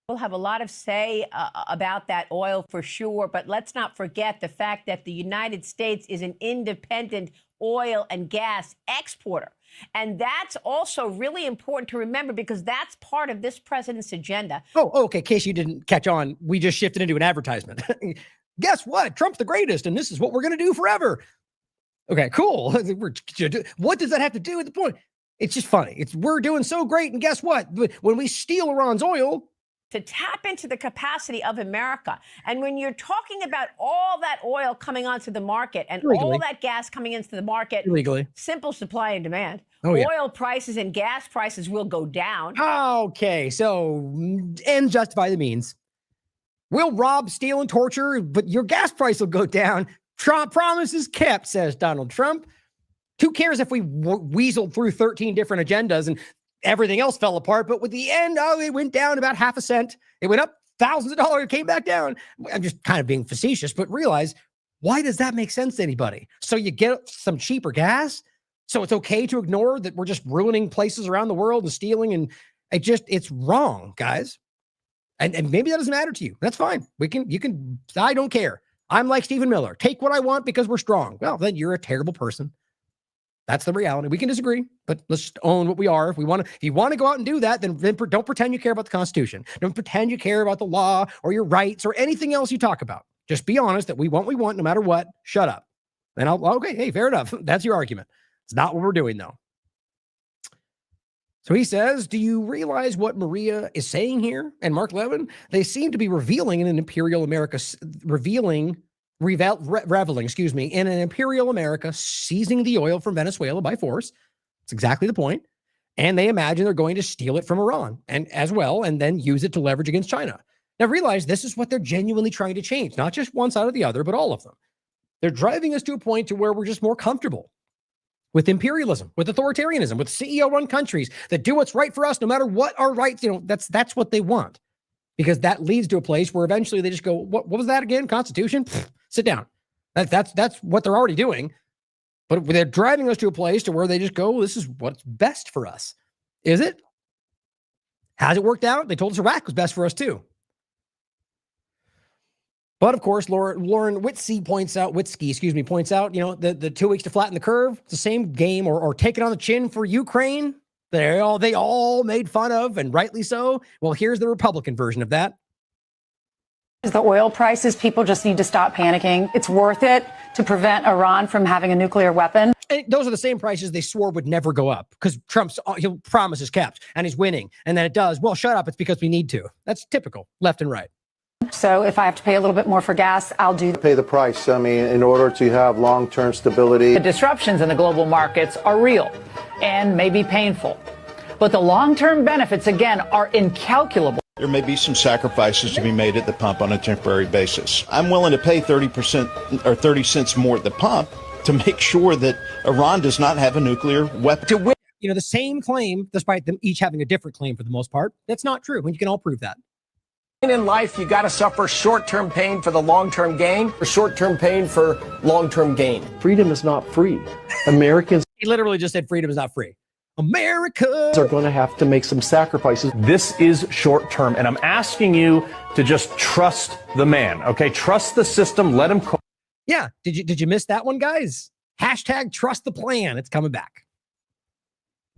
We'll have a lot of say about that oil for sure, but let's not forget the fact that the United States is an independent oil and gas exporter. And that's also really important to remember, because that's part of this president's agenda. Oh, okay. In case you didn't catch on, we just shifted into an advertisement. Guess what? Trump's the greatest, and this is what we're going to do forever. Okay, cool. What does that have to do with the point? It's just funny. We're doing so great, and guess what? When we steal Iran's oil, to tap into the capacity of America. And when you're talking about all that oil coming onto the market and illegally, all that gas coming into the market, illegally, simple supply and demand. Oh, yeah. Oil prices and gas prices will go down. Okay, so ends justify the means. We'll rob, steal, and torture, but your gas price will go down. Trump promises kept, says Donald Trump. Who cares if we weaseled through 13 different agendas and everything else fell apart, but with the end, it went down about half a cent. It went up thousands of dollars, it came back down. I'm just kind of being facetious, but realize, why does that make sense to anybody? So you get some cheaper gas, so it's okay to ignore that we're just ruining places around the world and stealing, and it's wrong, guys. And maybe that doesn't matter to you. That's fine. I don't care. I'm like Stephen Miller. Take what I want because we're strong. Well, then you're a terrible person. That's the reality. We can disagree, but let's just own what we are. If you want to go out and do that, then don't pretend you care about the Constitution. Don't pretend you care about the law or your rights or anything else you talk about. Just be honest that we want what we want no matter what. Shut up. And okay, hey, fair enough. That's your argument. It's not what we're doing, though. So he says, do you realize what Maria is saying here? And Mark Levin, they seem to be reveling in an imperial America, reveling in an imperial America seizing the oil from Venezuela by force. That's exactly the point. And they imagine they're going to steal it from Iran and as well, and then use it to leverage against China. Now realize this is what they're genuinely trying to change, not just one side or the other, but all of them. They're driving us to a point to where we're just more comfortable with imperialism, with authoritarianism, with CEO-run countries that do what's right for us, no matter what our rights, that's what they want. Because that leads to a place where eventually they just go, what was that again? Constitution? Pfft, sit down. That's what they're already doing. But they're driving us to a place to where they just go, this is what's best for us. Is it? Has it worked out? They told us Iraq was best for us too. But of course, Lauren Witzke points out, the 2 weeks to flatten the curve. It's the same game, or take it on the chin for Ukraine. They all made fun of, and rightly so. Well, here's the Republican version of that. The oil prices, people just need to stop panicking. It's worth it to prevent Iran from having a nuclear weapon. And those are the same prices they swore would never go up because he'll promise is kept and he's winning. And then it does. Well, shut up. It's because we need to. That's typical, left and right. So if I have to pay a little bit more for gas, I'll do pay the price. I mean, in order to have long-term stability. The disruptions in the global markets are real and may be painful. But the long-term benefits, again, are incalculable. There may be some sacrifices to be made at the pump on a temporary basis. I'm willing to pay 30% or 30 cents more at the pump to make sure that Iran does not have a nuclear weapon. The same claim, despite them each having a different claim for the most part, that's not true. And you can all prove that. In life, you got to suffer short-term pain for the long-term gain, or short-term pain for long-term gain. Freedom is not free. Americans. He literally just said freedom is not free. America are going to have to make some sacrifices. This is short term, and I'm asking you to just trust the man, okay? Trust the system, let him call. Yeah, did you miss that one, guys? Hashtag trust the plan. It's coming back.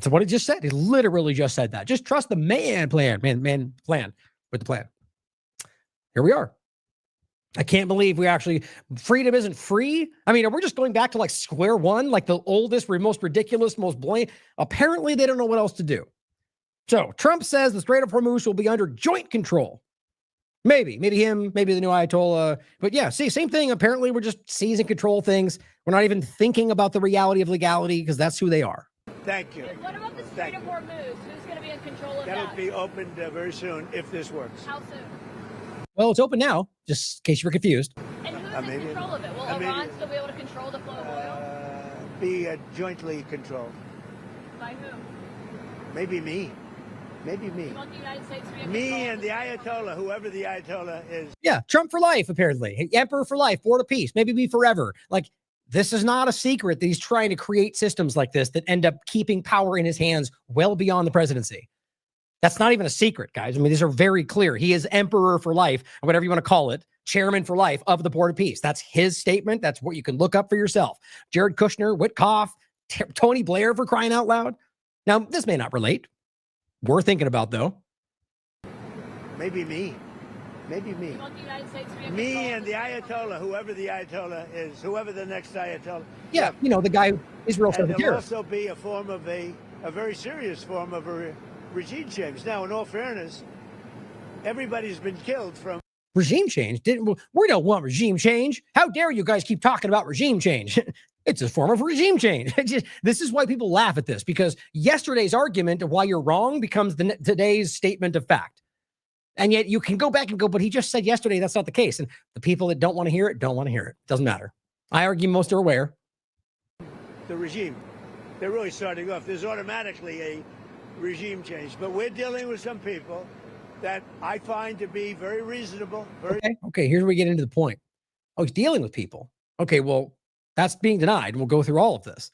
So what it just said, it literally just said that. Just trust the man plan with the plan. Here we are. I can't believe freedom isn't free. I mean, are we just going back to like square one, like the oldest, most ridiculous, most blatant? Apparently, they don't know what else to do. So Trump says the Strait of Hormuz will be under joint control. Maybe him, maybe the new Ayatollah. But yeah, same thing. Apparently, we're just seizing control things. We're not even thinking about the reality of legality because that's who they are. Thank you. What about the Strait of Hormuz? Who's going to be in control of that? That'll be opened very soon if this works. How soon? Well, it's open now, just in case you were confused. And who's in control of it? Will Iran still be able to control the flow of oil? Be jointly controlled. By who? Maybe me. Maybe me. You want the United States to be in me control? and the Ayatollah, whoever the Ayatollah is. Yeah, Trump for life, apparently. Emperor for life, board of peace, maybe me forever. Like, this is not a secret that he's trying to create systems like this that end up keeping power in his hands well beyond the presidency. That's not even a secret, guys. I mean, these are very clear. He is emperor for life, or whatever you want to call it, chairman for life of the Board of Peace. That's his statement. That's what you can look up for yourself. Jared Kushner, Witkoff, Tony Blair, for crying out loud. Now, this may not relate. We're thinking about, though. Maybe me. Maybe me. You want the United States to be in me control? and the Ayatollah, whoever the Ayatollah is, whoever the next Ayatollah. Yeah, the guy Israel started There'll here. also be a form of a very serious form of a regime change. Now, in all fairness, everybody's been killed from regime change. We don't want regime change. How dare you guys keep talking about regime change? It's a form of regime change. This is why people laugh at this, because yesterday's argument of why you're wrong becomes today's statement of fact. And yet you can go back and go, but he just said yesterday that's not the case. And the people that don't want to hear it, don't want to hear it. Doesn't matter. I argue most are aware. The regime. They're really starting off. There's automatically a regime change. But we're dealing with some people that I find to be very reasonable. Okay, here's where we get into the point. Oh, he's dealing with people. Okay, well, that's being denied. We'll go through all of this.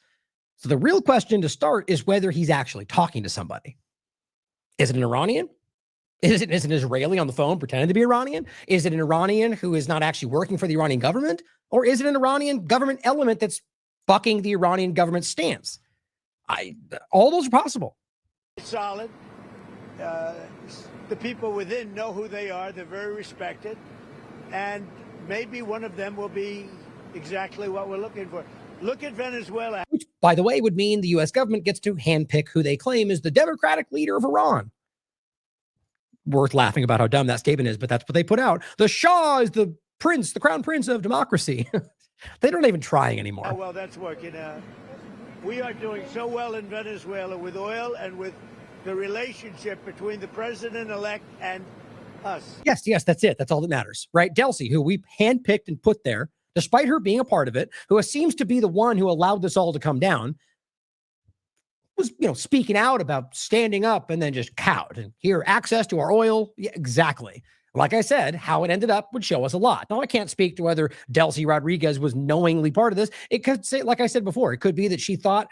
So the real question to start is whether he's actually talking to somebody. Is it an Iranian? Is it an Israeli on the phone pretending to be Iranian? Is it an Iranian who is not actually working for the Iranian government? Or is it an Iranian government element that's bucking the Iranian government stance? All those are possible. Solid. The people within know who they are. They're very respected. And maybe one of them will be exactly what we're looking for. Look at Venezuela. Which, by the way, would mean the U.S. government gets to handpick who they claim is the democratic leader of Iran. Worth laughing about how dumb that statement is, but that's what they put out. The Shah is the crown prince of democracy. They're not even trying anymore. Oh, well, that's working out. We are doing so well in Venezuela with oil and with the relationship between the president-elect and us. Yes, that's it. That's all that matters, right? Delcy, who we handpicked and put there, despite her being a part of it, who seems to be the one who allowed this all to come down, was, speaking out about standing up and then just cowed. And here, access to our oil. Yeah, exactly. Like I said, how it ended up would show us a lot. Now, I can't speak to whether Delcy Rodriguez was knowingly part of this. It could say, like I said before, it could be that she thought,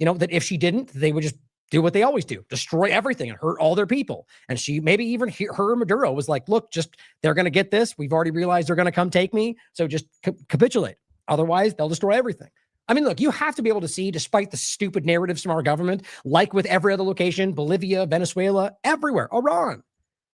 that if she didn't, they would just do what they always do, destroy everything and hurt all their people. And she, maybe even her Maduro was like, look, they're going to get this. We've already realized they're going to come take me. So just capitulate. Otherwise, they'll destroy everything. I mean, look, you have to be able to see, despite the stupid narratives from our government, like with every other location, Bolivia, Venezuela, everywhere, Iran,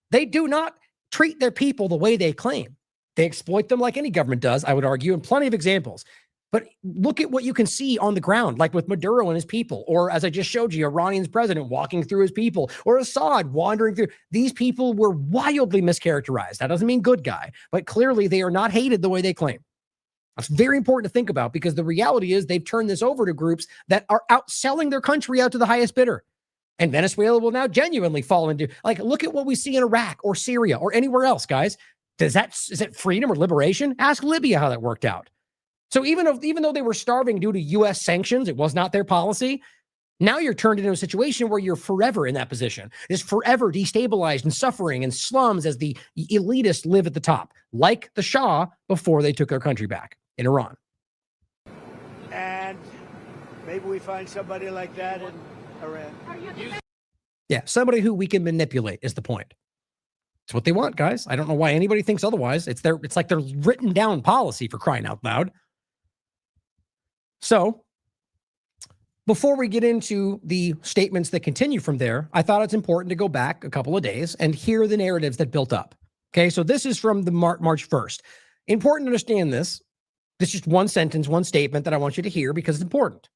they do not treat their people the way they claim. They exploit them like any government does, I would argue, and plenty of examples. But look at what you can see on the ground, like with Maduro and his people, or as I just showed you, Iranian's president walking through his people, or Assad wandering through. These people were wildly mischaracterized. That doesn't mean good guy, but clearly they are not hated the way they claim. That's very important to think about, because the reality is they've turned this over to groups that are outselling their country out to the highest bidder. And Venezuela will now genuinely fall into, look at what we see in Iraq or Syria or anywhere else, guys. Is it freedom or liberation? Ask Libya how that worked out. So even though they were starving due to U.S. sanctions, it was not their policy. Now you're turned into a situation where you're forever in that position. It's forever destabilized and suffering in slums as the elitists live at the top, like the Shah before they took their country back in Iran. And maybe we find somebody like that in Iran. Yeah, somebody who we can manipulate is the point. It's what they want, guys. I don't know why anybody thinks otherwise. It's like their written down policy, for crying out loud. So, before we get into the statements that continue from there, I thought it's important to go back a couple of days and hear the narratives that built up. Okay, so this is from the March 1st. Important to understand this. This is just one sentence, one statement that I want you to hear because it's important.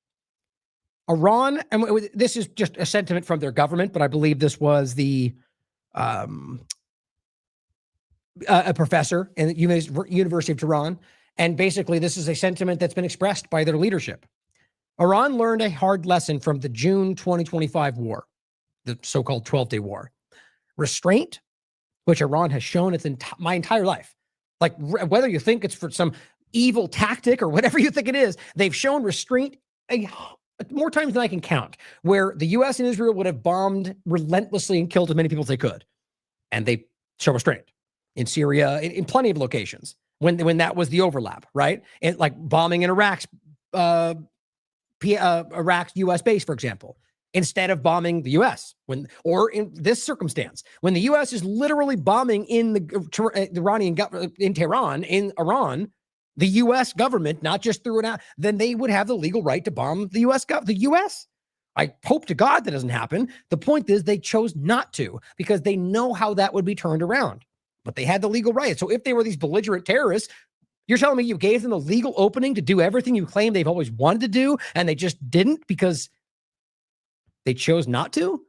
Iran, and this is just a sentiment from their government, but I believe this was a professor in the University of Tehran. And basically, this is a sentiment that's been expressed by their leadership. Iran learned a hard lesson from the June 2025 war, the so-called 12-day war. Restraint, which Iran has shown my entire life. Like, whether you think it's for some evil tactic or whatever you think it is, they've shown restraint more times than I can count, where the U.S. and Israel would have bombed relentlessly and killed as many people as they could. And they show restraint in Syria, in plenty of locations, when that was the overlap, right? And like bombing in Iraq's U.S. base, for example, instead of bombing the U.S. Or in this circumstance, when the U.S. is literally bombing in the Iranian in Tehran, in Iran, the U.S. government, not just threw it out, then they would have the legal right to bomb the U.S. The U.S. I hope to God that doesn't happen. The point is they chose not to because they know how that would be turned around. But they had the legal right. So if they were these belligerent terrorists, you're telling me you gave them the legal opening to do everything you claim they've always wanted to do, and they just didn't because they chose not to?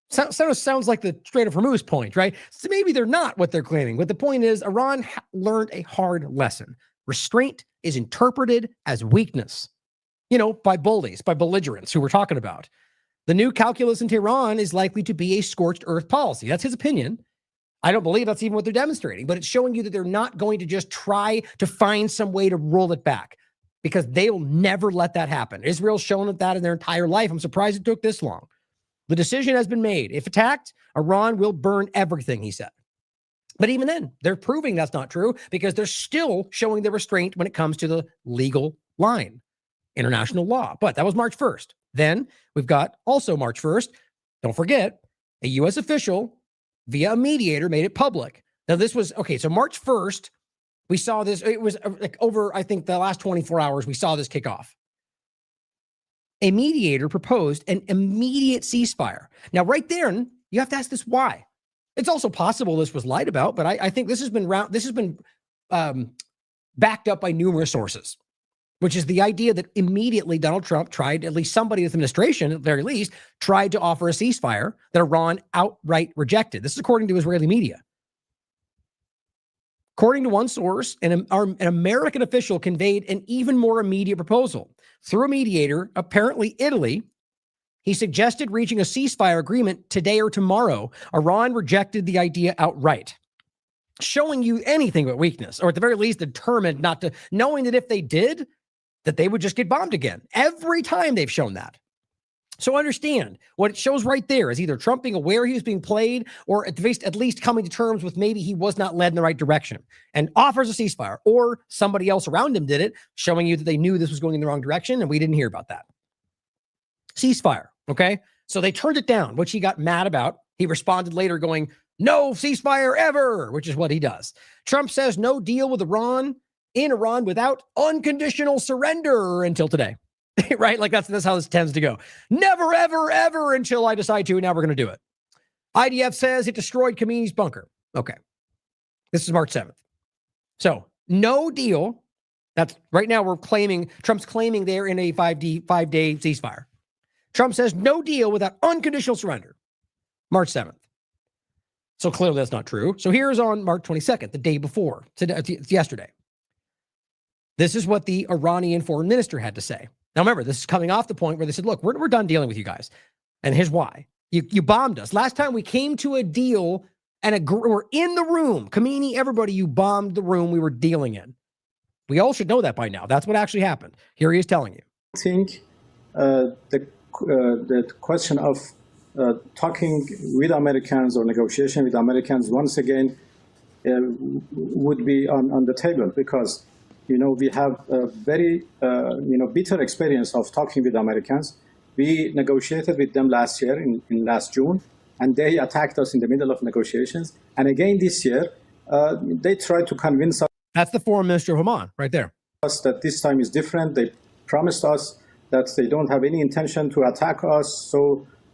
Sounds like the Strait of Hormuz point, right? So maybe they're not what they're claiming. But the point is, Iran learned a hard lesson. Restraint is interpreted as weakness, by bullies, by belligerents who we're talking about. The new calculus in Tehran is likely to be a scorched earth policy. That's his opinion. I don't believe that's even what they're demonstrating, but it's showing you that they're not going to just try to find some way to roll it back because they will never let that happen. Israel's shown that in their entire life. I'm surprised it took this long. The decision has been made. If attacked, Iran will burn everything, he said. But even then, they're proving that's not true because they're still showing the restraint when it comes to the legal line, international law. But that was March 1st. Then we've got also March 1st. Don't forget, a U.S. official via a mediator made it public. Now this was, okay, so March 1st, we saw this. It was like over, I think, the last 24 hours, we saw this kick off. A mediator proposed an immediate ceasefire. Now, right there, you have to ask this why. It's also possible this was lied about, but I think this has been backed up by numerous sources, which is the idea that immediately Donald Trump tried, at least somebody in the administration, at the very least, tried to offer a ceasefire that Iran outright rejected. This is according to Israeli media. According to one source, an American official conveyed an even more immediate proposal. Through a mediator, apparently Italy, he suggested reaching a ceasefire agreement today or tomorrow. Iran rejected the idea outright, showing you anything but weakness, or at the very least determined not to, knowing that if they did, that they would just get bombed again. Every time they've shown that. So understand, what it shows right there is either Trump being aware he was being played, or at least coming to terms with maybe he was not led in the right direction and offers a ceasefire, or somebody else around him did it, showing you that they knew this was going in the wrong direction and we didn't hear about that. Ceasefire, okay? So they turned it down, which he got mad about. He responded later going, no ceasefire ever, which is what he does. Trump says no deal with Iran in Iran without unconditional surrender until today. Right? Like that's how this tends to go. Never, ever, ever until I decide to, and now we're going to do it. IDF says it destroyed Khamenei's bunker. Okay. This is March 7th. So no deal. That's right now Trump's claiming they're in a 5-day ceasefire. Trump says no deal without unconditional surrender. March 7th. So clearly that's not true. So here's on March 22nd, the day before, yesterday. This is what the Iranian foreign minister had to say. Now, remember, this is coming off the point where they said, look, we're done dealing with you guys. And here's why. You bombed us. Last time we came to a deal and we're in the room. Khamenei, everybody, you bombed the room we were dealing in. We all should know that by now. That's what actually happened. Here he is telling you. I think the question of talking with Americans or negotiation with Americans once again would be on the table, because we have a very, bitter experience of talking with Americans. We negotiated with them last year in last June, and they attacked us in the middle of negotiations. And again this year, they tried to convince us. That's the foreign minister of Oman right there. Us that this time is different. They promised us that they don't have any intention to attack us.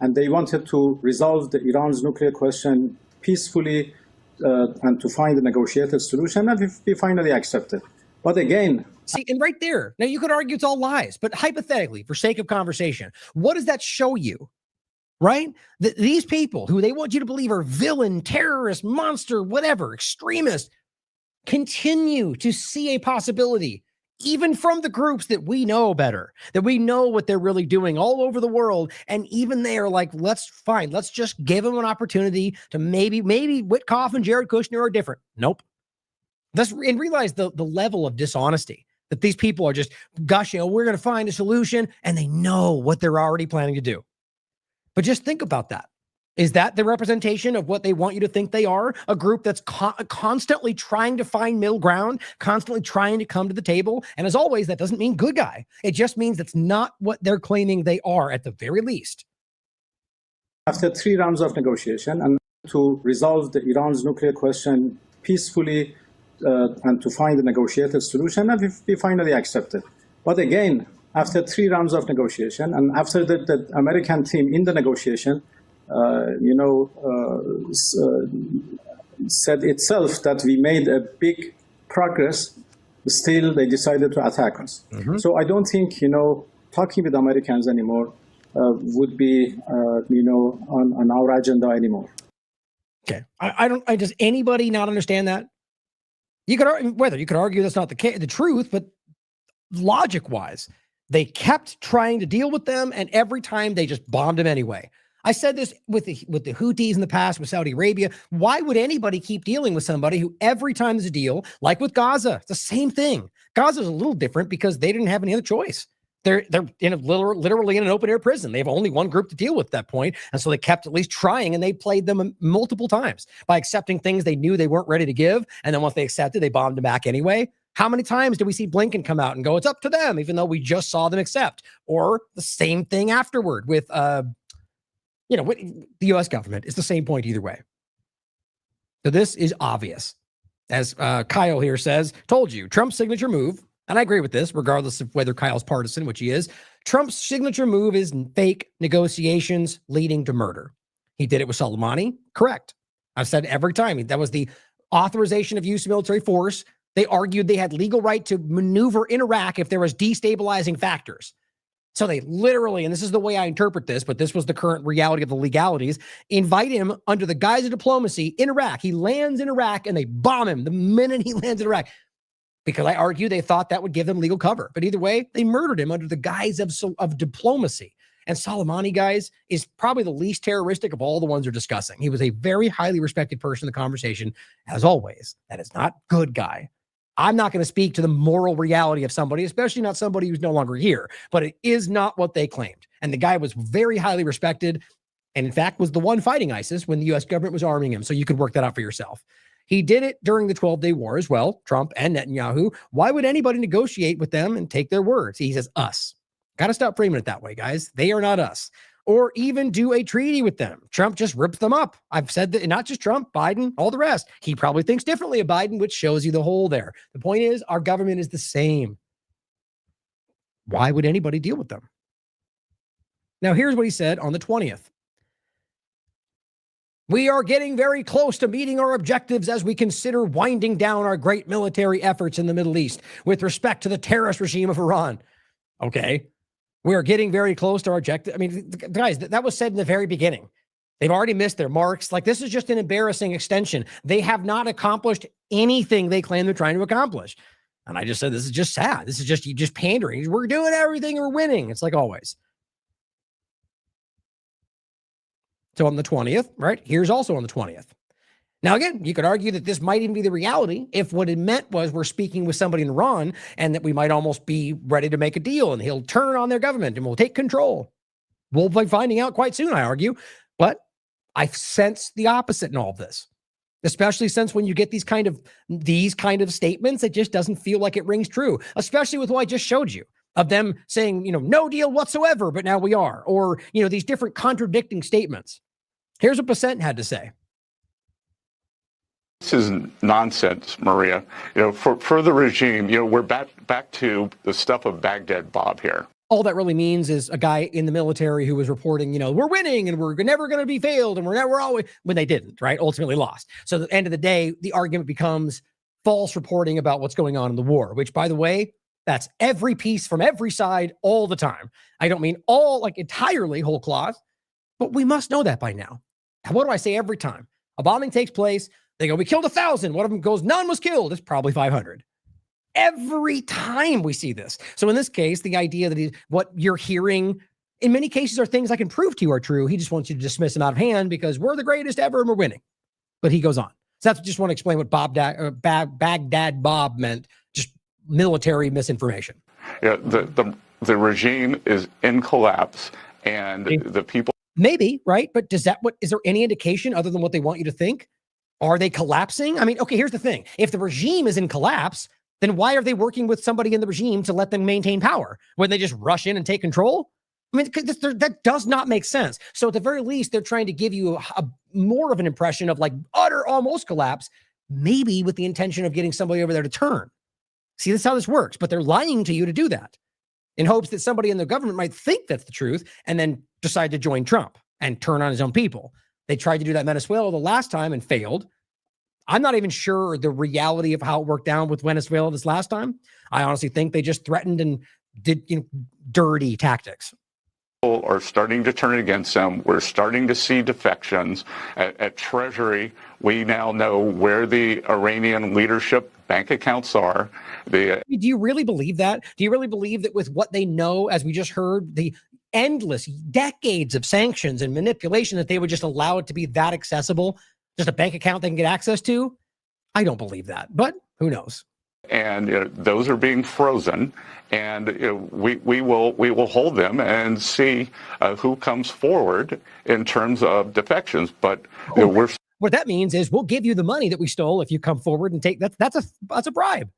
And they wanted to resolve Iran's nuclear question peacefully and to find a negotiated solution. And we finally accepted. But again, see, and right there, now you could argue it's all lies, but hypothetically, for sake of conversation, what does that show you? Right? These people who they want you to believe are villain, terrorist, monster, whatever, extremist, continue to see a possibility, even from the groups that we know better, that we know what they're really doing all over the world. And even they are like, let's just give them an opportunity to maybe Witkoff and Jared Kushner are different. Nope. And realize the level of dishonesty that these people are just gushing, we're going to find a solution, and they know what they're already planning to do. But just think about that. Is that the representation of what they want you to think they are? A group that's constantly trying to find middle ground, constantly trying to come to the table. And as always, that doesn't mean good guy. It just means that's not what they're claiming they are at the very least. After 3 rounds of negotiation and to resolve Iran's nuclear question peacefully, and to find a negotiated solution, and we finally accepted. But again, after 3 rounds of negotiation, and after the American team in the negotiation, said itself that we made a big progress, still they decided to attack us. Mm-hmm. So I don't think, talking with Americans anymore would be, on our agenda anymore. Okay. Does anybody not understand that? You could argue that's not the truth, but logic-wise, they kept trying to deal with them, and every time they just bombed them anyway. I said this with the Houthis in the past, with Saudi Arabia. Why would anybody keep dealing with somebody who every time there's a deal, like with Gaza, it's the same thing. Gaza's a little different because they didn't have any other choice. They're literally in an open air prison. They have only one group to deal with at that point. And so they kept at least trying, and they played them multiple times by accepting things they knew they weren't ready to give. And then once they accepted, they bombed them back anyway. How many times do we see Blinken come out and go, it's up to them, even though we just saw them accept? Or the same thing afterward with, the U.S. government. It's the same point either way. So this is obvious. As Kyle here says, told you, Trump's signature move, and I agree with this, regardless of whether Kyle's partisan, which he is, Trump's signature move is fake negotiations leading to murder. He did it with Soleimani. Correct. I've said every time. That was the authorization of use of military force. They argued they had legal right to maneuver in Iraq if there was destabilizing factors. So they literally, and this is the way I interpret this, but this was the current reality of the legalities, invite him under the guise of diplomacy in Iraq. He lands in Iraq and they bomb him the minute he lands in Iraq. Because I argue they thought that would give them legal cover. But either way, they murdered him under the guise of diplomacy. And Soleimani, guys, is probably the least terroristic of all the ones we're discussing. He was a very highly respected person in the conversation, as always. That is not good guy. I'm not going to speak to the moral reality of somebody, especially not somebody who's no longer here. But it is not what they claimed. And the guy was very highly respected and, in fact, was the one fighting ISIS when the U.S. government was arming him. So you could work that out for yourself. He did it during the 12-day war as well, Trump and Netanyahu. Why would anybody negotiate with them and take their words? He says, us. Got to stop framing it that way, guys. They are not us. Or even do a treaty with them. Trump just rips them up. I've said that, not just Trump, Biden, all the rest. He probably thinks differently of Biden, which shows you the hole there. The point is, our government is the same. Why would anybody deal with them? Now, here's what he said on the 20th. We are getting very close to meeting our objectives as we consider winding down our great military efforts in the Middle East with respect to the terrorist regime of Iran. Okay. We are getting very close to our objective. I mean, guys, that was said in the very beginning. They've already missed their marks. Like, this is just an embarrassing extension. They have not accomplished anything they claim they're trying to accomplish. And I just said, this is just sad. This is just, you just pandering. We're doing everything. We're winning. It's like always. So on the 20th, right? Here's also on the 20th. Now, again, you could argue that this might even be the reality if what it meant was we're speaking with somebody in Iran and that we might almost be ready to make a deal and he'll turn on their government and we'll take control. We'll be finding out quite soon, I argue. But I sense the opposite in all of this, especially since when you get these kind of statements, it just doesn't feel like it rings true, especially with what I just showed you of them saying, no deal whatsoever, but now we are, or, these different contradicting statements. Here's what Bassett had to say. This is nonsense, Maria. For the regime, we're back to the stuff of Baghdad Bob here. All that really means is a guy in the military who was reporting, we're winning and we're never going to be failed and we're always, when they didn't, right? Ultimately lost. So at the end of the day, the argument becomes false reporting about what's going on in the war, which, by the way, that's every piece from every side all the time. I don't mean all, like, entirely whole cloth, but we must know that by now. What do I say every time? A bombing takes place. They go, we killed 1,000. One of them goes, none was killed. It's probably 500. Every time we see this. So in this case, the idea that what you're hearing in many cases are things I can prove to you are true. He just wants you to dismiss them out of hand because we're the greatest ever and we're winning. But he goes on. So that's just want to explain what Baghdad Bob meant, just military misinformation. Yeah, the regime is in collapse and the people. Maybe, right? But is there any indication other than what they want you to think? Are they collapsing? I mean, okay, here's the thing. If the regime is in collapse, then why are they working with somebody in the regime to let them maintain power when they just rush in and take control? I mean, that does not make sense. So at the very least, they're trying to give you a more of an impression of like utter almost collapse, maybe with the intention of getting somebody over there to turn. See, that's how this works. But they're lying to you to do that in hopes that somebody in the government might think that's the truth and then decide to join Trump and turn on his own people. They tried to do that in Venezuela the last time and failed. I'm not even sure the reality of how it worked down with Venezuela this last time. I honestly think they just threatened and did dirty tactics. People are starting to turn against them. We're starting to see defections. At Treasury, we now know where the Iranian leadership bank accounts are. Do you really believe that? Do you really believe that with what they know, as we just heard, the endless decades of sanctions and manipulation, that they would just allow it to be that accessible? Just a bank account they can get access to? I don't believe that, but who knows? And those are being frozen, and we will hold them and see who comes forward in terms of defections. But what that means is we'll give you the money that we stole if you come forward and take that's a bribe.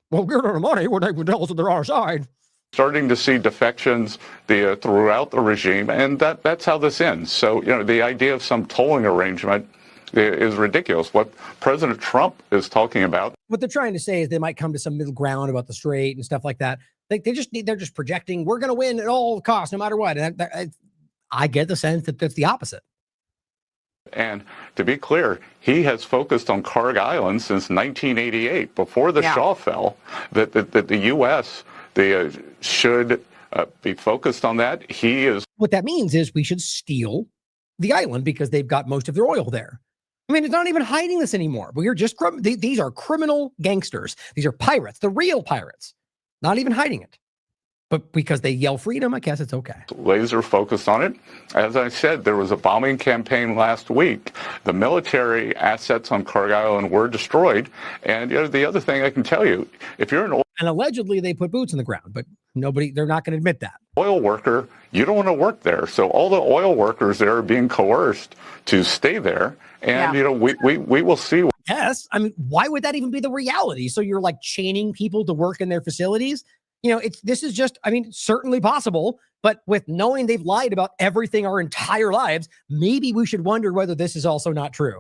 We'll give them the money when they tell us that they're on our side. Starting to see defections throughout the regime, and that's how this ends. So the idea of some tolling arrangement is ridiculous. What President Trump is talking about. What they're trying to say is they might come to some middle ground about the strait and stuff like that. They're just projecting we're going to win at all costs, no matter what. And I get the sense that that's the opposite. And to be clear, he has focused on Karg Island since 1988, before the Shah fell, that the U.S. should be focused on that. He is. What that means is we should steal the island because they've got most of their oil there. I mean, it's not even hiding this anymore. We're just, these are criminal gangsters. These are pirates, the real pirates, not even hiding it. But because they yell freedom, I guess it's okay. Laser focused on it. As I said, there was a bombing campaign last week. The military assets on Cargill Island were destroyed. And the other thing I can tell you, if you're an oil... And allegedly they put boots in the ground, but they're not going to admit that. Oil worker, you don't want to work there. So all the oil workers there are being coerced to stay there. And, we will see. Yes. I mean, why would that even be the reality? So you're like chaining people to work in their facilities? This is just, certainly possible, but with knowing they've lied about everything our entire lives, maybe we should wonder whether this is also not true.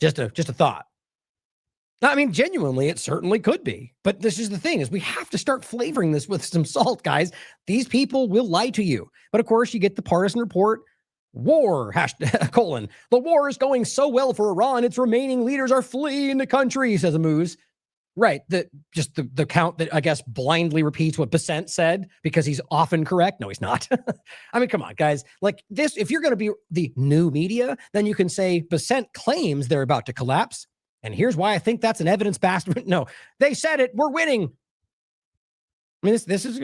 Just a thought. Genuinely, it certainly could be. But this is the thing, is we have to start flavoring this with some salt, guys. These people will lie to you. But of course, you get the partisan report. War, the war is going so well for Iran, its remaining leaders are fleeing the country, says a Moose. Right. The count that I guess blindly repeats what Besant said because he's often correct. No, he's not. Come on, guys. Like this, if you're going to be the new media, then you can say Besant claims they're about to collapse. And here's why I think that's an evidence-based. No, they said it. We're winning. This is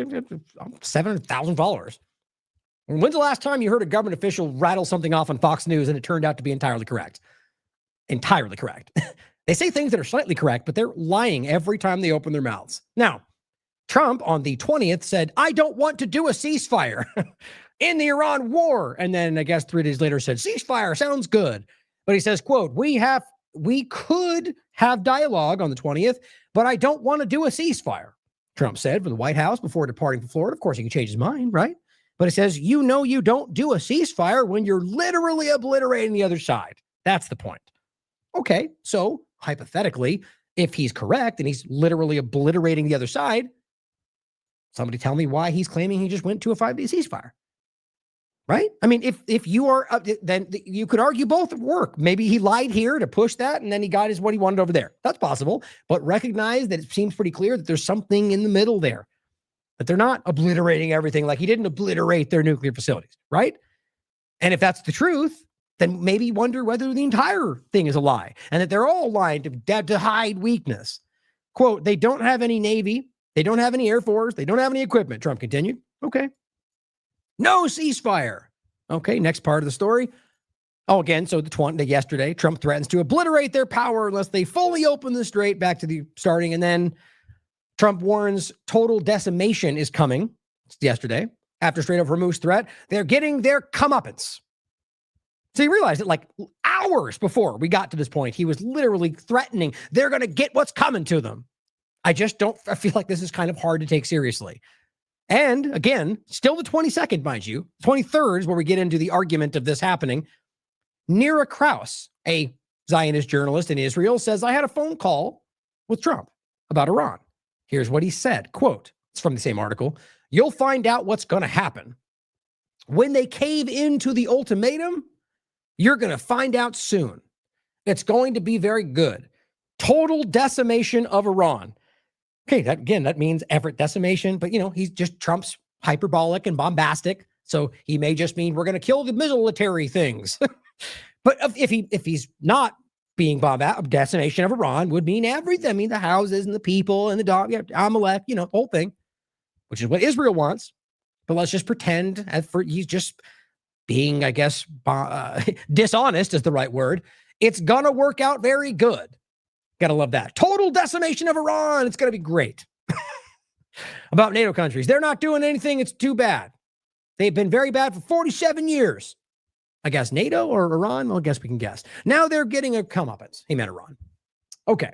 700,000 followers. When's the last time you heard a government official rattle something off on Fox News and it turned out to be entirely correct? Entirely correct. They say things that are slightly correct, but they're lying every time they open their mouths. Now, Trump on the 20th said, I don't want to do a ceasefire in the Iran war. And then I guess 3 days later said, ceasefire sounds good. But he says, quote, we could have dialogue on the 20th, but I don't want to do a ceasefire, Trump said from the White House before departing for Florida. Of course, he can change his mind, right? But it says, you don't do a ceasefire when you're literally obliterating the other side. That's the point. Okay, so hypothetically, if he's correct and he's literally obliterating the other side, somebody tell me why he's claiming he just went to a 5-day ceasefire, right? If you are, then you could argue both work. Maybe he lied here to push that, and then he got what he wanted over there. That's possible, but recognize that it seems pretty clear that there's something in the middle there, that they're not obliterating everything like he didn't obliterate their nuclear facilities, right? And if that's the truth, then maybe wonder whether the entire thing is a lie and that they're all lying to hide weakness. Quote, they don't have any Navy. They don't have any Air Force. They don't have any equipment, Trump continued. Okay. No ceasefire. Okay, next part of the story. Oh, again, so yesterday, Trump threatens to obliterate their power unless they fully open the strait back to the starting. And then Trump warns total decimation is coming. It's yesterday. After Strait of Hormuz threat, they're getting their comeuppance. So he realized that like hours before we got to this point, he was literally threatening they're going to get what's coming to them. I feel like this is kind of hard to take seriously. And again, still the 22nd, mind you, 23rd is where we get into the argument of this happening. Nira Kraus, a Zionist journalist in Israel, says, I had a phone call with Trump about Iran. Here's what he said. Quote, it's from the same article. You'll find out what's going to happen. When they cave into the ultimatum, you're going to find out soon. It's going to be very good. Total decimation of Iran. Okay, that means Everett decimation, but he's just Trump's hyperbolic and bombastic. So he may just mean we're going to kill the military things. But if he's not being bombastic, decimation of Iran would mean everything. The houses and the people and the dog, Amalek, the whole thing, which is what Israel wants. But let's just pretend he's just being, I guess, dishonest is the right word. It's going to work out very good. Got to love that. Total decimation of Iran. It's going to be great. About NATO countries. They're not doing anything. It's too bad. They've been very bad for 47 years. I guess NATO or Iran? Well, I guess we can guess. Now they're getting a comeuppance. He meant Iran. Okay.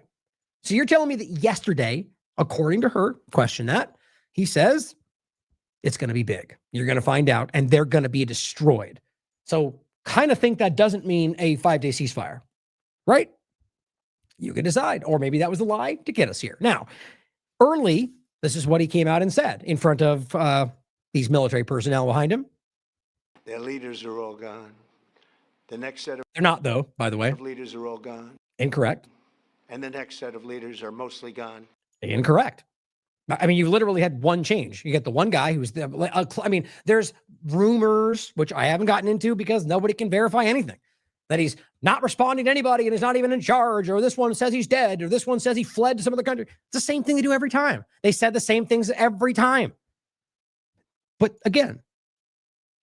So you're telling me that yesterday, according to her, question that, he says it's going to be big. You're going to find out, and they're going to be destroyed. So kind of think that doesn't mean a 5-day ceasefire, right? You can decide. Or maybe that was a lie to get us here. Now, early, this is what he came out and said in front of these military personnel behind him. Their leaders are all gone. The next set of They're not, though, by the way. leaders are all gone. Incorrect. And the next set of leaders are mostly gone. Incorrect. I mean, you literally had one change. You get the one guy who's I mean, there's rumors, which I haven't gotten into because nobody can verify anything, that he's not responding to anybody and is not even in charge, or this one says he's dead, or this one says he fled to some other country. It's the same thing they do every time. They said the same things every time. But again,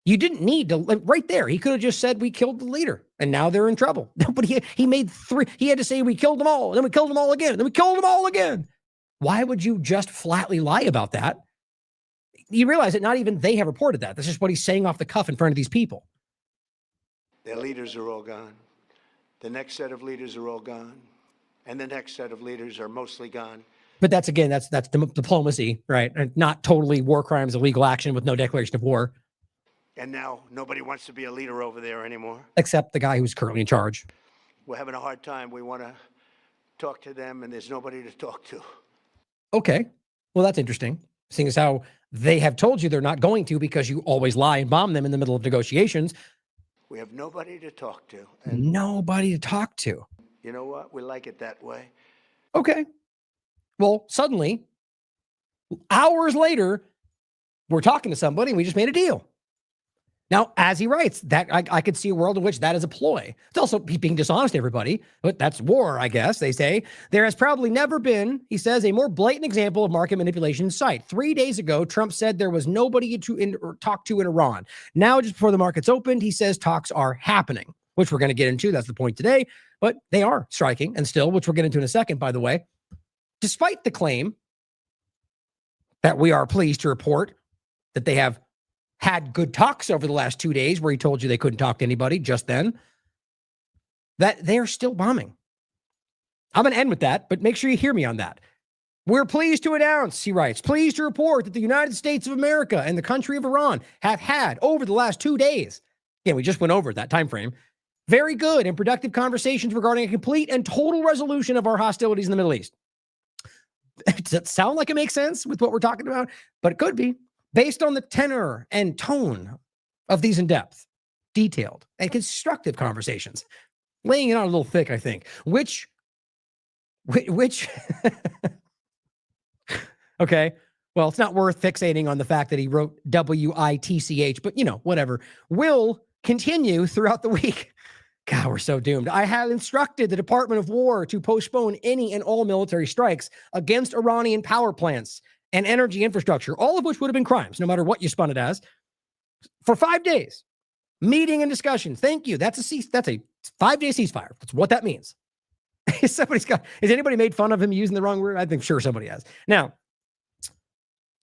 you didn't need to, right there, he could have just said we killed the leader and now they're in trouble. But he made three, he had to say we killed them all, and then we killed them all again, and then we killed them all again. Why would you just flatly lie about that? You realize that not even they have reported that. That's just what he's saying off the cuff in front of these people. Their leaders are all gone. The next set of leaders are all gone. And the next set of leaders are mostly gone. But that's diplomacy, right? And not totally war crimes, illegal action with no declaration of war. And now nobody wants to be a leader over there anymore. Except the guy who's currently in charge. We're having a hard time. We want to talk to them, and there's nobody to talk to. Okay. Well, that's interesting. Seeing as how they have told you they're not going to because you always lie and bomb them in the middle of negotiations. We have nobody to talk to. Nobody to talk to. You know what? We like it that way. Okay. Well, suddenly, hours later, we're talking to somebody and we just made a deal. Now, as he writes, that I could see a world in which that is a ploy. It's also being dishonest to everybody, but that's war, I guess, they say. There has probably never been, he says, a more blatant example of market manipulation in sight. 3 days ago, Trump said there was nobody to talk to in Iran. Now, just before the markets opened, he says talks are happening, which we're going to get into. That's the point today. But they are striking, and still, which we'll get into in a second, by the way. Despite the claim that we are pleased to report that they have had good talks over the last 2 days where he told you they couldn't talk to anybody just then, that they're still bombing. I'm going to end with that, but make sure you hear me on that. We're pleased to announce, he writes, pleased to report that the United States of America and the country of Iran have had, over the last 2 days, again, we just went over that time frame, very good and productive conversations regarding a complete and total resolution of our hostilities in the Middle East. Does that sound like it makes sense with what we're talking about? But it could be. Based on the tenor and tone of these in-depth, detailed, and constructive conversations, laying it on a little thick, I think, which, okay, well, it's not worth fixating on the fact that he wrote WITCH, but, whatever, will continue throughout the week. God, we're so doomed. I have instructed the Department of War to postpone any and all military strikes against Iranian power plants and energy infrastructure, all of which would have been crimes, no matter what you spun it as, for 5 days. Meeting and discussion. Thank you. That's a 5-day ceasefire. That's what that means. Has anybody made fun of him using the wrong word? I think sure somebody has. Now,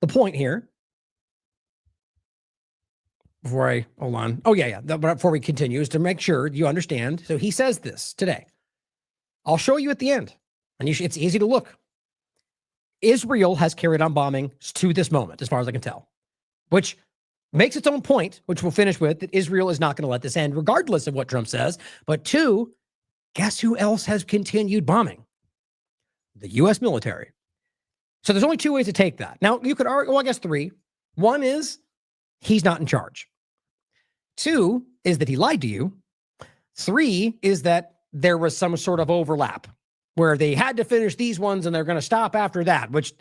the point here, before we continue, is to make sure you understand. So he says this today. I'll show you at the end. And it's easy to look. Israel has carried on bombing to this moment, as far as I can tell, which makes its own point, which we'll finish with, that Israel is not going to let this end, regardless of what Trump says. But two, guess who else has continued bombing? The U.S. military. So there's only two ways to take that. Now, you could argue, well, I guess three. One is he's not in charge. Two is that he lied to you. Three is that there was some sort of overlap where they had to finish these ones and they're going to stop after that, which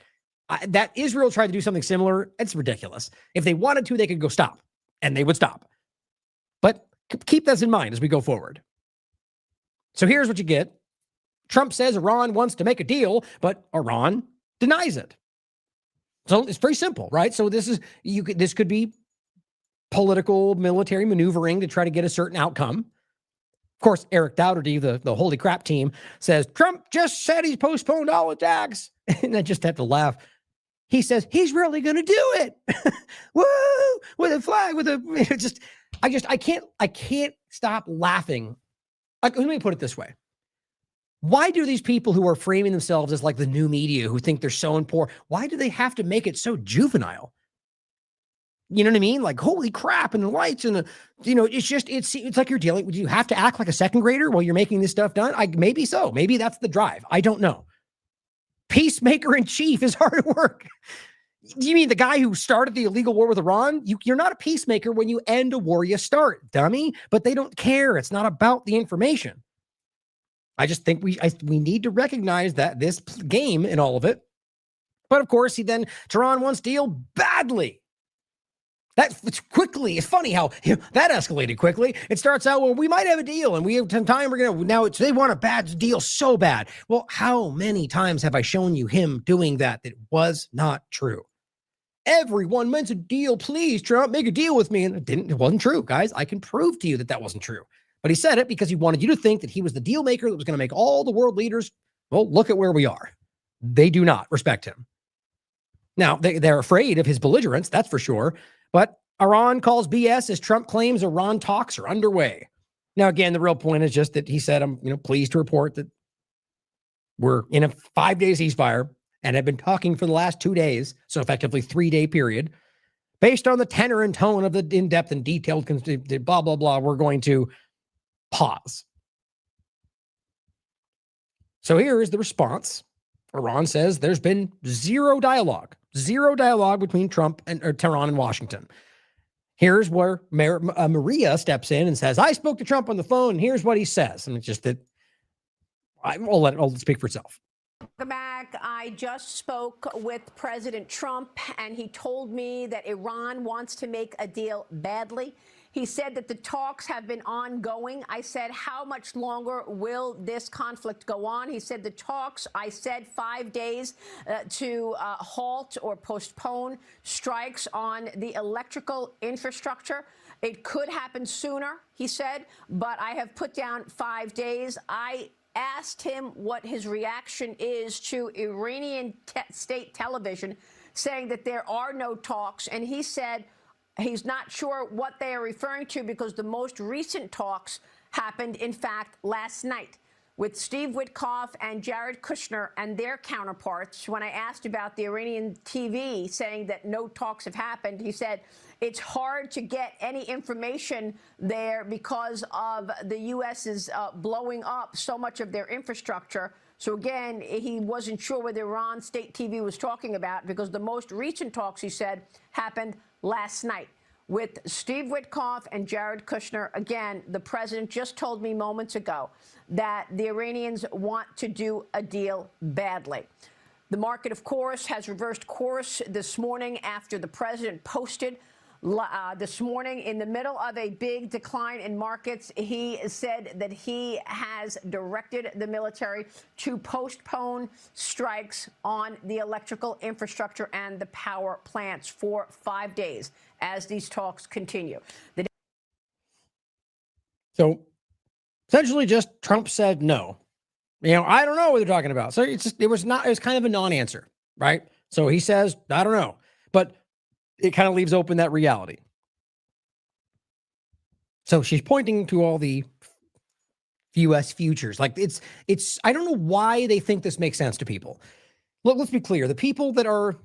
that Israel tried to do something similar. It's ridiculous. If they wanted to, they could go stop and they would stop. But keep this in mind as we go forward. So here's what you get. Trump says Iran wants to make a deal, but Iran denies it. So it's very simple, right? So this could be political, military maneuvering to try to get a certain outcome. Of course, Eric Dougherty, the holy crap team, says, Trump just said he's postponed all attacks. And I just have to laugh. He says, he's really going to do it. Woo! With a flag, I can't stop laughing. Let me put it this way. Why do these people who are framing themselves as like the new media, who think they're so important, why do they have to make it so juvenile? You know what I mean? Like, holy crap, and the lights and it's like you're dealing with, you have to act like a second grader while you're making this stuff done. Maybe so. Maybe that's the drive. I don't know. Peacemaker in chief is hard work. You mean the guy who started the illegal war with Iran? You're not a peacemaker when you end a war you start, dummy. But they don't care. It's not about the information. I just think we need to recognize that this game in all of it. But of course, Tehran wants deal badly. It's quickly. It's funny how that escalated quickly. It starts out, well, we might have a deal and we have some time. They want a bad deal so bad. Well, how many times have I shown you him doing that was not true? Everyone meant a deal. Please, Trump, make a deal with me. And it wasn't true, guys. I can prove to you that wasn't true. But he said it because he wanted you to think that he was the deal maker that was going to make all the world leaders, well, look at where we are. They do not respect him. Now, they're afraid of his belligerence, that's for sure. But Iran calls BS as Trump claims Iran talks are underway. Now, again, the real point is just that he said, I'm pleased to report that we're in a 5-day ceasefire and have been talking for the last 2 days, so effectively 3-day period. Based on the tenor and tone of the in-depth and detailed blah, blah, blah, we're going to pause. So here is the response. Iran says there's been zero dialogue between Trump and Tehran and Washington. Here's where Maria steps in and says, I spoke to Trump on the phone, and here's what he says. And it's just that I'll let it speak for itself. Welcome back. I just spoke with President Trump, and he told me that Iran wants to make a deal badly. He said that the talks have been ongoing. I said, how much longer will this conflict go on? He said the talks, I said 5 days to halt or postpone strikes on the electrical infrastructure. It could happen sooner, he said, but I have put down 5 days. I asked him what his reaction is to Iranian state television saying that there are no talks, and he said he's not sure what they are referring to because the most recent talks happened, in fact, last night with Steve Witkoff and Jared Kushner and their counterparts. When I asked about the Iranian TV saying that no talks have happened, he said it's hard to get any information there because of the U.S.'s blowing up so much of their infrastructure. So again, he wasn't sure what Iran state TV was talking about because the most recent talks, he said, happened last night with Steve Witkoff and Jared Kushner. Again, the president just told me moments ago that the Iranians want to do a deal badly. The market, of course, has reversed course this morning after the president posted this morning in the middle of a big decline in markets. He said that he has directed the military to postpone strikes on the electrical infrastructure and the power plants for 5 days as these talks continue. So essentially just Trump said no. I don't know what they're talking about. So it was kind of a non-answer, right? So he says, I don't know. But it kind of leaves open that reality. So she's pointing to all the U.S. futures. Like it's, I don't know why they think this makes sense to people. Look, let's be clear. The people that are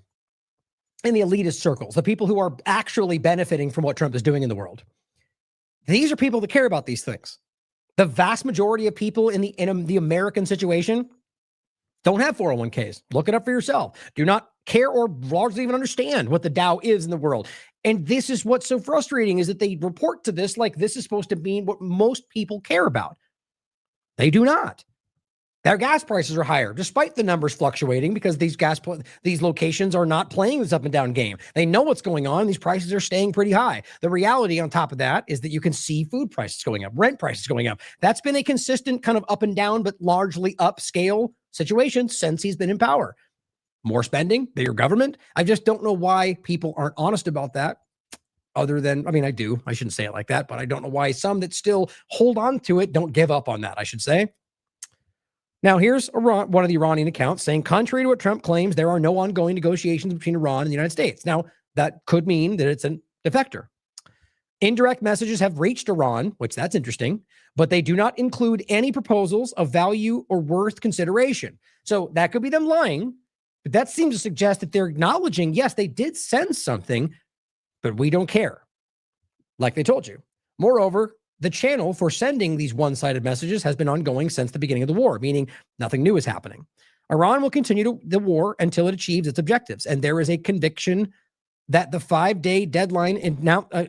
in the elitist circles, the people who are actually benefiting from what Trump is doing in the world, these are people that care about these things. The vast majority of people in the American situation don't have 401ks. Look it up for yourself. Do not care or largely even understand what the Dow is in the world. And this is what's so frustrating, is that they report to this like this is supposed to mean what most people care about. They do not. Their gas prices are higher, despite the numbers fluctuating, because these locations are not playing this up and down game. They know what's going on. These prices are staying pretty high. The reality on top of that is that you can see food prices going up, rent prices going up. That's been a consistent kind of up and down, but largely upscale situation since he's been in power. More spending, bigger government. I just don't know why people aren't honest about that. Other than, I do. I shouldn't say it like that, but I don't know why some that still hold on to it don't give up on that, I should say. Now, here's one of the Iranian accounts saying, contrary to what Trump claims, there are no ongoing negotiations between Iran and the United States. Now, that could mean that it's a defector. Indirect messages have reached Iran, which that's interesting, but they do not include any proposals of value or worth consideration. So that could be them lying, but that seems to suggest that they're acknowledging, yes, they did send something, but we don't care, like they told you. Moreover, the channel for sending these one-sided messages has been ongoing since the beginning of the war, meaning nothing new is happening. Iran will continue the war until it achieves its objectives, and there is a conviction that the 5-day deadline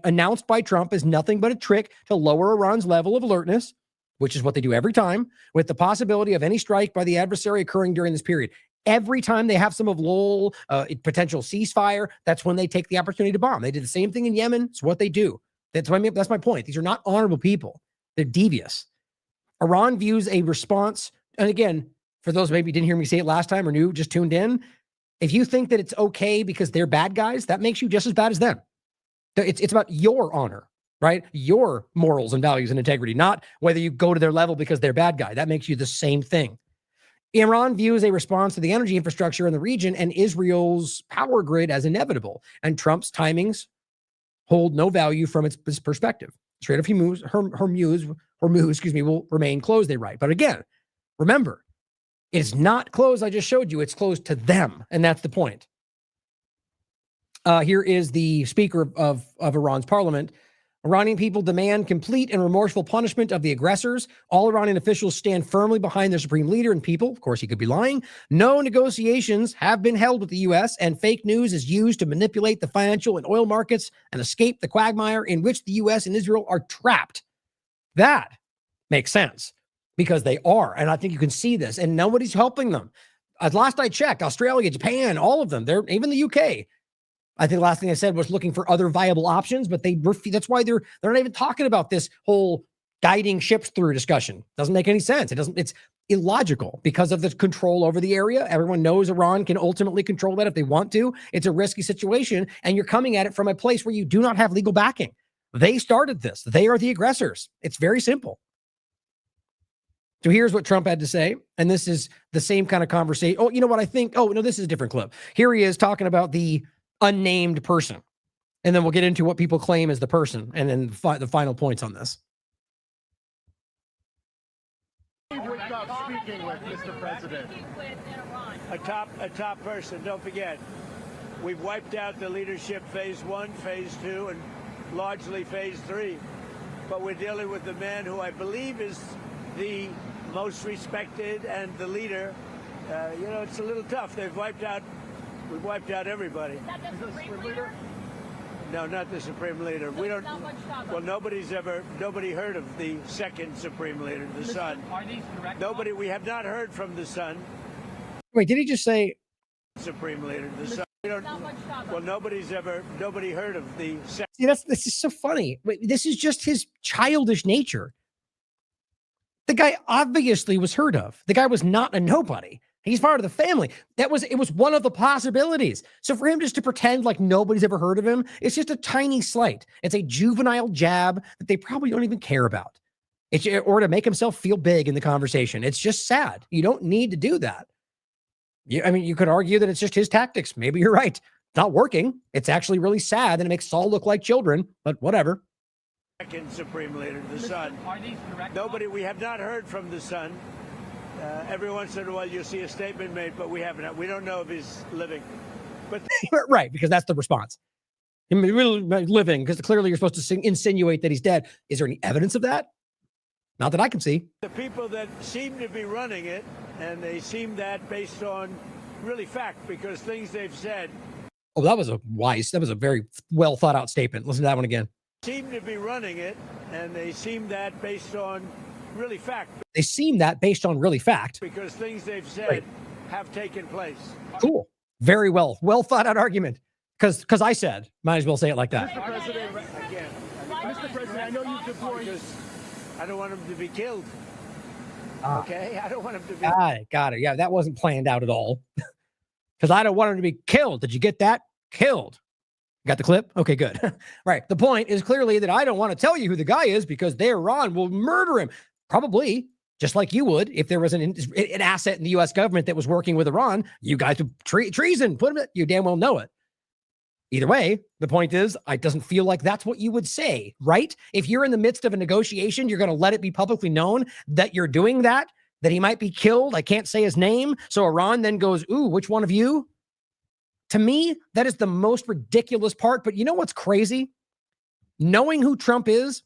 announced by Trump is nothing but a trick to lower Iran's level of alertness, which is what they do every time, with the possibility of any strike by the adversary occurring during this period. Every time they have some of lull, potential ceasefire, that's when they take the opportunity to bomb. They did the same thing in Yemen. It's what they do. That's my point. These are not honorable people. They're devious. Iran views a response, and again, for those who maybe didn't hear me say it last time or just tuned in, if you think that it's okay because they're bad guys, that makes you just as bad as them. It's about your honor, right? Your morals and values and integrity, not whether you go to their level because they're bad guy. That makes you the same thing. Iran views a response to the energy infrastructure in the region and Israel's power grid as inevitable, and Trump's timings hold no value from its perspective. Strait of Hormuz, will remain closed, they write. But again, remember, it's not closed. I just showed you it's closed to them, and that's the point. Here is the speaker of Iran's parliament. Iranian people demand complete and remorseful punishment of the aggressors. All Iranian officials stand firmly behind their supreme leader and people. Of course, he could be lying. No negotiations have been held with the U.S., and fake news is used to manipulate the financial and oil markets and escape the quagmire in which the U.S. and Israel are trapped. That makes sense because they are, and I think you can see this, and nobody's helping them. As last I checked, Australia, Japan, all of them, even the UK. I think the last thing I said was looking for other viable options, but that's why they're not even talking about this whole guiding ships through discussion. Doesn't make any sense. It's illogical because of the control over the area. Everyone knows Iran can ultimately control that if they want to. It's a risky situation, and you're coming at it from a place where you do not have legal backing. They started this. They are the aggressors. It's very simple. So here's what Trump had to say, and this is the same kind of conversation. Oh, you know what I think? Oh, no, this is a different clip. Here he is talking about the unnamed person. And then we'll get into what people claim as the person and then the final points on this. Speaking with Mr. President. A top person. Don't forget, we've wiped out the leadership phase 1, phase 2, and largely phase 3. But we're dealing with the man who I believe is the most respected and the leader. It's a little tough. We've wiped out everybody. Is that the Supreme Leader? No, not the Supreme Leader. We don't. Well, nobody heard of the second Supreme Leader, the Son. Are these direct? Nobody. We have not heard from the Son. Wait, did he just say Supreme Leader, the Son? We don't. Well, nobody heard of the second. See, this is so funny. This is just his childish nature. The guy obviously was heard of. The guy was not a nobody. He's part of the family. It was one of the possibilities. So for him just to pretend like nobody's ever heard of him, it's just a tiny slight. It's a juvenile jab that they probably don't even care about. Or to make himself feel big in the conversation. It's just sad. You don't need to do that. You could argue that it's just his tactics. Maybe you're right. It's not working. It's actually really sad and it makes Saul look like children, but whatever. Second Supreme Leader, the Son. Are these direct? Nobody. We have not heard from the Son. Every once in a while, you'll see a statement made, but we haven't. We don't know if he's living. But right, because that's the response. Him really living, because clearly you're supposed to insinuate that he's dead. Is there any evidence of that? Not that I can see. The people that seem to be running it, and they seem that based on really fact, because things they've said. Oh, that was a very well thought out statement. Listen to that one again. Seem to be running it, and they seem that based on really fact. They seem that based on really fact. Because things they've said have taken place. Cool. Very well thought out argument. Because I said, might as well say it like that. Mr. President, again. Mr. President, I know you've deployed. Because I don't want him to be killed. Okay? I don't want him to be. Got it. Yeah, that wasn't planned out at all. Because I don't want him to be killed. Did you get that? Killed. Got the clip? Okay, good. Right. The point is clearly that I don't want to tell you who the guy is because Iran will murder him. Probably, just like you would if there was an asset in the U.S. government that was working with Iran. You guys would treason. Put him. You damn well know it. Either way, the point is, it doesn't feel like that's what you would say, right? If you're in the midst of a negotiation, you're going to let it be publicly known that you're doing that he might be killed. I can't say his name. So Iran then goes, ooh, which one of you? To me, that is the most ridiculous part. But you know what's crazy? Knowing who Trump is,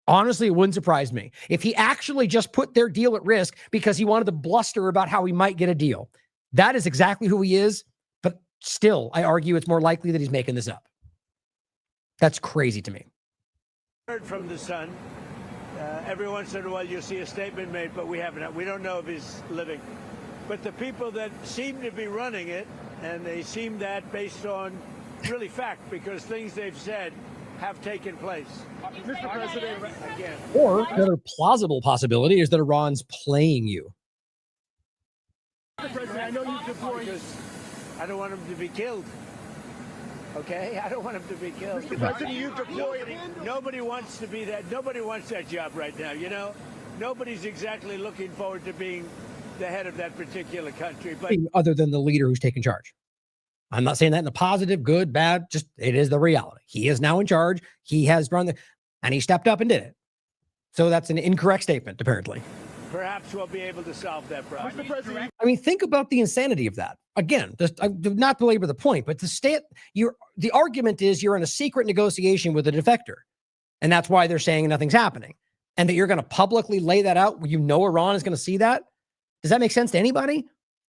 honestly, it wouldn't surprise me if he actually just put their deal at risk because he wanted to bluster about how he might get a deal. That is exactly who he is. But still, I argue it's more likely that he's making this up. That's crazy to me. Heard from the Son. Every once in a while, you'll see a statement made, but we haven't. We don't know if he's living. but the people that seem to be running it, and they seem that based on really fact, because things they've said have taken place. Mr. President, again. Or another plausible possibility is that Iran's playing you. Mr. President, I know you've deployed. I don't want him to be killed. Okay, I don't want him to be killed. Mr. President, you've deployed. Nobody wants to be that. Nobody wants that job right now. You know, nobody's exactly looking forward to being the head of that particular country. But Other than the leader who's taking charge. I'm not saying that in a positive, good, bad, just it is the reality. He is now in charge. He has run and he stepped up and did it. So that's an incorrect statement, apparently. perhaps we'll be able to solve that problem. Mr. President, I mean, think about the insanity of that. Again, I do not belabor the point, but the argument is you're in a secret negotiation with a defector. And that's why they're saying nothing's happening. And that you're going to publicly lay that out where you know Iran is going to see that. Does that make sense to anybody?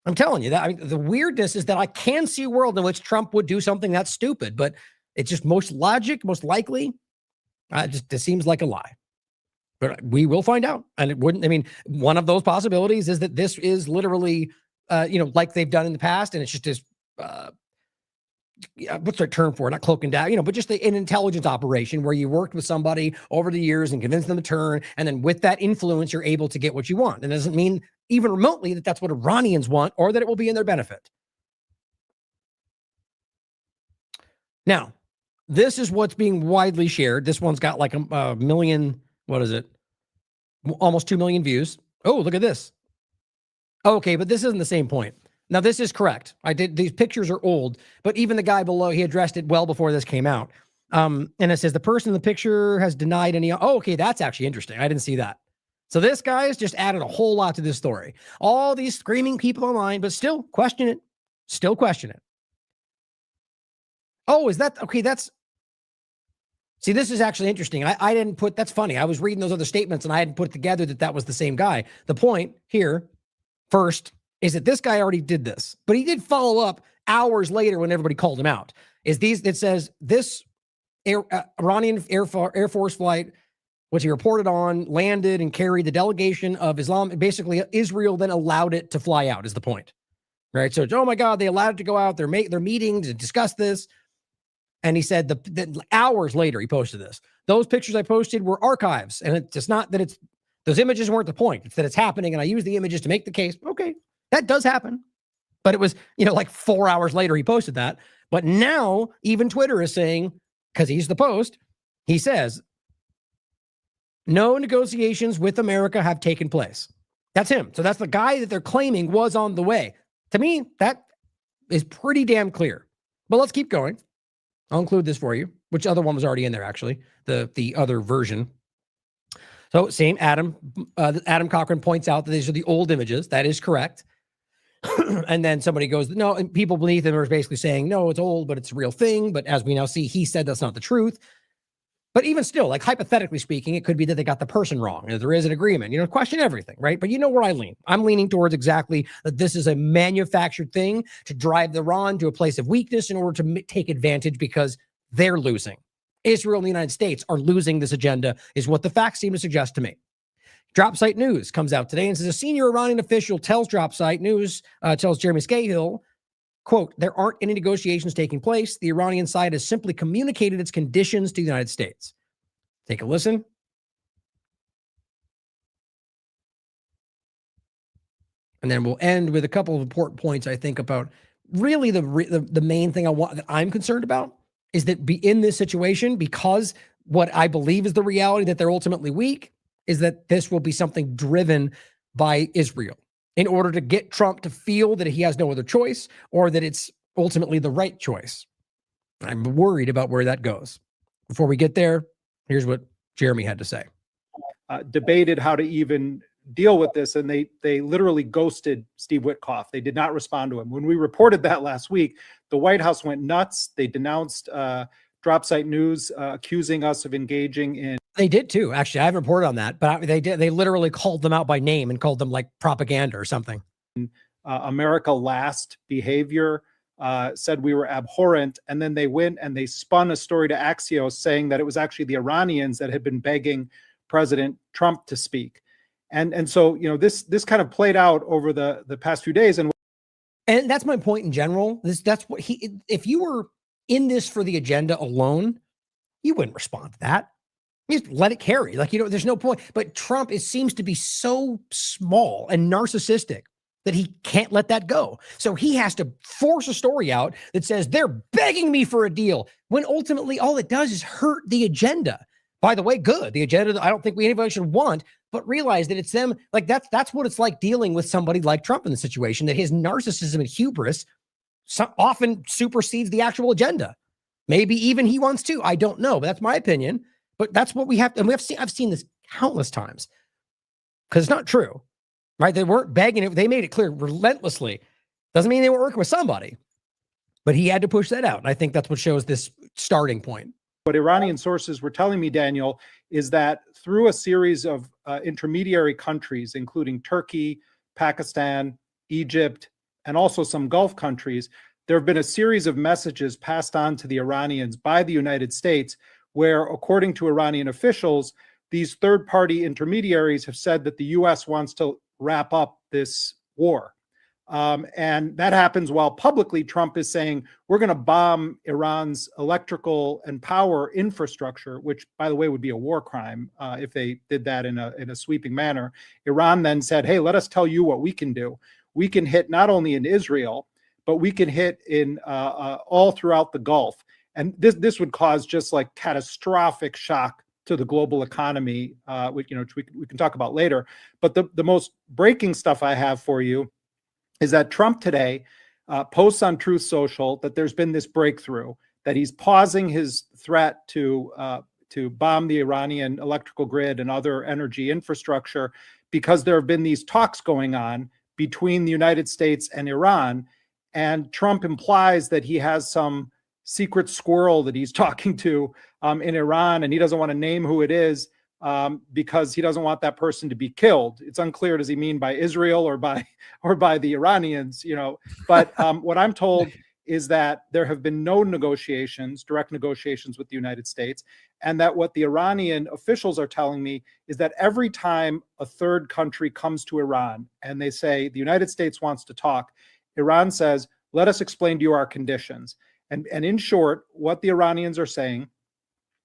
I'm telling you that. I mean, the weirdness is that I can see a world in which Trump would do something that's stupid, but it's just most likely. It seems like a lie. But we will find out. And it wouldn't, I mean, one of those possibilities is that this is literally, like they've done in the past. And it's just this, what's their term for it? Not cloaking down, but just an intelligence operation where you worked with somebody over the years and convinced them to turn. And then with that influence, you're able to get what you want. And it doesn't mean even remotely that that's what Iranians want or that it will be in their benefit. Now, this is what's being widely shared. This one's got like a million, what is it? Almost 2 million views. Oh, look at this. Okay, but this isn't the same point. Now, this is correct. These pictures are old, but even the guy below, he addressed it well before this came out. And it says the person in the picture has denied any. Oh, okay, that's actually interesting. I didn't see that. So this guy has just added a whole lot to this story. All these screaming people online, but still question it. Still question it. Oh, is that okay? See, this is actually interesting. I didn't put, that's funny. I was reading those other statements and I hadn't put together that was the same guy. The point here, first, is that this guy already did this, but he did follow up hours later when everybody called him out. It says this Iranian Air Force flight, which he reported on, landed and carried the delegation of Islam. Basically, Israel then allowed it to fly out is the point, right? So it's, oh my God, they allowed it to go out. They're meeting to discuss this. And he said that hours later, he posted this. Those pictures I posted were archives. And it's not that those images weren't the point. It's that it's happening. And I use the images to make the case. Okay, that does happen. But it was, like 4 hours later, he posted that. But now even Twitter is saying, because he's the post, he says, no negotiations with America have taken place. That's him. So that's the guy that they're claiming was on the way. To me, that is pretty damn clear. But let's keep going. I'll include this for you, which other one was already in there, actually, the other version. So same Adam Cochran points out that these are the old images. That is correct. And then somebody goes, no, and people beneath him are basically saying, no, it's old, but it's a real thing. But as we now see, he said that's not the truth. But even still, like hypothetically speaking, it could be that they got the person wrong. And there is an agreement, question everything, right? But you know where I lean. I'm leaning towards exactly that this is a manufactured thing to drive Iran to a place of weakness in order to take advantage because they're losing. Israel and the United States are losing this agenda is what the facts seem to suggest to me. Drop Site News comes out today and says a senior Iranian official tells Drop Site News, tells Jeremy Scahill, quote, there aren't any negotiations taking place. The Iranian side has simply communicated its conditions to the United States. Take a listen. And then we'll end with a couple of important points, I think, about really the main thing that I'm concerned about is that be in this situation, because what I believe is the reality that they're ultimately weak, is that this will be something driven by Israel in order to get Trump to feel that he has no other choice or that it's ultimately the right choice. I'm worried about where that goes. Before we get there, here's what Jeremy had to say. Debated how to even deal with this, and they literally ghosted Steve Witkoff. They did not respond to him. When we reported that last week, the White House went nuts. They denounced Drop Site News, accusing us of engaging in. They did too. Actually, I haven't reported on that, but they did. They literally called them out by name and called them like propaganda or something. America Last behavior, said we were abhorrent. And then they went and they spun a story to Axios saying that it was actually the Iranians that had been begging President Trump to speak. And so, you know, this kind of played out over the past few days. And that's my point in general. That's what if you were in this for the agenda alone, you wouldn't respond to that. You just let it carry. Like, you know, there's no point. But Trump, it seems to be so small and narcissistic that he can't let that go. So he has to force a story out that says they're begging me for a deal, when ultimately all it does is hurt the agenda. By the way, good. The agenda I don't think anybody should want, but realize that it's them. Like that's what it's like dealing with somebody like Trump in the situation, that his narcissism and hubris often supersedes the actual agenda. Maybe even he wants to. I don't know, but that's my opinion. But that's what we have. And I've seen this countless times, because it's not true, right? They weren't begging it. They made it clear relentlessly. Doesn't mean they were working with somebody, but he had to push that out. And I think that's what shows this starting point. What Iranian sources were telling me, Daniel, is that through a series of intermediary countries, including Turkey, Pakistan, Egypt, and also some Gulf countries, there have been a series of messages passed on to the Iranians by the United States, where, according to Iranian officials, these third-party intermediaries have said that the U.S. wants to wrap up this war. And that happens while publicly Trump is saying, we're going to bomb Iran's electrical and power infrastructure, which, by the way, would be a war crime if they did that in a sweeping manner. Iran then said, hey, let us tell you what we can do. We can hit not only in Israel, but we can hit in all throughout the Gulf. And this would cause just like catastrophic shock to the global economy, which we can talk about later. But the most breaking stuff I have for you is that Trump today posts on Truth Social that there's been this breakthrough, that he's pausing his threat to bomb the Iranian electrical grid and other energy infrastructure, because there have been these talks going on between the United States and Iran. And Trump implies that he has some secret squirrel that he's talking to in Iran, and he doesn't want to name who it is because he doesn't want that person to be killed. It's unclear, does he mean by Israel or by the Iranians, you know? But what I'm told is that there have been no negotiations, direct negotiations with the United States, and that what the Iranian officials are telling me is that every time a third country comes to Iran and they say the United States wants to talk, Iran says, let us explain to you our conditions. And in short, what the Iranians are saying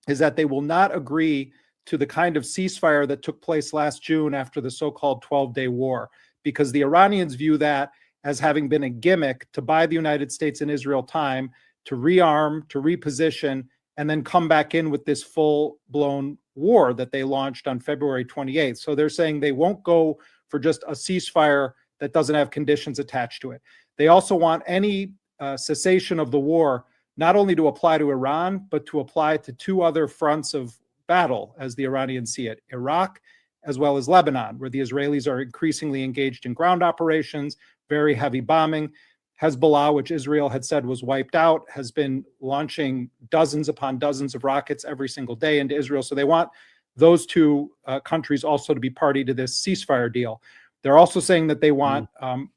is that they will not agree to the kind of ceasefire that took place last June after the so-called 12-day war, because the Iranians view that as having been a gimmick to buy the United States and Israel time to rearm, to reposition, and then come back in with this full-blown war that they launched on February 28th. So they're saying they won't go for just a ceasefire that doesn't have conditions attached to it. They also want any cessation of the war not only to apply to Iran, but to apply to two other fronts of battle, as the Iranians see it, Iraq, as well as Lebanon, where the Israelis are increasingly engaged in ground operations, very heavy bombing. Hezbollah, which Israel had said was wiped out, has been launching dozens upon dozens of rockets every single day into Israel. So they want those two countries also to be party to this ceasefire deal. They're also saying that they want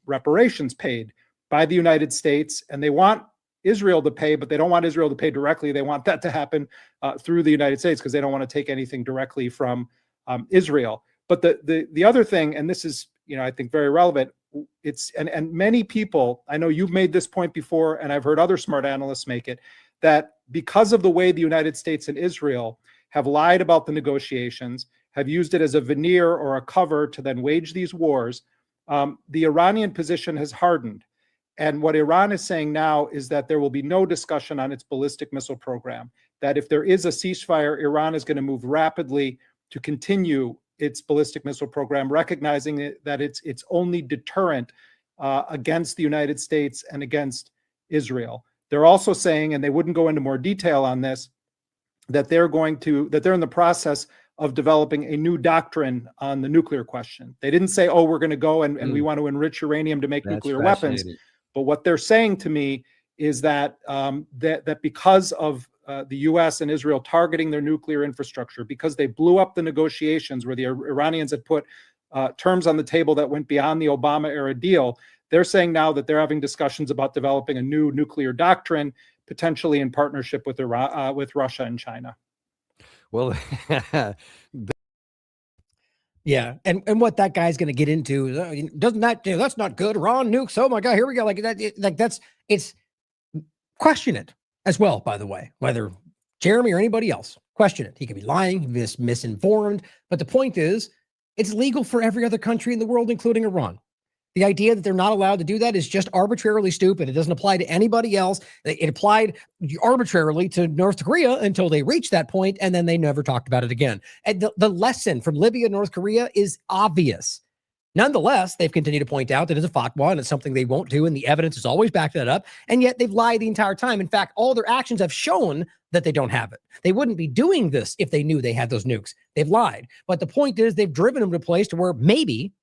reparations paid by the United States, and they want Israel to pay, but they don't want Israel to pay directly. They want that to happen through the United States, because they don't want to take anything directly from Israel. But the other thing, and this is, I think very relevant, and many people, I know you've made this point before, and I've heard other smart analysts make it, that because of the way the United States and Israel have lied about the negotiations, have used it as a veneer or a cover to then wage these wars, the Iranian position has hardened. And what Iran is saying now is that there will be no discussion on its ballistic missile program, that if there is a ceasefire, Iran is going to move rapidly to continue its ballistic missile program, recognizing that it's its only deterrent against the United States and against Israel. They're also saying, and they wouldn't go into more detail on this, that they're in the process of developing a new doctrine on the nuclear question. They didn't say, oh, we're going to go and we want to enrich uranium to make nuclear weapons. But what they're saying to me is that that because of the U.S. and Israel targeting their nuclear infrastructure, because they blew up the negotiations where the Iranians had put terms on the table that went beyond the Obama-era deal, they're saying now that they're having discussions about developing a new nuclear doctrine, potentially in partnership with Russia and China. Well, Yeah, and what that guy's going to get into doesn't that that's not good. Iran nukes. Oh my God, here we go. Like that. It's question it as well. By the way, whether Jeremy or anybody else, question it. He could be lying, he could be misinformed. But the point is, it's legal for every other country in the world, including Iran. The idea that they're not allowed to do that is just arbitrarily stupid. It doesn't apply to anybody else. It applied arbitrarily to North Korea until they reached that point, and then they never talked about it again. And the lesson from Libya and North Korea is obvious. Nonetheless, they've continued to point out that it's a fatwa and it's something they won't do, and the evidence has always backed that up, and yet they've lied the entire time. In fact, all their actions have shown that they don't have it. They wouldn't be doing this if they knew they had those nukes. They've lied. But the point is they've driven them to a place to where maybe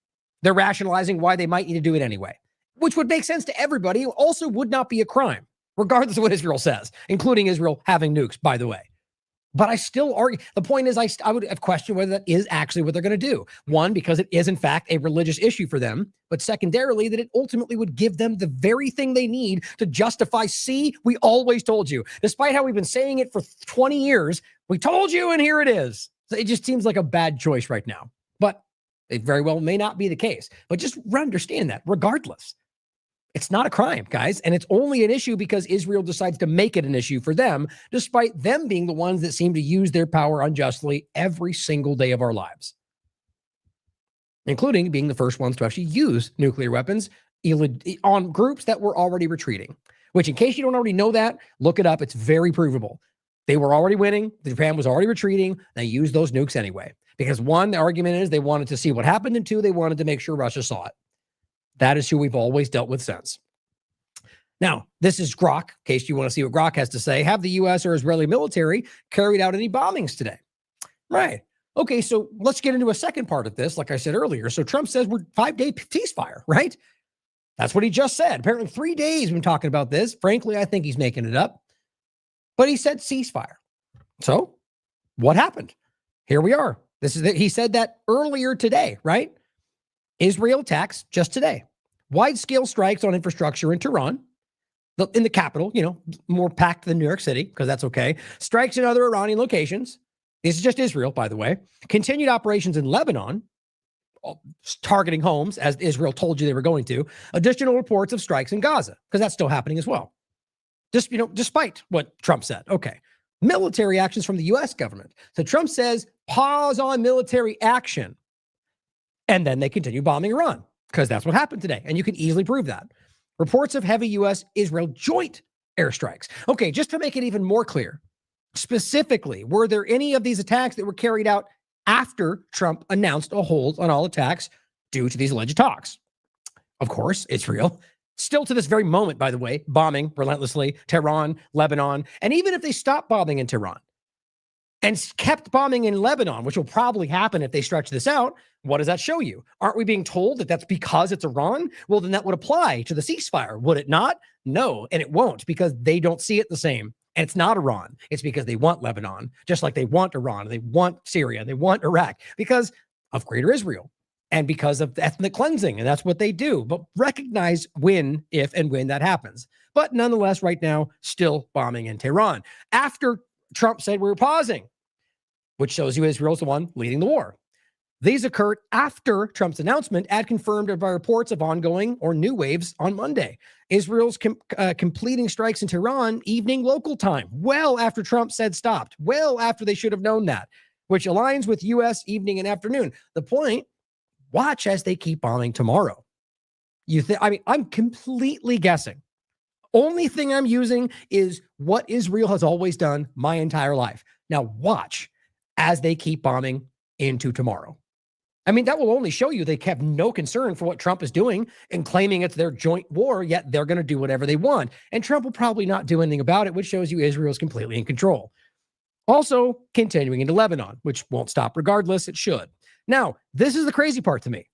they're rationalizing why they might need to do it anyway, which would make sense to everybody. It also would not be a crime, regardless of what Israel says, including Israel having nukes, by the way. But I still argue. The point is, I would have questioned whether that is actually what they're going to do. One, because it is, in fact, a religious issue for them. But secondarily, that it ultimately would give them the very thing they need to justify, see, we always told you. Despite how we've been saying it for 20 years, we told you, and here it is. So it just seems like a bad choice right now. But it very well may not be the case. But just understand that, regardless. It's not a crime, guys, and it's only an issue because Israel decides to make it an issue for them, despite them being the ones that seem to use their power unjustly every single day of our lives, including being the first ones to actually use nuclear weapons on groups that were already retreating, which, in case you don't already know that, look it up. It's very provable. They were already winning. Japan was already retreating. They used those nukes anyway, because one, the argument is they wanted to see what happened, and two, they wanted to make sure Russia saw it. That is who we've always dealt with since. Now, this is Grok, in case you want to see what Grok has to say. Have the U.S. or Israeli military carried out any bombings today? Right. Okay, so let's get into a second part of this, like I said earlier. So Trump says we're 5-day ceasefire, right? That's what he just said. Apparently 3 days we've been talking about this. Frankly, I think he's making it up. But he said ceasefire. So what happened? Here we are. He said that earlier today, right? Israel attacks just today. Wide-scale strikes on infrastructure in Tehran, in the capital, more packed than New York City, because that's okay. Strikes in other Iranian locations. This is just Israel, by the way. Continued operations in Lebanon, targeting homes, as Israel told you they were going to. Additional reports of strikes in Gaza, because that's still happening as well. Just, despite what Trump said. Okay. Military actions from the U.S. government. So Trump says, pause on military action. And then they continue bombing Iran, because that's what happened today. And you can easily prove that. Reports of heavy U.S.-Israel joint airstrikes. Okay, just to make it even more clear, specifically, were there any of these attacks that were carried out after Trump announced a hold on all attacks due to these alleged talks? Of course, Israel, still to this very moment, by the way, bombing relentlessly Tehran, Lebanon, and even if they stopped bombing in Tehran and kept bombing in Lebanon, which will probably happen if they stretch this out, what does that show you? Aren't we being told that that's because it's Iran? Well, then that would apply to the ceasefire, would it not? No, and it won't, because they don't see it the same. And it's not Iran. It's because they want Lebanon, just like they want Iran, they want Syria, they want Iraq, because of Greater Israel and because of ethnic cleansing. And that's what they do. But recognize when, if, and when that happens. But nonetheless, right now, still bombing in Tehran. After Trump said we were pausing, which shows you Israel's the one leading the war. These occurred after Trump's announcement, and confirmed by reports of ongoing or new waves on Monday. Israel's completing strikes in Tehran evening local time, well after Trump said stopped, well after they should have known that, which aligns with U.S. evening and afternoon. The point, watch as they keep bombing tomorrow. I'm completely guessing. Only thing I'm using is what Israel has always done my entire life. Now watch as they keep bombing into tomorrow. That will only show you they have no concern for what Trump is doing and claiming it's their joint war, yet they're going to do whatever they want. And Trump will probably not do anything about it, which shows you Israel is completely in control. Also, continuing into Lebanon, which won't stop regardless. It should. Now, this is the crazy part to me.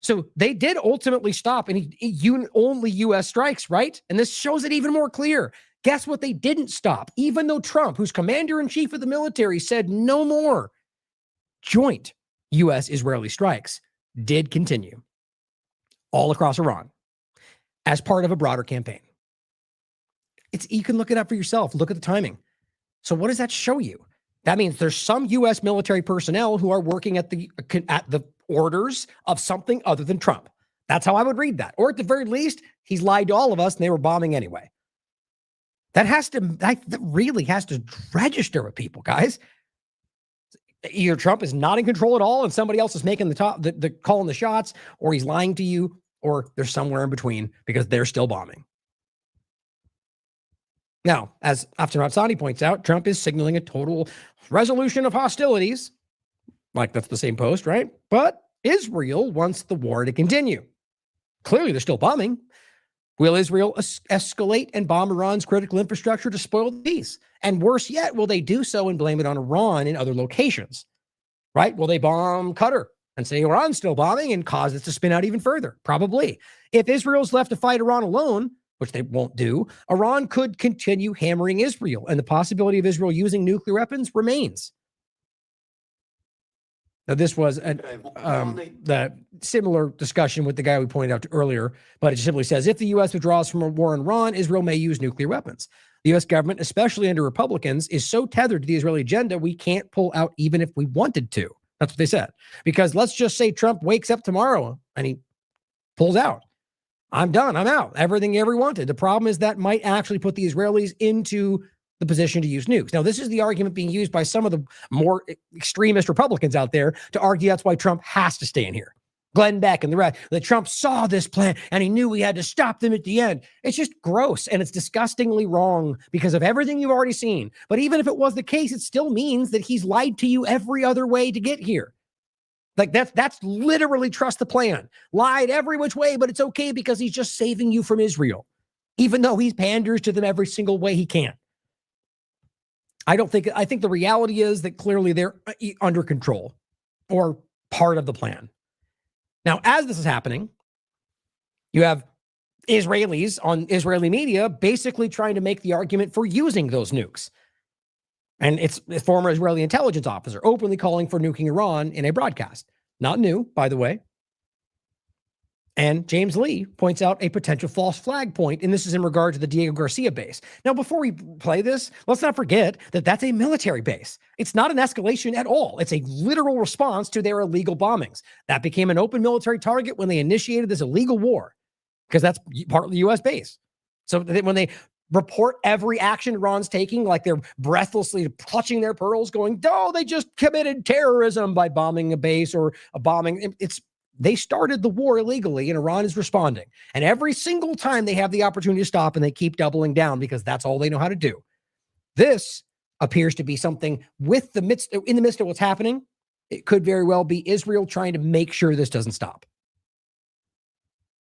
So they did ultimately stop only U.S. strikes, right? And this shows it even more clear. Guess what they didn't stop? Even though Trump, who's commander-in-chief of the military, said no more, joint U.S.-Israeli strikes did continue all across Iran as part of a broader campaign. You can look it up for yourself. Look at the timing. So what does that show you? That means there's some U.S. military personnel who are working at the orders of something other than Trump. That's how I would read that. Or at the very least, he's lied to all of us and they were bombing anyway. That really has to register with people, guys. Either Trump is not in control at all and somebody else is making the calling the shots, or he's lying to you, or there's somewhere in between because they're still bombing. Now, as Aftermath Sani points out, Trump is signaling a total resolution of hostilities. Like, that's the same post, right? But Israel wants the war to continue. Clearly, they're still bombing. Will Israel escalate and bomb Iran's critical infrastructure to spoil the peace? And worse yet, will they do so and blame it on Iran in other locations? Right? Will they bomb Qatar and say Iran's still bombing and cause it to spin out even further? Probably. If Israel's left to fight Iran alone, which they won't do, Iran could continue hammering Israel, and the possibility of Israel using nuclear weapons remains. Now, this was the similar discussion with the guy we pointed out to earlier, but it simply says, if the U.S. withdraws from a war in Iran, Israel may use nuclear weapons. The U.S. government, especially under Republicans, is so tethered to the Israeli agenda, we can't pull out even if we wanted to. That's what they said. Because let's just say Trump wakes up tomorrow and he pulls out. I'm done. I'm out. Everything he ever wanted. The problem is that might actually put the Israelis into the position to use nukes. Now, this is the argument being used by some of the more extremist Republicans out there to argue that's why Trump has to stay in here. Glenn Beck and the rest, that Trump saw this plan and he knew we had to stop them at the end. It's just gross and it's disgustingly wrong because of everything you've already seen. But even if it was the case, it still means that he's lied to you every other way to get here. Like that's literally trust the plan. Lied every which way, but it's okay because he's just saving you from Israel, even though he panders to them every single way he can. I think the reality is that clearly they're under control or part of the plan. Now, as this is happening, you have Israelis on Israeli media basically trying to make the argument for using those nukes. And it's a former Israeli intelligence officer openly calling for nuking Iran in a broadcast. Not new, by the way. And James Lee points out a potential false flag point, and this is in regard to the Diego Garcia base. Now, before we play this, let's not forget that that's a military base. It's not an escalation at all. It's a literal response to their illegal bombings. That became an open military target when they initiated this illegal war, because that's part of the U.S. base. So when they report every action Iran's taking, like they're breathlessly clutching their pearls going, oh, they just committed terrorism by bombing a base or a bombing. They started the war illegally and Iran is responding. And every single time they have the opportunity to stop and they keep doubling down because that's all they know how to do. This appears to be something in the midst of what's happening. It could very well be Israel trying to make sure this doesn't stop.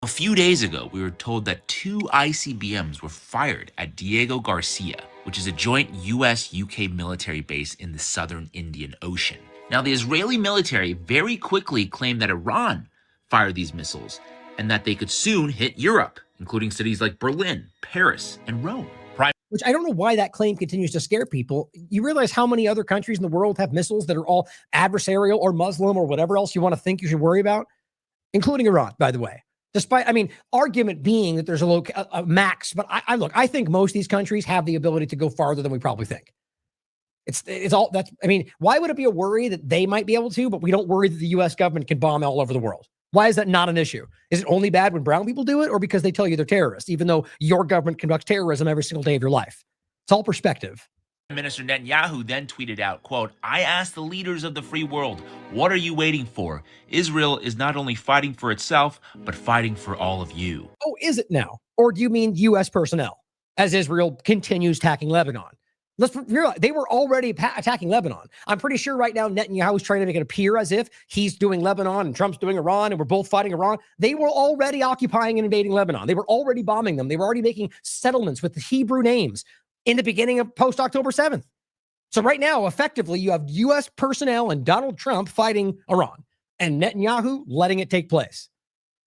A few days ago, we were told that 2 ICBMs were fired at Diego Garcia, which is a joint US-UK military base in the southern Indian Ocean. Now, the Israeli military very quickly claimed that Iran fired these missiles and that they could soon hit Europe, including cities like Berlin, Paris, and Rome. Which I don't know why that claim continues to scare people. You realize how many other countries in the world have missiles that are all adversarial or Muslim or whatever else you want to think you should worry about, including Iran, by the way. Despite, argument being that there's a max, but I think most of these countries have the ability to go farther than we probably think. It's all that's, why would it be a worry that they might be able to, but we don't worry that the U.S. government can bomb all over the world? Why is that not an issue? Is it only bad when brown people do it, or because they tell you they're terrorists, even though your government conducts terrorism every single day of your life? It's all perspective. Minister Netanyahu then tweeted out, quote, I asked the leaders of the free world, what are you waiting for? Israel is not only fighting for itself, but fighting for all of you. Oh, is it now? Or do you mean U.S. personnel as Israel continues attacking Lebanon? Let's realize they were already attacking Lebanon. I'm pretty sure right now Netanyahu is trying to make it appear as if he's doing Lebanon and Trump's doing Iran and we're both fighting Iran. They were already occupying and invading Lebanon. They were already bombing them. They were already making settlements with the Hebrew names in the beginning of post-October 7th. So right now, effectively, you have U.S. personnel and Donald Trump fighting Iran and Netanyahu letting it take place.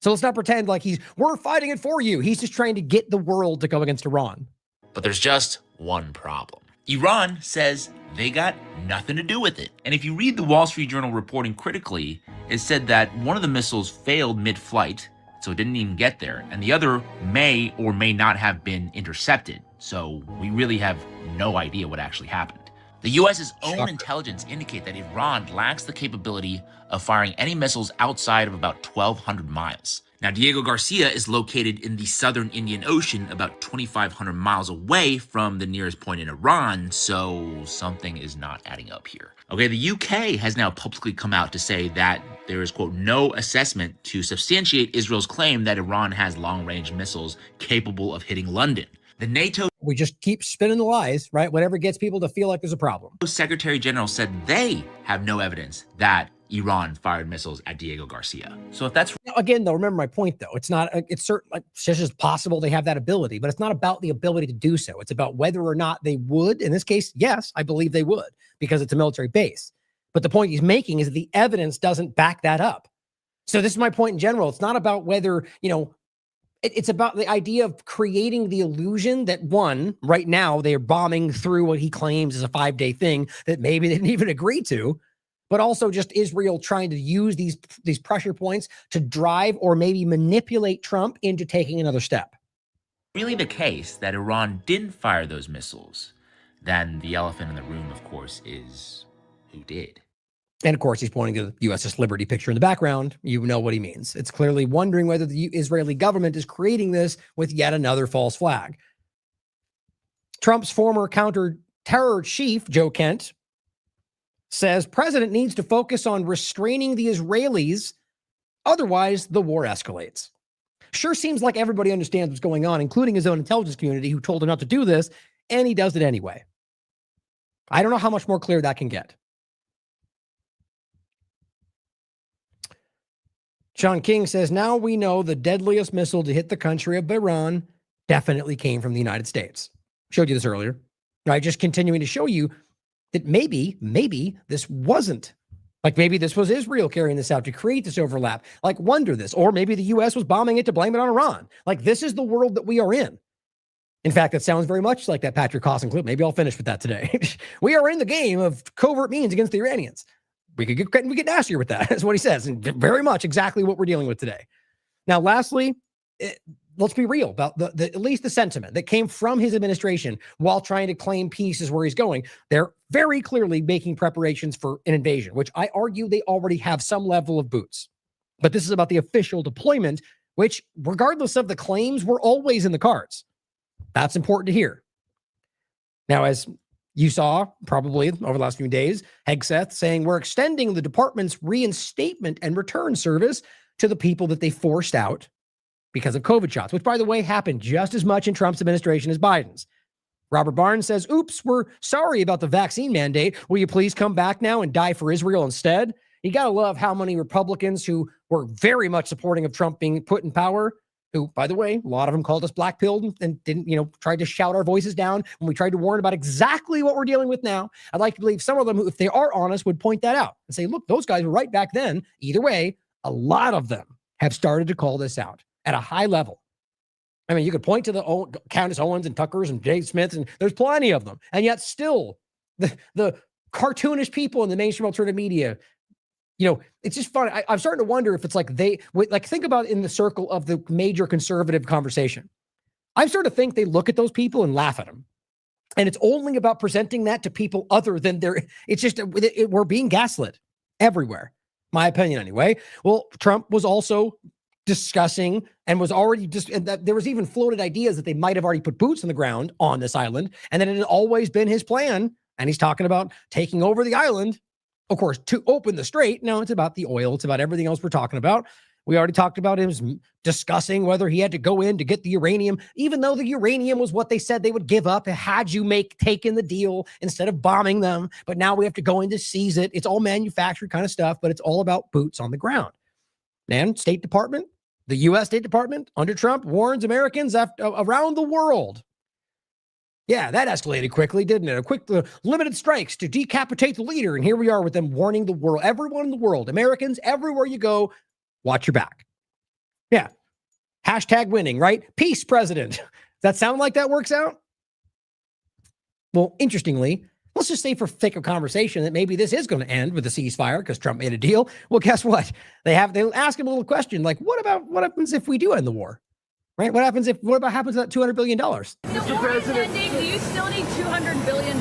So let's not pretend like we're fighting it for you. He's just trying to get the world to go against Iran. But there's just one problem. Iran says they got nothing to do with it. And if you read the Wall Street Journal reporting critically, it said that one of the missiles failed mid-flight, so it didn't even get there, and the other may or may not have been intercepted. So we really have no idea what actually happened. The US's own intelligence indicate that Iran lacks the capability of firing any missiles outside of about 1,200 miles. Now, Diego Garcia is located in the southern Indian Ocean, about 2,500 miles away from the nearest point in Iran, so something is not adding up here. Okay, the UK has now publicly come out to say that there is, quote, no assessment to substantiate Israel's claim that Iran has long-range missiles capable of hitting London. The NATO... We just keep spinning the lies, right? Whatever gets people to feel like there's a problem. Secretary General said they have no evidence that Iran fired missiles at Diego Garcia. So if that's... Now, again, though, remember my point, though. It's not, it's certain, like, it's just possible they have that ability, but it's not about the ability to do so. It's about whether or not they would. In this case, yes, I believe they would, because it's a military base. But the point he's making is that the evidence doesn't back that up. So this is my point in general. It's not about whether, you know, it's about the idea of creating the illusion that, one, right now they're bombing through what he claims is a 5-day thing that maybe they didn't even agree to, but also just Israel trying to use these pressure points to drive or maybe manipulate Trump into taking another step. Really the case that Iran didn't fire those missiles, then the elephant in the room, of course, is who did. And of course, he's pointing to the USS Liberty picture in the background. You know what he means. It's clearly wondering whether the Israeli government is creating this with yet another false flag. Trump's former counter-terror chief, Joe Kent, says president needs to focus on restraining the Israelis. Otherwise, the war escalates. Sure seems like everybody understands what's going on, including his own intelligence community who told him not to do this, and he does it anyway. I don't know how much more clear that can get. Sean King says, now we know the deadliest missile to hit the country of Iran definitely came from the United States. Showed you this earlier. Right? Just continuing to show you that maybe this wasn't. Like maybe this was Israel carrying this out to create this overlap. Like wonder this. Or maybe the U.S. was bombing it to blame it on Iran. Like this is the world that we are in. In fact, that sounds very much like that Patrick Cawson clip. Maybe I'll finish with that today. We are in the game of covert means against the Iranians. We get nastier with that. That's what he says. And very much exactly what we're dealing with today. Now, lastly, let's be real about at least the sentiment that came from his administration while trying to claim peace is where he's going. They're very clearly making preparations for an invasion, which I argue they already have some level of boots. But this is about the official deployment, which, regardless of the claims, were always in the cards. That's important to hear. Now, as you saw probably over the last few days, Hegseth saying we're extending the department's reinstatement and return service to the people that they forced out because of COVID shots, which, by the way, happened just as much in Trump's administration as Biden's. Robert Barnes says, oops, we're sorry about the vaccine mandate. Will you please come back now and die for Israel instead? You got to love how many Republicans who were very much supporting of Trump being put in power, who, by the way, a lot of them called us black-pilled and didn't, tried to shout our voices down when we tried to warn about exactly what we're dealing with now. I'd like to believe some of them, if they are honest, would point that out and say, look, those guys were right back then. Either way, a lot of them have started to call this out at a high level. I mean, you could point to the Candace Owens and Tuckers and Jay Smiths, and there's plenty of them. And yet still, the cartoonish people in the mainstream alternative media, it's just fun. I'm starting to wonder if it's like think about in the circle of the major conservative conversation. I'm starting to think they look at those people and laugh at them. And it's only about presenting that to people other than it's just, we're being gaslit everywhere. My opinion anyway. Well, Trump was also discussing and was already there was even floated ideas that they might have already put boots on the ground on this island. And that it had always been his plan. And he's talking about taking over the island. Of course, to open the strait. No, it's about the oil. It's about everything else we're talking about. We already talked about him discussing whether he had to go in to get the uranium, even though the uranium was what they said they would give up had you taken the deal instead of bombing them. But now we have to go in to seize it. It's all manufactured kind of stuff, but it's all about boots on the ground. And State Department, the U.S. State Department under Trump warns Americans around the world. Yeah, that escalated quickly, didn't it? Limited strikes to decapitate the leader. And here we are with them warning the world, everyone in the world, Americans, everywhere you go, watch your back. Yeah. Hashtag winning, right? Peace, president. Does that sound like that works out? Well, interestingly, let's just say for sake of conversation that maybe this is going to end with a ceasefire because Trump made a deal. Well, guess what? They ask him a little question like, what happens if we do end the war? Right? What happens to that $200 billion? Mr. President, do you still need $200 billion?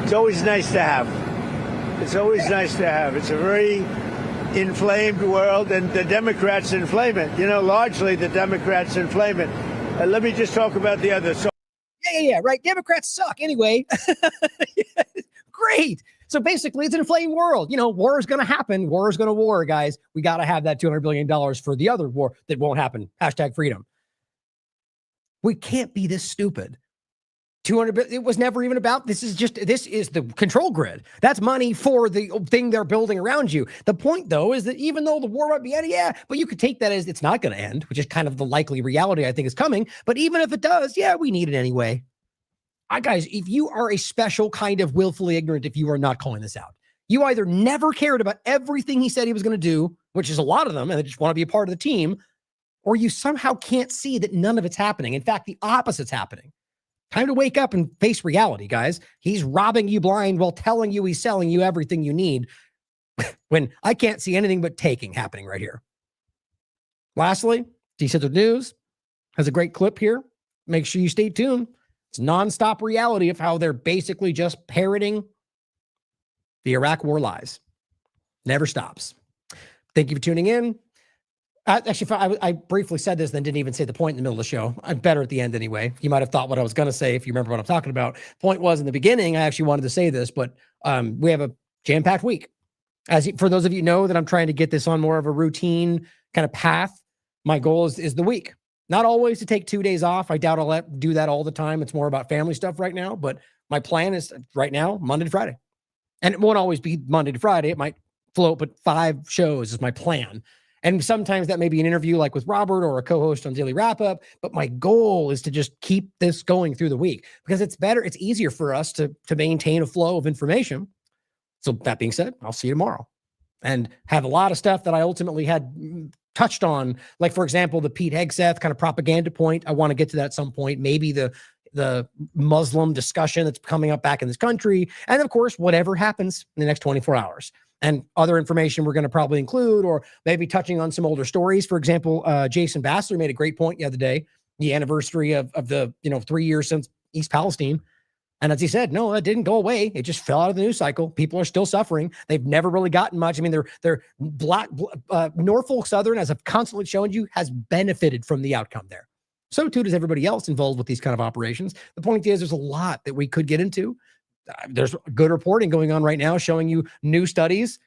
It's always nice to have. It's always nice to have. It's a very inflamed world, and the Democrats inflame it. You know, largely the Democrats inflame it. Let me just talk about the other. So Yeah, right. Democrats suck anyway. Great. So basically, it's an inflamed world. You know, war is going to happen. War is going to war, guys. We got to have that $200 billion for the other war that won't happen. #freedom. We can't be this stupid. 200, it was never even about, this is the control grid. That's money for the thing they're building around you. The point, though, is that even though the war might be ending, but you could take that as it's not going to end, which is kind of the likely reality I think is coming. But even if it does, we need it anyway. Guys, if you are a special kind of willfully ignorant, if you are not calling this out, you either never cared about everything he said he was going to do, which is a lot of them, and they just want to be a part of the team, or you somehow can't see that none of it's happening. In fact, the opposite's happening. Time to wake up and face reality, guys. He's robbing you blind while telling you he's selling you everything you need when I can't see anything but taking happening right here. Lastly, Decentralized News has a great clip here. Make sure you stay tuned. It's nonstop reality of how they're basically just parroting the Iraq war lies. Never stops. Thank you for tuning in. Actually, I briefly said this, then didn't even say the point in the middle of the show. I'm better at the end anyway. You might have thought what I was going to say if you remember what I'm talking about. Point was, in the beginning, I actually wanted to say this, but we have a jam-packed week. For those of you who know that I'm trying to get this on more of a routine kind of path, my goal is the week. Not always to take 2 days off. I doubt I'll do that all the time. It's more about family stuff right now, but my plan is right now, Monday to Friday. And it won't always be Monday to Friday. It might float, but 5 shows is my plan. And sometimes that may be an interview like with Robert or a co-host on Daily Wrap Up. But my goal is to just keep this going through the week because it's better. It's easier for us to maintain a flow of information. So that being said, I'll see you tomorrow and have a lot of stuff that I ultimately had touched on. Like, for example, the Pete Hegseth kind of propaganda point. I want to get to that at some point. Maybe the Muslim discussion that's coming up back in this country. And of course, whatever happens in the next 24 hours. And other information we're going to probably include, or maybe touching on some older stories. For example, Jason Bassler made a great point the other day, the anniversary of the 3 years since East Palestine. And as he said, no, that didn't go away. It just fell out of the news cycle. People are still suffering. They've never really gotten much. I mean, they're black. Norfolk Southern, as I've constantly shown you, has benefited from the outcome there. So too does everybody else involved with these kind of operations. The point is, there's a lot that we could get into. There's good reporting going on right now showing you new studies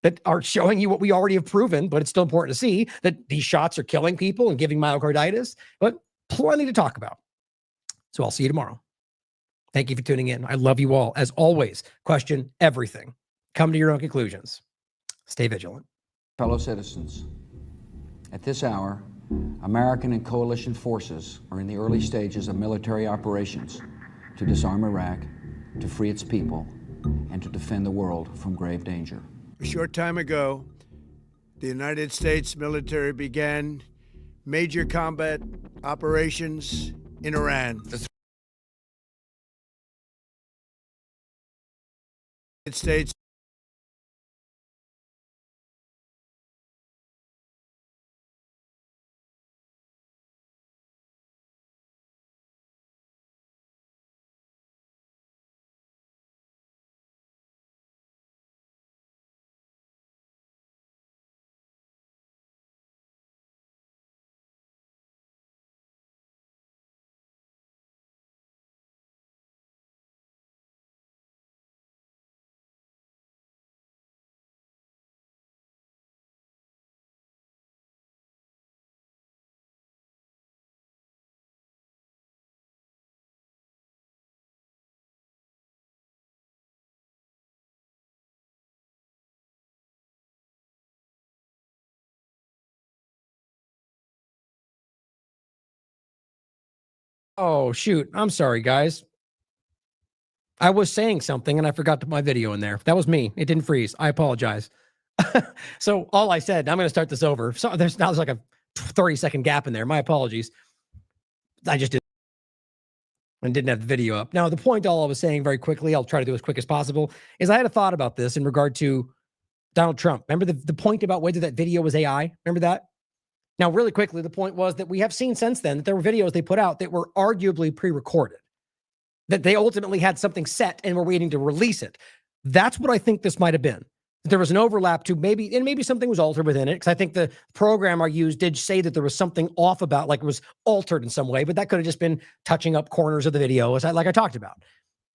that are showing you what we already have proven, but it's still important to see that these shots are killing people and giving myocarditis, but plenty to talk about. So I'll see you tomorrow. Thank you for tuning in. I love you all. As always, question everything. Come to your own conclusions. Stay vigilant. Fellow citizens, at this hour, American and coalition forces are in the early stages of military operations to disarm Iraq, to free its people, and to defend the world from grave danger. A short time ago, the United States military began major combat operations in Iran. The United States Oh, shoot. I'm sorry, guys. I was saying something and I forgot to put my video in there. That was me. It didn't freeze. I apologize. So all I said, I'm going to start this over. So there's like a 30-second gap in there. My apologies. I just didn't have the video up. Now, the point all I was saying very quickly, I'll try to do as quick as possible, is I had a thought about this in regard to Donald Trump. Remember the point about whether that video was AI? Remember that? Now, really quickly, the point was that we have seen since then that there were videos they put out that were arguably pre-recorded. that they ultimately had something set and were waiting to release it. That's what I think this might have been. There was an overlap to maybe something was altered within it, because I think the program I used did say that there was something off about, like it was altered in some way, but that could have just been touching up corners of the video, like I talked about.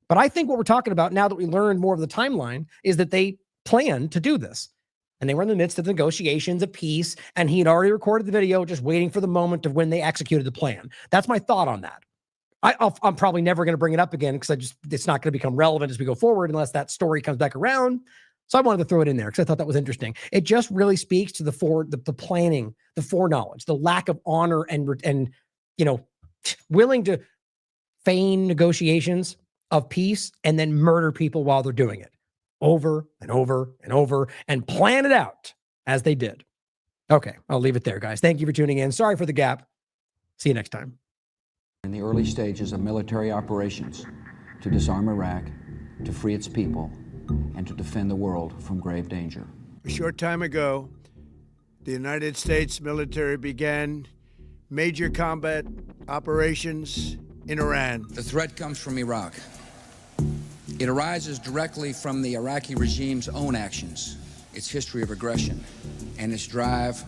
But I think what we're talking about now that we learned more of the timeline is that they planned to do this. And they were in the midst of negotiations of peace, and he had already recorded the video, just waiting for the moment of when they executed the plan. That's my thought on that. I'm probably never going to bring it up again, because it's not going to become relevant as we go forward unless that story comes back around. So I wanted to throw it in there because I thought that was interesting. It just really speaks to the planning, the foreknowledge, the lack of honor and willing to feign negotiations of peace and then murder people while they're doing it over and over and over and plan it out as they did. Okay, I'll leave it there, guys. Thank you for tuning in. Sorry for the gap. See you next time. In the early stages of military operations to disarm Iraq, to free its people, and to defend the world from grave danger. A short time ago, the United States military began major combat operations in Iran. The threat comes from Iraq. It arises directly from the Iraqi regime's own actions, its history of aggression, and its drive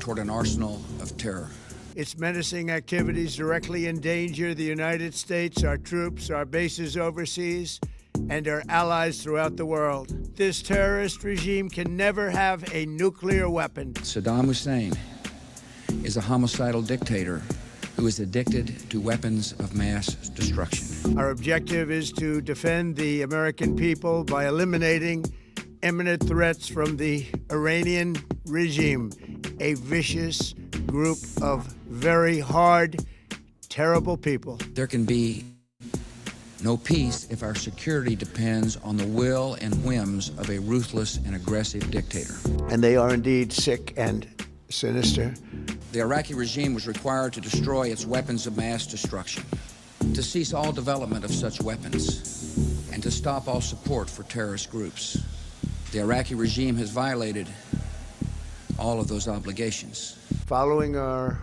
toward an arsenal of terror. Its menacing activities directly endanger the United States, our troops, our bases overseas, and our allies throughout the world. This terrorist regime can never have a nuclear weapon. Saddam Hussein is a homicidal dictator who is addicted to weapons of mass destruction. Our objective is to defend the American people by eliminating imminent threats from the Iranian regime, a vicious group of very hard, terrible people. There can be no peace if our security depends on the will and whims of a ruthless and aggressive dictator. And they are indeed sick and sinister. The Iraqi regime was required to destroy its weapons of mass destruction, to cease all development of such weapons, and to stop all support for terrorist groups. The Iraqi regime has violated all of those obligations. Following our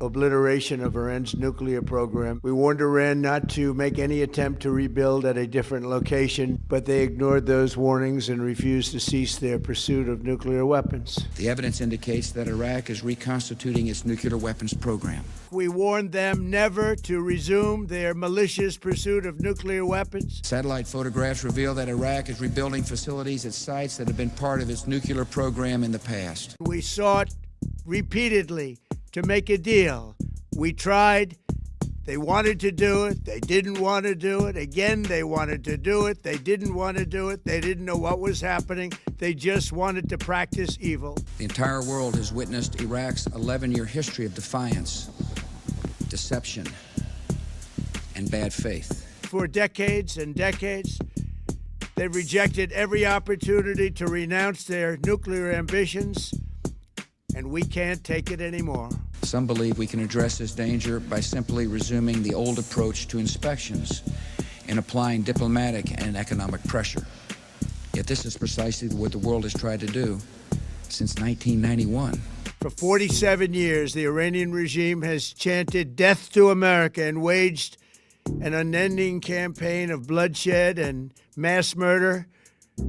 obliteration of Iran's nuclear program, we warned Iran not to make any attempt to rebuild at a different location, but they ignored those warnings and refused to cease their pursuit of nuclear weapons. The evidence indicates that Iraq is reconstituting its nuclear weapons program. We warned them never to resume their malicious pursuit of nuclear weapons. Satellite photographs reveal that Iraq is rebuilding facilities at sites that have been part of its nuclear program in the past. We sought repeatedly to make a deal. We tried. They wanted to do it. They didn't want to do it. Again, they wanted to do it. They didn't want to do it. They didn't know what was happening. They just wanted to practice evil. The entire world has witnessed Iraq's 11-year history of defiance, deception, and bad faith. For decades and decades, they've rejected every opportunity to renounce their nuclear ambitions, and we can't take it anymore. Some believe we can address this danger by simply resuming the old approach to inspections and applying diplomatic and economic pressure. Yet this is precisely what the world has tried to do since 1991. For 47 years, the Iranian regime has chanted death to America and waged an unending campaign of bloodshed and mass murder,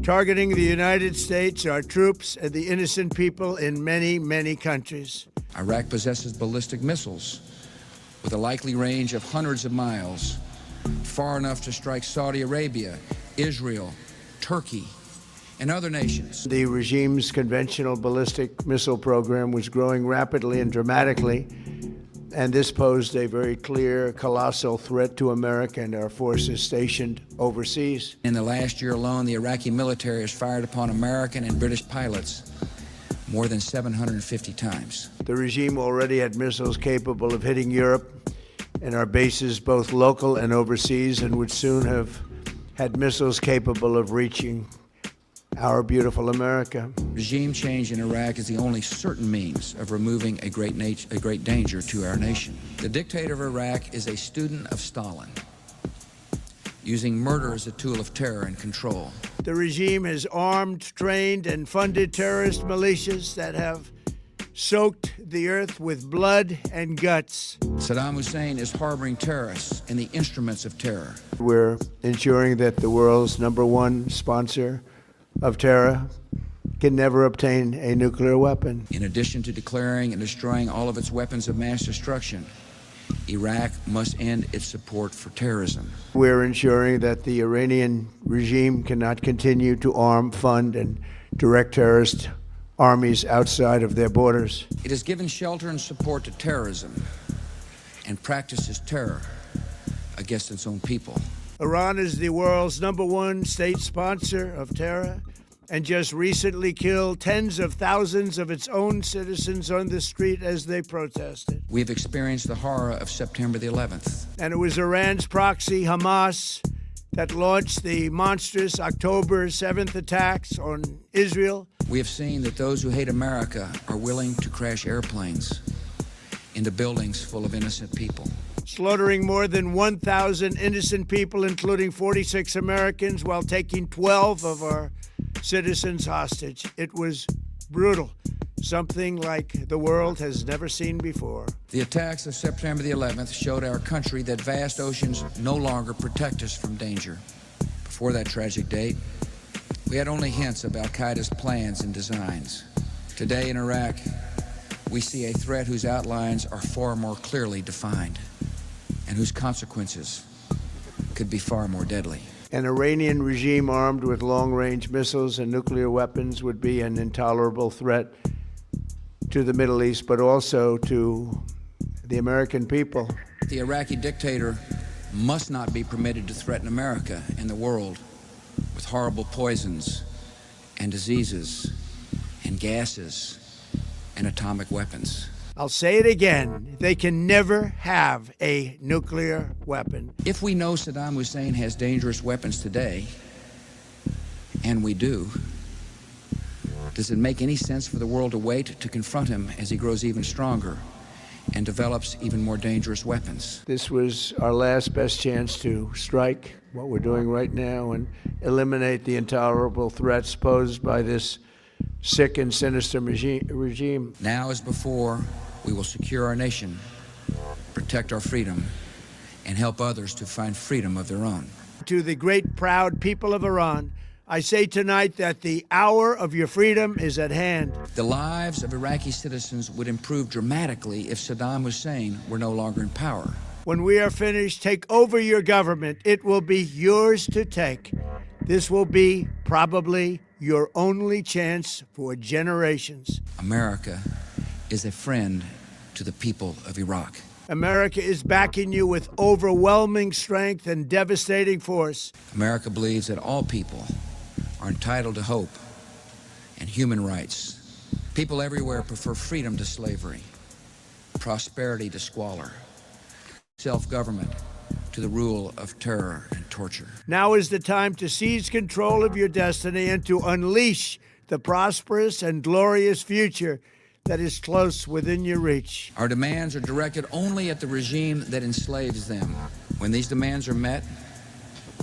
targeting the United States, our troops, and the innocent people in many, many countries. Iraq possesses ballistic missiles with a likely range of hundreds of miles, far enough to strike Saudi Arabia, Israel, Turkey, and other nations. The regime's conventional ballistic missile program was growing rapidly and dramatically, and this posed a very clear, colossal threat to America and our forces stationed overseas. In the last year alone, the Iraqi military has fired upon American and British pilots more than 750 times. The regime already had missiles capable of hitting Europe and our bases, both local and overseas, and would soon have had missiles capable of reaching our beautiful America. Regime change in Iraq is the only certain means of removing a great danger to our nation. The dictator of Iraq is a student of Stalin, using murder as a tool of terror and control. The regime has armed, trained, and funded terrorist militias that have soaked the earth with blood and guts. Saddam Hussein is harboring terrorists and the instruments of terror. We're ensuring that the world's #1 sponsor of terror can never obtain a nuclear weapon. In addition to declaring and destroying all of its weapons of mass destruction, Iraq must end its support for terrorism. We're ensuring that the Iranian regime cannot continue to arm, fund, and direct terrorist armies outside of their borders. It has given shelter and support to terrorism and practices terror against its own people. Iran is the world's #1 state sponsor of terror and just recently killed tens of thousands of its own citizens on the street as they protested. We've experienced the horror of September the 11th. And it was Iran's proxy, Hamas, that launched the monstrous October 7th attacks on Israel. We have seen that those who hate America are willing to crash airplanes into buildings full of innocent people. Slaughtering more than 1,000 innocent people, including 46 Americans, while taking 12 of our citizens hostage. It was brutal, something like the world has never seen before. The attacks of September the 11th showed our country that vast oceans no longer protect us from danger. Before that tragic date, we had only hints of al-Qaeda's plans and designs. Today in Iraq, we see a threat whose outlines are far more clearly defined and whose consequences could be far more deadly. An Iranian regime armed with long-range missiles and nuclear weapons would be an intolerable threat to the Middle East, but also to the American people. The Iraqi dictator must not be permitted to threaten America and the world with horrible poisons and diseases and gases and atomic weapons. I'll say it again, they can never have a nuclear weapon. If we know Saddam Hussein has dangerous weapons today, and we do, does it make any sense for the world to wait to confront him as he grows even stronger and develops even more dangerous weapons? This was our last best chance to strike, what we're doing right now, and eliminate the intolerable threats posed by this sick and sinister regime. Now as before, we will secure our nation, protect our freedom, and help others to find freedom of their own. To the great, proud people of Iran, I say tonight that the hour of your freedom is at hand. The lives of Iraqi citizens would improve dramatically if Saddam Hussein were no longer in power. When we are finished, take over your government. It will be yours to take. This will be probably your only chance for generations. America is a friend to the people of Iraq. America is backing you with overwhelming strength and devastating force. America believes that all people are entitled to hope and human rights. People everywhere prefer freedom to slavery, prosperity to squalor, self-government to the rule of terror and torture. Now is the time to seize control of your destiny and to unleash the prosperous and glorious future that is close within your reach. Our demands are directed only at the regime that enslaves them. When these demands are met,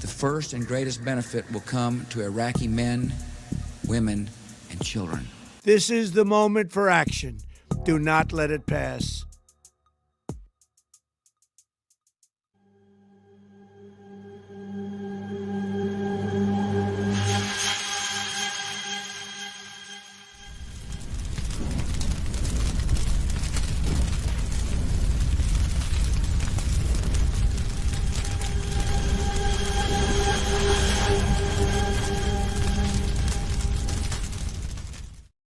the first and greatest benefit will come to Iraqi men, women, and children. This is the moment for action. Do not let it pass.